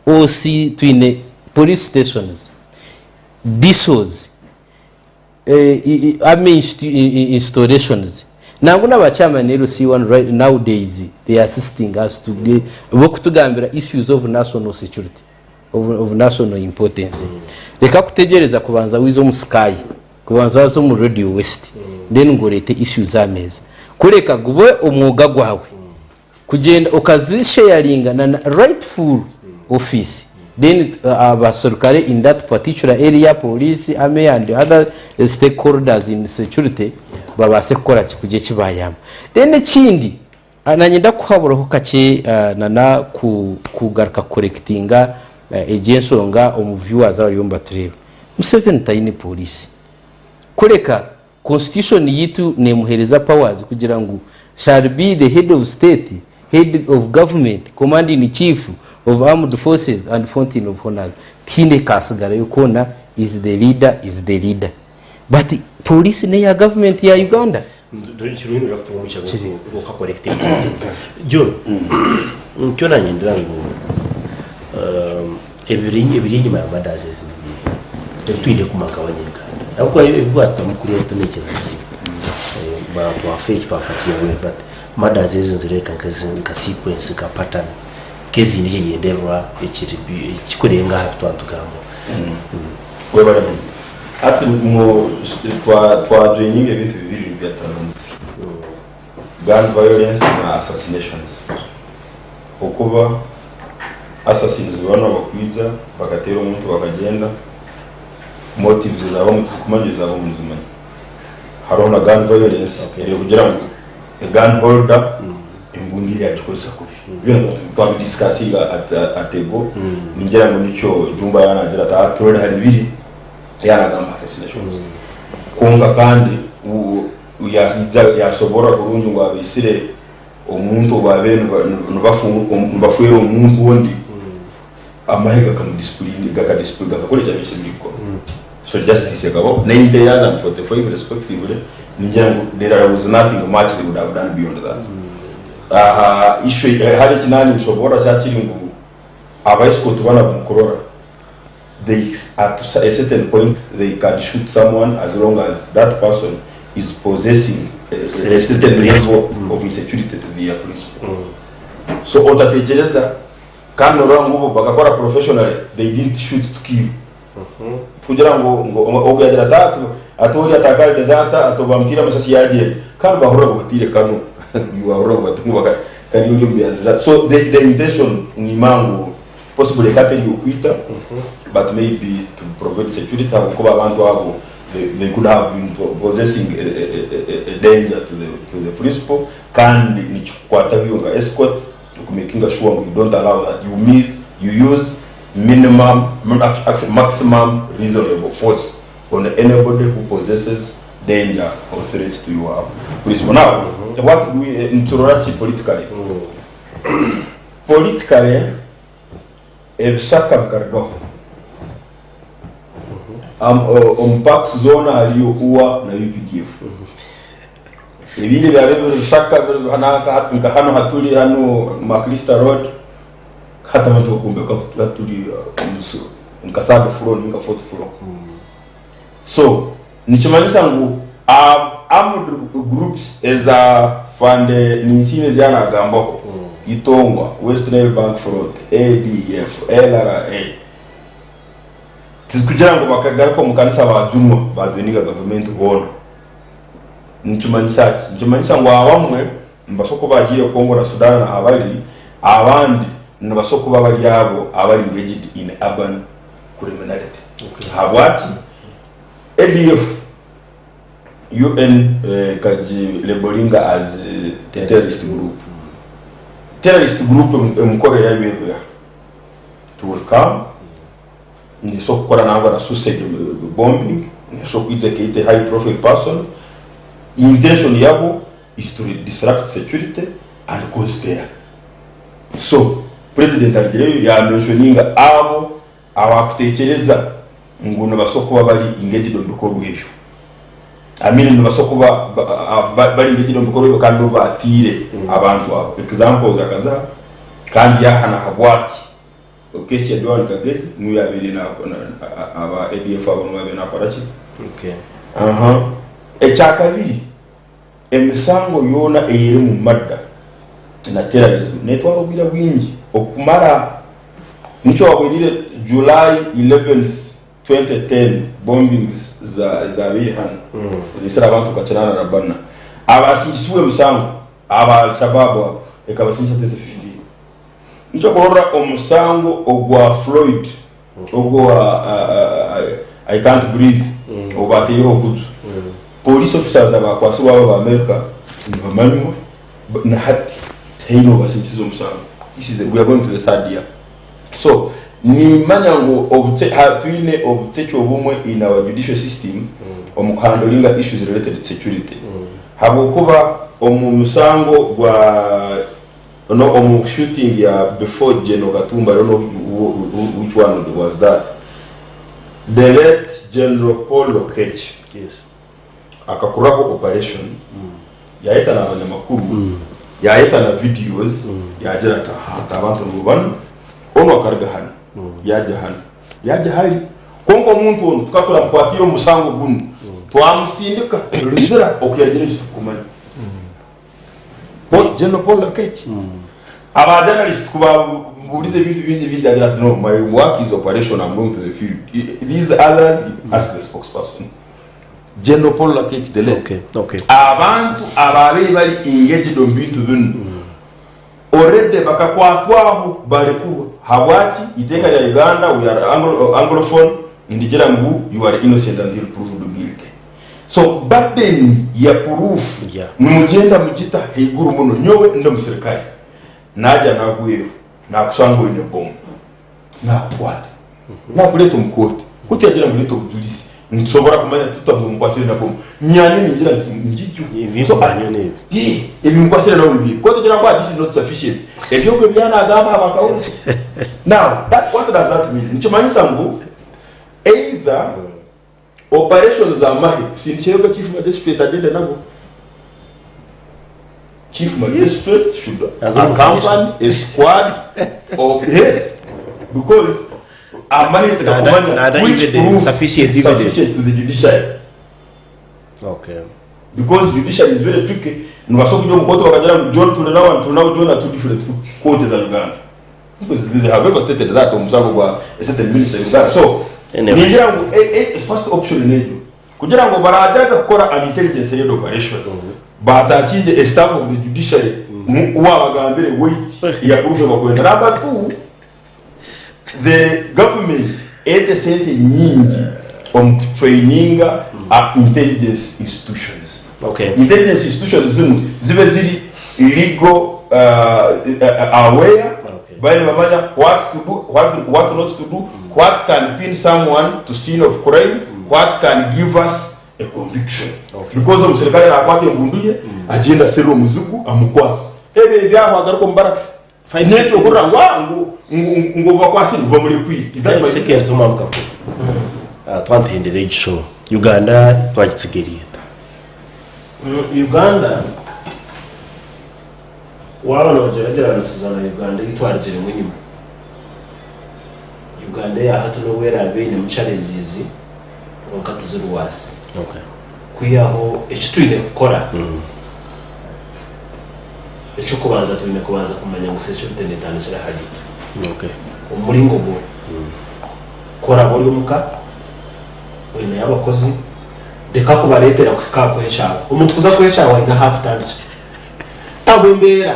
OC twine police stations DSOs installations nangu n'abachama nero C1 right nowadays they are assisting us to kutugambira issues of national security of national importance reka kutegereza kubanza wizo mu sky kubanza wazo mu radio west then ngorete issues ameza kureka gubwe umwuga gwawe kugenda ukazisharinga na rightful office then abasorukare in that particular area police army and other stakeholders in security babase gukora kuje kibayama then ikindi ananyenda kuhaburaho kake nana kugaruka correctinga ejensonga omuviewers abariomba tureba Museveni tayine police kureka constitution yitu nemuhereza powers kugira ngo shall be the head of state, head of government, commanding chief of armed forces and fountain of honors. Kine kasigara yukona is the leader. But police neya government ya Uganda. Chiruini rafto mu cyago ko collective. John. Cyona nyindira ngo ebirinyi ma badazes ni. Twide kumaka abanyekanda. Akwa ibwata mukuri yatanekeza. Ba kwa fake kwa fakia we but madazes nzireka nka sequence ka pattern. Kezi niye yenderwa ikikurenga hapo twantukambo. We bari ati mu twa joining ebintu bibiri byatanze. Gun violence na assassinations. Okuba assassins bana bakwiza bakatera umuntu bakagenda motives zabo mutukumanje zabo muzima. Harona gun violence kugira ngo gun holder imbundi yatikosa kubi. Bino twa discussing atego ningira ngo nicyo jumba yanagira tatora hari biri yanagamba assassinations. Kunga kandi yashobora kurungi ngo abisire omuntu babene bafuera omuntu wondi amahega kam discipline gakakora bise biriko. So justice yagabo 90 years and 45 respectively ningira ngo there was nothing much they would have done beyond that. Issue hari kinani ushobora cyakiri ngo abaisco tubana kumkorora they at a certain point they can shoot someone as long as that person is possessing a certain level of insecurity to the principle. So otategereza kandi orango bakakora professionally they didn't shoot to kill. Kugira ngo ogagira tatu atori atakale desata atobamtira masasi yaje kandi bahora gutire kanu bahora gutuma kandi uri mbiaza. So the intention ni mango possibly kateli ukwita but maybe to provide security kuba abantu abo they could have been possessing a danger to the principal can nichikwata biyonga escort to making sure you don't allow that you use minimum maximum reasonable force on anybody who possesses danger or threat to your principal. Now what we interact politically ebishaka bikargaho pax zone hariyo uwa na UPDF ibindi byabebe shaka hanaka hano haturi hano Makrista Road hata abantu bakumbe ko haturi umusoro nkasaga furo ninga 4th floor. So nichimanyisa ngo armed groups eza fande ninsime zana gambo Itongwa West Nile Bank Front ADF LRA tikugira ngo bakagaruka mu kanisa bajunwa badeniga government bona nichumanyisa ngo abamwe mbasoko bagiye Kongo na Sudan na abandi nabasoko babali yabo abali engaged in urban criminality. Habwati ADF UN kaji labelinga as terrorist group terrorist group mukore ya bibe to will come ni so kora na ngora suicide bombing ni so kuizekete high profile person. Intention yabo is to disrupt security and cause terror. So president Algeria ya mentioninga abo abakutekereza nguno basoko bali engaged on bikorwa ebyo. Amini nibasoko bali engaged on bikorwa ebyo kandi batire abantu abo. Examples akaza kandi yahana habwaki okesi ya Joan Kagezi mu yabiri na aba ADF abo mu yabiri na kwarachi. Okay. Echakabiri emisango yona eyiri mu madda na terrorism netwaro bila bwingi okumara nicho wabwirire July 11th 2010 bombings za BW'EMBUUNDU zisira abantu kacharana na bana abasisiwe misango aba al-Shabaab ekabasisha 2015 nicho korora omusango ogwa Floyd ogwa I can't breathe obateyo kuzu police officers abakwasi baba America nibamanywa na hati hino basitizo musango. We are going to the third year. So ni manyango hatuine obuteke obumwe in our judicial system omuhandlinga issues related to security. Habokuba omusango gwa omu shooting ya before General Katumba, I don't know which one was that. The late General Paul Lokech. Yes. Akakurako operation yaeta na abanyamakuru yaeta na videos yagira ta abantu n'ubano ono akarga hano yaja hari konko umuntu ono tukakora kwatiro musango guno twamusindika ruzira okuyagira kitukumanya General Paul Lokech aba journalist kuba burize ibintu bindi yagira no my work is operation, I'm going to the field. These others ask the spokesperson. General Paul Lokech the late. Okay. Abantu ababe bali engaged on bintu bino. Already bakakwatwaho bari kuba habwaki iteka ya Uganda, we are anglophone ndigira ngu you are innocent until proved guilty. So back then ya proof numugenda mugita higuru muno nyowe ndo musirikali naja nagwero nakusango ine bomba nakwata nakuleta mukoti kuti yagira nguleta ubujulisi nsobora kumanya tutamukwasire na bomba nyani ningira ngijju ibintu banyone ebinkwasire na bibi ko tugira kwa this is not sufficient ebyo ko byana agamba abakawusi. Now what does that mean? Nchimanyisa ngo either operations za mahi sinchego chief magistrate agenda nabo chief magistrate should accompany a squad of yes, because which proof sufficient to the judiciary. Okay. Because judiciary is very tricky. Nubasoko nyo mkoto wakajara John tunawa John are two different courts za Uganda. Because they have ever stated that omusango kwa a certain minister in Uganda. So nigira ngo first option nejo kugira ngo barajaga gukora an intelligence led operation batachinje a staff of the judiciary wabagambire wait ya proof bakwenda number 2 the government ete sente nyingi on training intelligence institutions. Okay. Intelligence institutions zibe ziri legal aware by what to do, what not to do, what can pin someone to scene of crime, what can give us a conviction. Okay. Because of serikali na kwate mbunduye agenda selo muzugu amukwa ebe byabo agaruko mbaraks neto kura wangu ngo bakwasi ngo muri kwi izari sekeres umamka ko twantendere igisho Uganda twagitsigeriye Uganda wabana bageragera nasizana Uganda itwarjire mu nyuma Uganda ya hatu no wera bene mu challenges okatizuru wasi. Okay. Kuyaho ekitwine kukora echo kubanza twine kubanza kumanya ngo security netanishira hadi. Okay. Umuringo bo kora bori umuka wene yabakozi deka kubaretera kwikako echawe umuntu kuza kwechawe ina hakutandika tabembera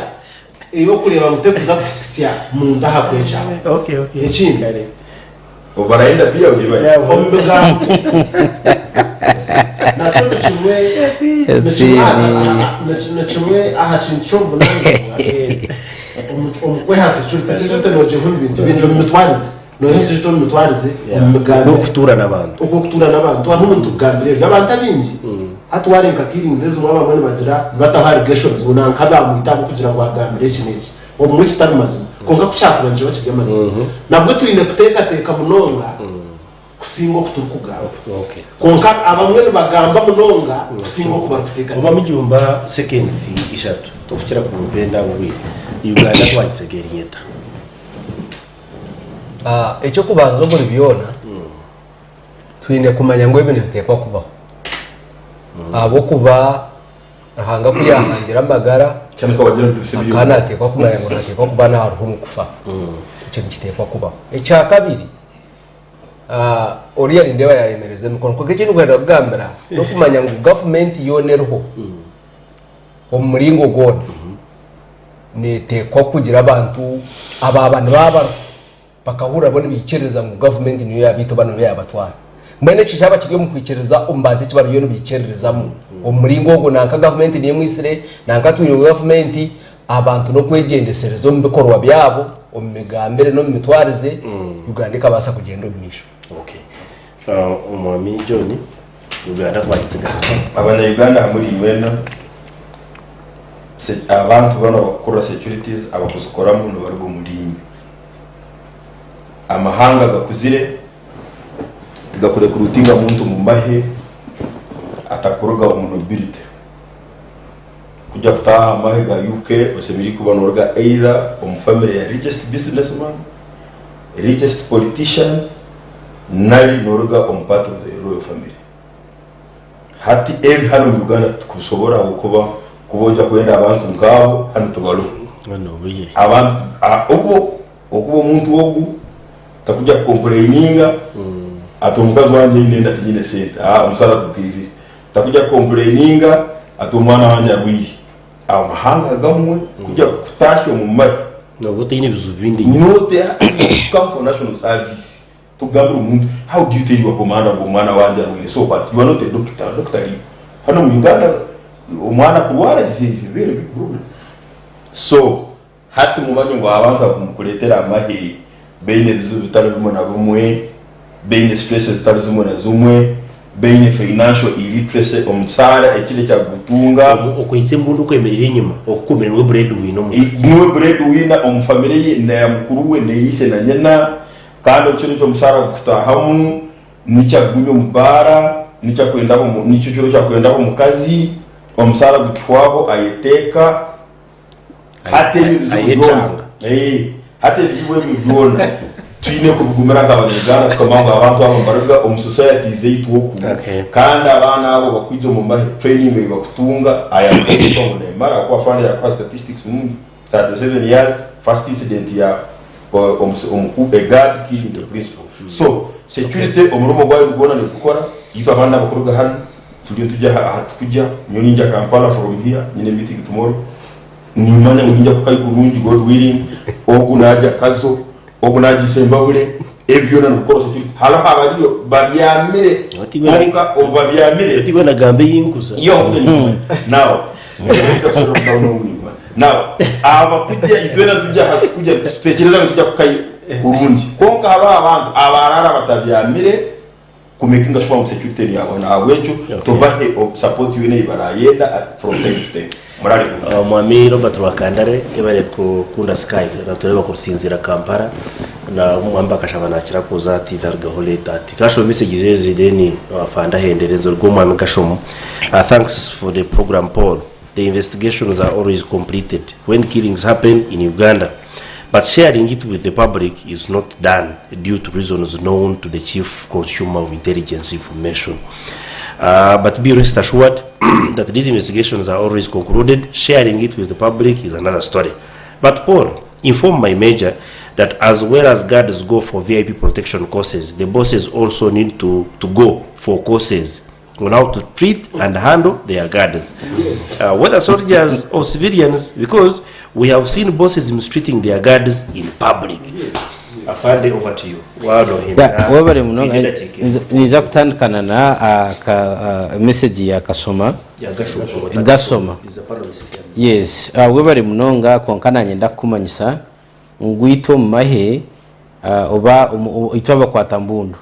iyo kureba mutekuza kusya munda hakwechawe. Okay. Echingare obaraenda pia ujibaye ombega kimwe aha kintu cyo vunanga umukwe hasi cyo pese cyo tano je nk'ibintu bintu mitwarize no hisi cyo mitwarize umuganda no kutura n'abantu uko kutura n'abantu aho umuntu gambire abantu abingi hatware nkakiri zo mwaba bane bagira batahari gestions bunanka bamwitabo kugira ngo agambire kineki omwe kitari mazima konga kucyakura nje bakirya mazima nabwo turinde kuteka munonga kusingo kuturukugaba okay konka abamwe bagamba munonga kusingo kubateka oba mijumba seconds 3 tokukira ku mpenda bubiri Uganda twagitsegera inyeta icyo kubanza muri byona twine kumanya ngo ibintu bitekwa kubaho abo kuba ahanga kuyahangira amagara cyane ko bagira tubisebye kana atekwa kumanya ngo natekwa kuba na haruhu kufa icyo gitekwa kubaho icya kabiri oriya ndeba yayemereze nuko ko kintu gwera bwambera no kumanya ngo government yonerho umuringo gona ni tekwa kugira abantu abantu baba bakahura bone bikereza ngo government niyo yabito bano yabatwara mwene cyaba kigiye mu kwikereza umbate kibaro yo bikerezamo umuringo go nanka government niyo mwisire nanka tuyo government abantu no kwegendeserezo mu bikorwa byabo omigambere no mitwarize Uganda kabasa kugenda umisha okay umwami John Uganda twagitsega abana Uganda muri wena abantu bano bakora securities abakuzikoramo no bari umuringo amahanga gakuzire tugakore kurutinga muntu mu mahe atakuruga umunobirite kujya kutaha amahe ga UK osemiri kubanurga either family ya richest businessman richest politician nari noruga part of the royal family hati hano mu Uganda tukusobora kuba kubonja kwenda abantu ngabo hano tugalo biye abantu uko muntu wogu takuja complaininga atumukazi wanje nenda tinyine sente umusara tukizi takuja complaininga atumwana wanje awiye amahanga gamwe kujya kutashyo mu mai no butine bizubindi note come for national service tugambira umuntu how do you tell your commander ngo mwana wanje awiye so but you are not a doctor hano mu Uganda umwana kurwara is very big problem so hati mubanyo ngo abantu bakumukuletera amahe bene bizubitaro bimona bumwe bene stresses tarizumona zumwe bene financial illiteracy omusara ekile cya gutunga okwitse mbundu kwemerera inyuma okukomera we breadwinner niwe breadwinner omufamily ye na mukuru we ne yise na nyina kandi okiro cyo musara gutahamu nicya gunyo mbara nicya kwenda mu nicyo cyo cya kwenda mu kazi omusara gutwaho ayeteka hate bizubona hate bizubwe byona twine kubugumira ngabanyarwanda tukamanga abantu abambaraga society zeitu woku kandi abana abo bakwijo mu training bakutunga ayakweto mu mara kwa fanda kwa statistics mu 37 years first incident ya guard kid in the principal so security umurumo gwayo gubona ni gukora yitwa abana bakuruga hano tujya hatukujya nyoni njya Kampala from here nyine meeting tomorrow nimanya njya kukayikurungi God willing ogunaja kazo ogunaji sembabule ebyo na gukora security hala habaliyo babyamire onka obabyamire tigo na gambe yinkuza yo now aba kujya itwena tujya hatukujya tutekereza tujya kukayi kurungi konka haba abantu abarara batabyamire kumekinga shwa mu security yabo na wecho tobahe support yene ibarayenda from time to time murari mwami Robert Wakandare ebare ku kunda sky na tureba kusinzira Kampala na mwamba kashabana kira kuza tivarga holeta ati kasho message zezi deni afanda henderezo rwo mwami kashomo thanks for the program Paul. The investigations are always completed when killings happen in Uganda, but sharing it with the public is not done due to reasons known to the chief consumer of intelligence information. But be rest assured that these investigations are always concluded. Sharing it with the public is another story. But Paul, inform my major that as well as guards go for VIP protection courses, the bosses also need to go for courses on how to treat and handle their guards, whether soldiers or civilians, because we have seen bosses mistreating their guards in public. afande over to you wano ya wabare munonga niza kutandikana na message ya kasoma gasoma yes wabare munonga konkana nyenda kumanyisa ngwito mahe oba itwaba kwata mbundu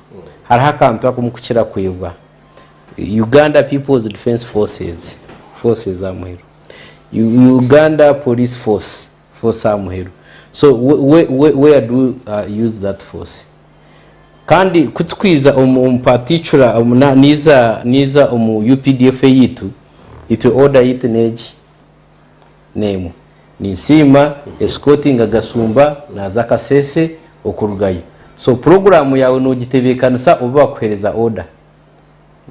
hariho akantu akumukukira kwibwa Uganda People's Defense Forces amuhero Uganda Police Force amuhero. So where do use that force? Kandi kutukwiza particular niza UPDF yitu itu order it name ni sima escorting agasumba na zakasese okurugayo. So program yawe no gitebekanisa uba kuhereza order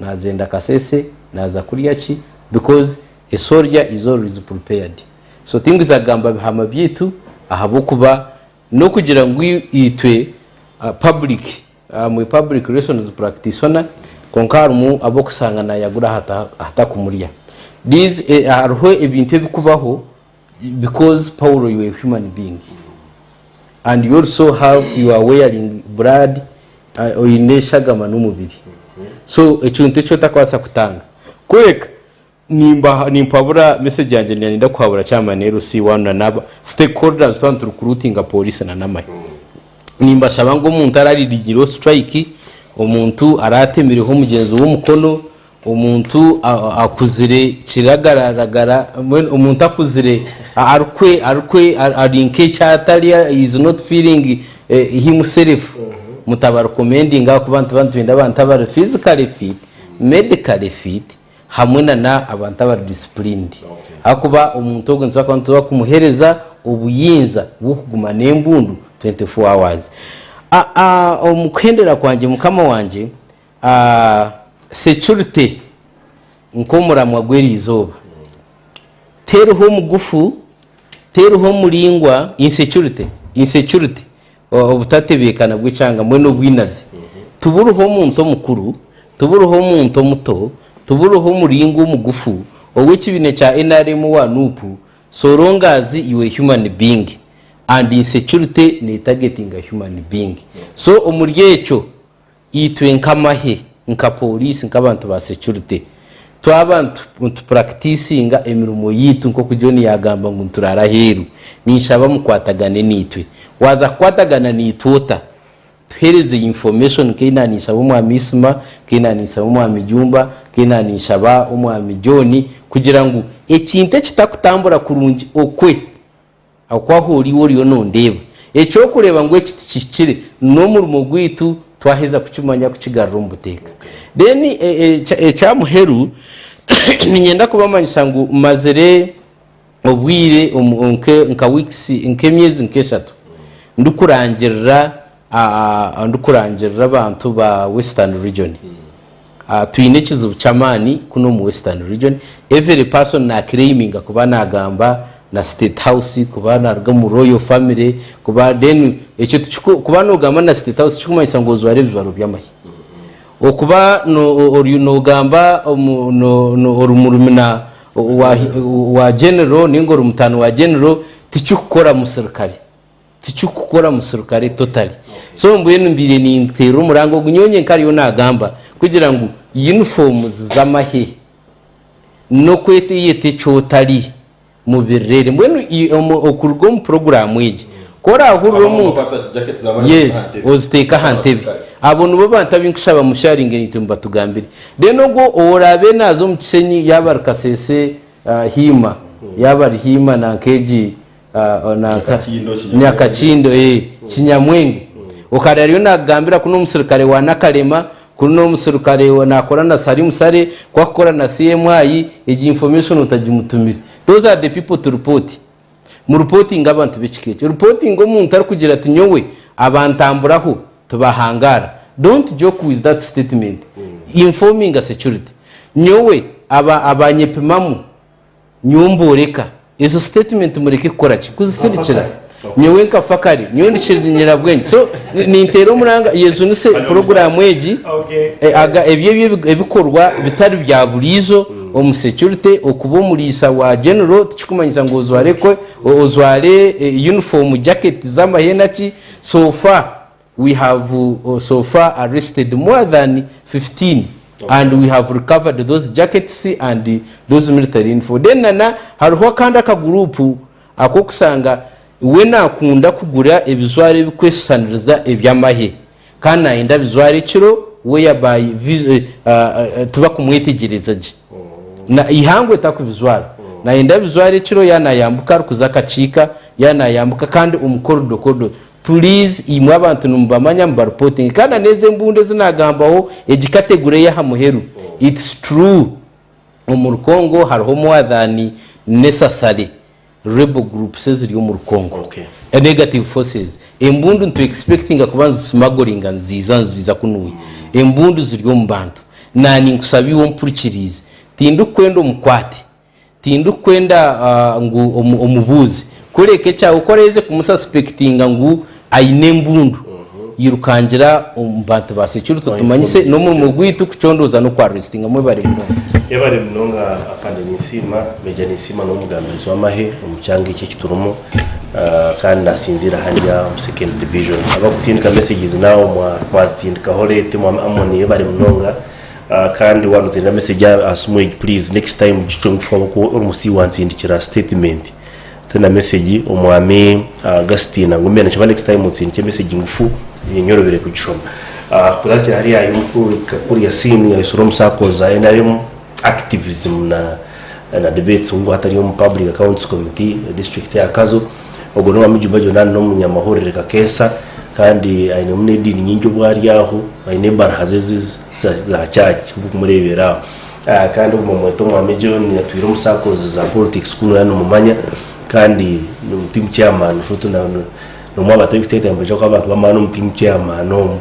nazenda kasese naza kuriyachi because a soldier is always prepared. So things agamba bihama byitu ahabukuba no kugira ngo itwe public relations practitioner konkarumu abokusangana yagura hata kumuriya. These are ebintu bikubaho because Paulo you are a human being and you also have you are wearing blood oyineshagama n'umubiri. So ekintu cyo takwasa kutanga kweka nimpabura message yanje nyanida kwabura cyamanero si wana naba stakeholders to recruiting a police na namaye nimba shabango umuntu araririgiro strike umuntu aratemereho mugenzi w'umukono umuntu akuzire kiragaragara umuntu akuzire arukwe arinke cyatali is not feeling himself mutabara recommending abantu benda abantu physically fit medically fit hamwe na abantu aba disciplined akuba umuntu ogonza akantu bakumuhereza ubuyinza bwo kuguma nembundu 24 hours omukhendera kwanje mukama wanje security nkomuramwa gweri izoba teruho mugufu teruho mulingwa insecurity obutatebekana bw'icanga mwe no bwinazi tuburuho muntu mukuru tuburuho muntu muto tuburuho muringo mugufu owekibine cha NRM wa nupu so long as you are human being and insecurity ne targeting a human being. So omuryecho itwe nkamahe nka police nkabantu ba security to abantu practicing emirumo yitu nko kujoni yagamba ngo turara heru nishaba mukwatagane nitwe waza kwatagana nitota tuhereze information kina nisaba umwami Isma kina nisaba umwami Jumba kina nisaba umwami Joni kugira ngo ekinte kitakutambura kurungi okwe akwahori wori no ndeba echo kureba ngo ekitishikire no murumo gwitu twaheza kucimanya kukigarura mbuteka then echamuheru ninyenda kubamanyisa ngo mazere obwire nka weeks nkemyezi nkeshatu ndukurangirira abantu ba Western region tuine kizibu chamani kuno mu Western region every person na claiming kuba nagamba na state house kuba narga mu royal family kuba then echo kuba no gamba na state house chukumanyisa ngo zwarebzwaro byamahi okuba no gamba no orumurumina wa general ningo rumutano wa general tichukora musirikare totally. So mbwenu mbire ni ntero murango gunyonye nkari yonagamba kugira ngo uniforms zamahe no kwete yete chotali mu birere mbwenu okurgo mu program eje kora ahuriro mu yes oziteka hantebe abonu bo bantabinkushaba musharinge nitumba tugambire deno go orabe nazo mu kisenyi yabarkasese hima yabari hima na keji na kachindo kinyamwenge ukarariyo nagambira kuno musirikare wa nakarema kuno musirikare nakora na sari musare kwakora na CMI igi information utajimutumira. Those are the people to report mu reporting abantu bikikeje reporting omuntu ari kugira ati nyowe abantamburaho tubahangara. Don't joke with that statement. Informing a security nyowe abanyepimamu nyumboreka izo statement mureke gukora ki kuzisirikira nyewe nkafakari nyewe ndishirira bwenge. So ni intero muranga yezu nise program eji aga ebikorwa bitari bya burizo omu security okubo murisa wa general tukumanyisa ngo ozware ko ozware uniform jacket z'amahena ki so far we have so far arrested more than 15 and we have recovered those jackets and those military info. Then nana hariho kandi aka group ako kusanga we nakunda kugura ebizware bikwesaniriza ebyamahe kana inda bizware kiro we yabaye tuba kumwitegereza je na ihangwe takubizwara na inda bizware kiro yana yambuka kuzakacika yana yambuka kandi umukorodo please imwe abantu numbamanya mba reporting kana neze mbunde zinagambaho egikategure ya hamuheru it's true mu Kongo hariho mwadhani necessary rebel groups ziri mu Kongo a negative forces embundu to expecting akubanza smuggling nziza kunuye embundu ziri mu bantu nani nkusabiwe mpurikirize tindu kwenda umukwate tindu kwenda ngu omubuzi kureke cya ukoreze kumususpectinga ngu aine mbundu yirukangira umbantu basecurity tumanyise no mu mugwitu kucondoza no kwa arrestinga mwe bari mnonga afande nisima meja nisima no mugambirizo w'amahe umucanga iki kiturumo kandi nasinzira hanya mu second division abakutsindika messages nawo mwazindika holete mu amoni bari mnonga kandi wanuzira message asumuye please next time gichonga fwa ko umusi wanzindikira statement tena message umwami Agustina ngumene chaba next time utsindike message ngufu yenyorobere kugishoma kurati hari yayo kuri yasini ya isoro musakoza NRM activism na debates ngo hatari mu public accounts committee district ya Kazo ogono wa mijumbajo nani no munyamahorere kakesa kandi aine munedini nyingi bwari yaho aine barhazizi za church bukumurebera kandi mu mweto mu amijoni yatwira musakoza za politics kuno yano mumanya kandi no team chairman futu na no mwaba tebitete ambejo kwa abantu bamano mu team chairman no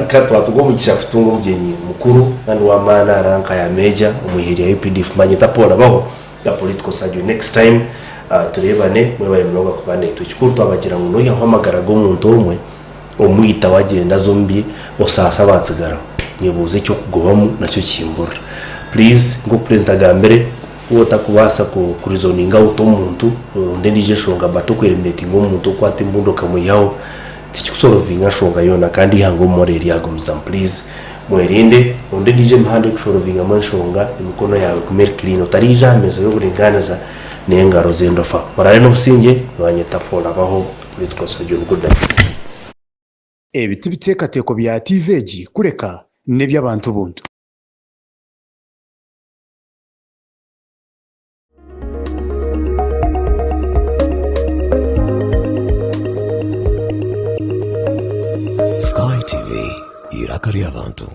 kandi twatugomugisha kutunga mugenyi mukuru kandi wa mana ranka ya meja umuhiri ya UPDF manyita pora baho ya political surgery next time turebane mwe bayimnoga kubane tukikuru twabagira ngo no yahamagara go muntu umwe omwita wagenda zombi osasa batsigara nyebuze cyo kugobamo nacyo kimbura please ngo president agambere wota kubasa ku kurizoninga utomuntu ndendije shonga bato kweliminate ngo muntu kwate mbundo kamuyaho tikikusolvinga shonga yona kandi hango moreri yago mzam please mwerinde ndendije mhande kusolvinga manshonga imikono yawe kumeri clean utarija meza yo buringaniza n'engaro zendofa marare no businge banyeta pola baho political surgeon good day ebiti bitekateko bya TVG kureka n'ebyabantu buntu Sky TV irakari abantu.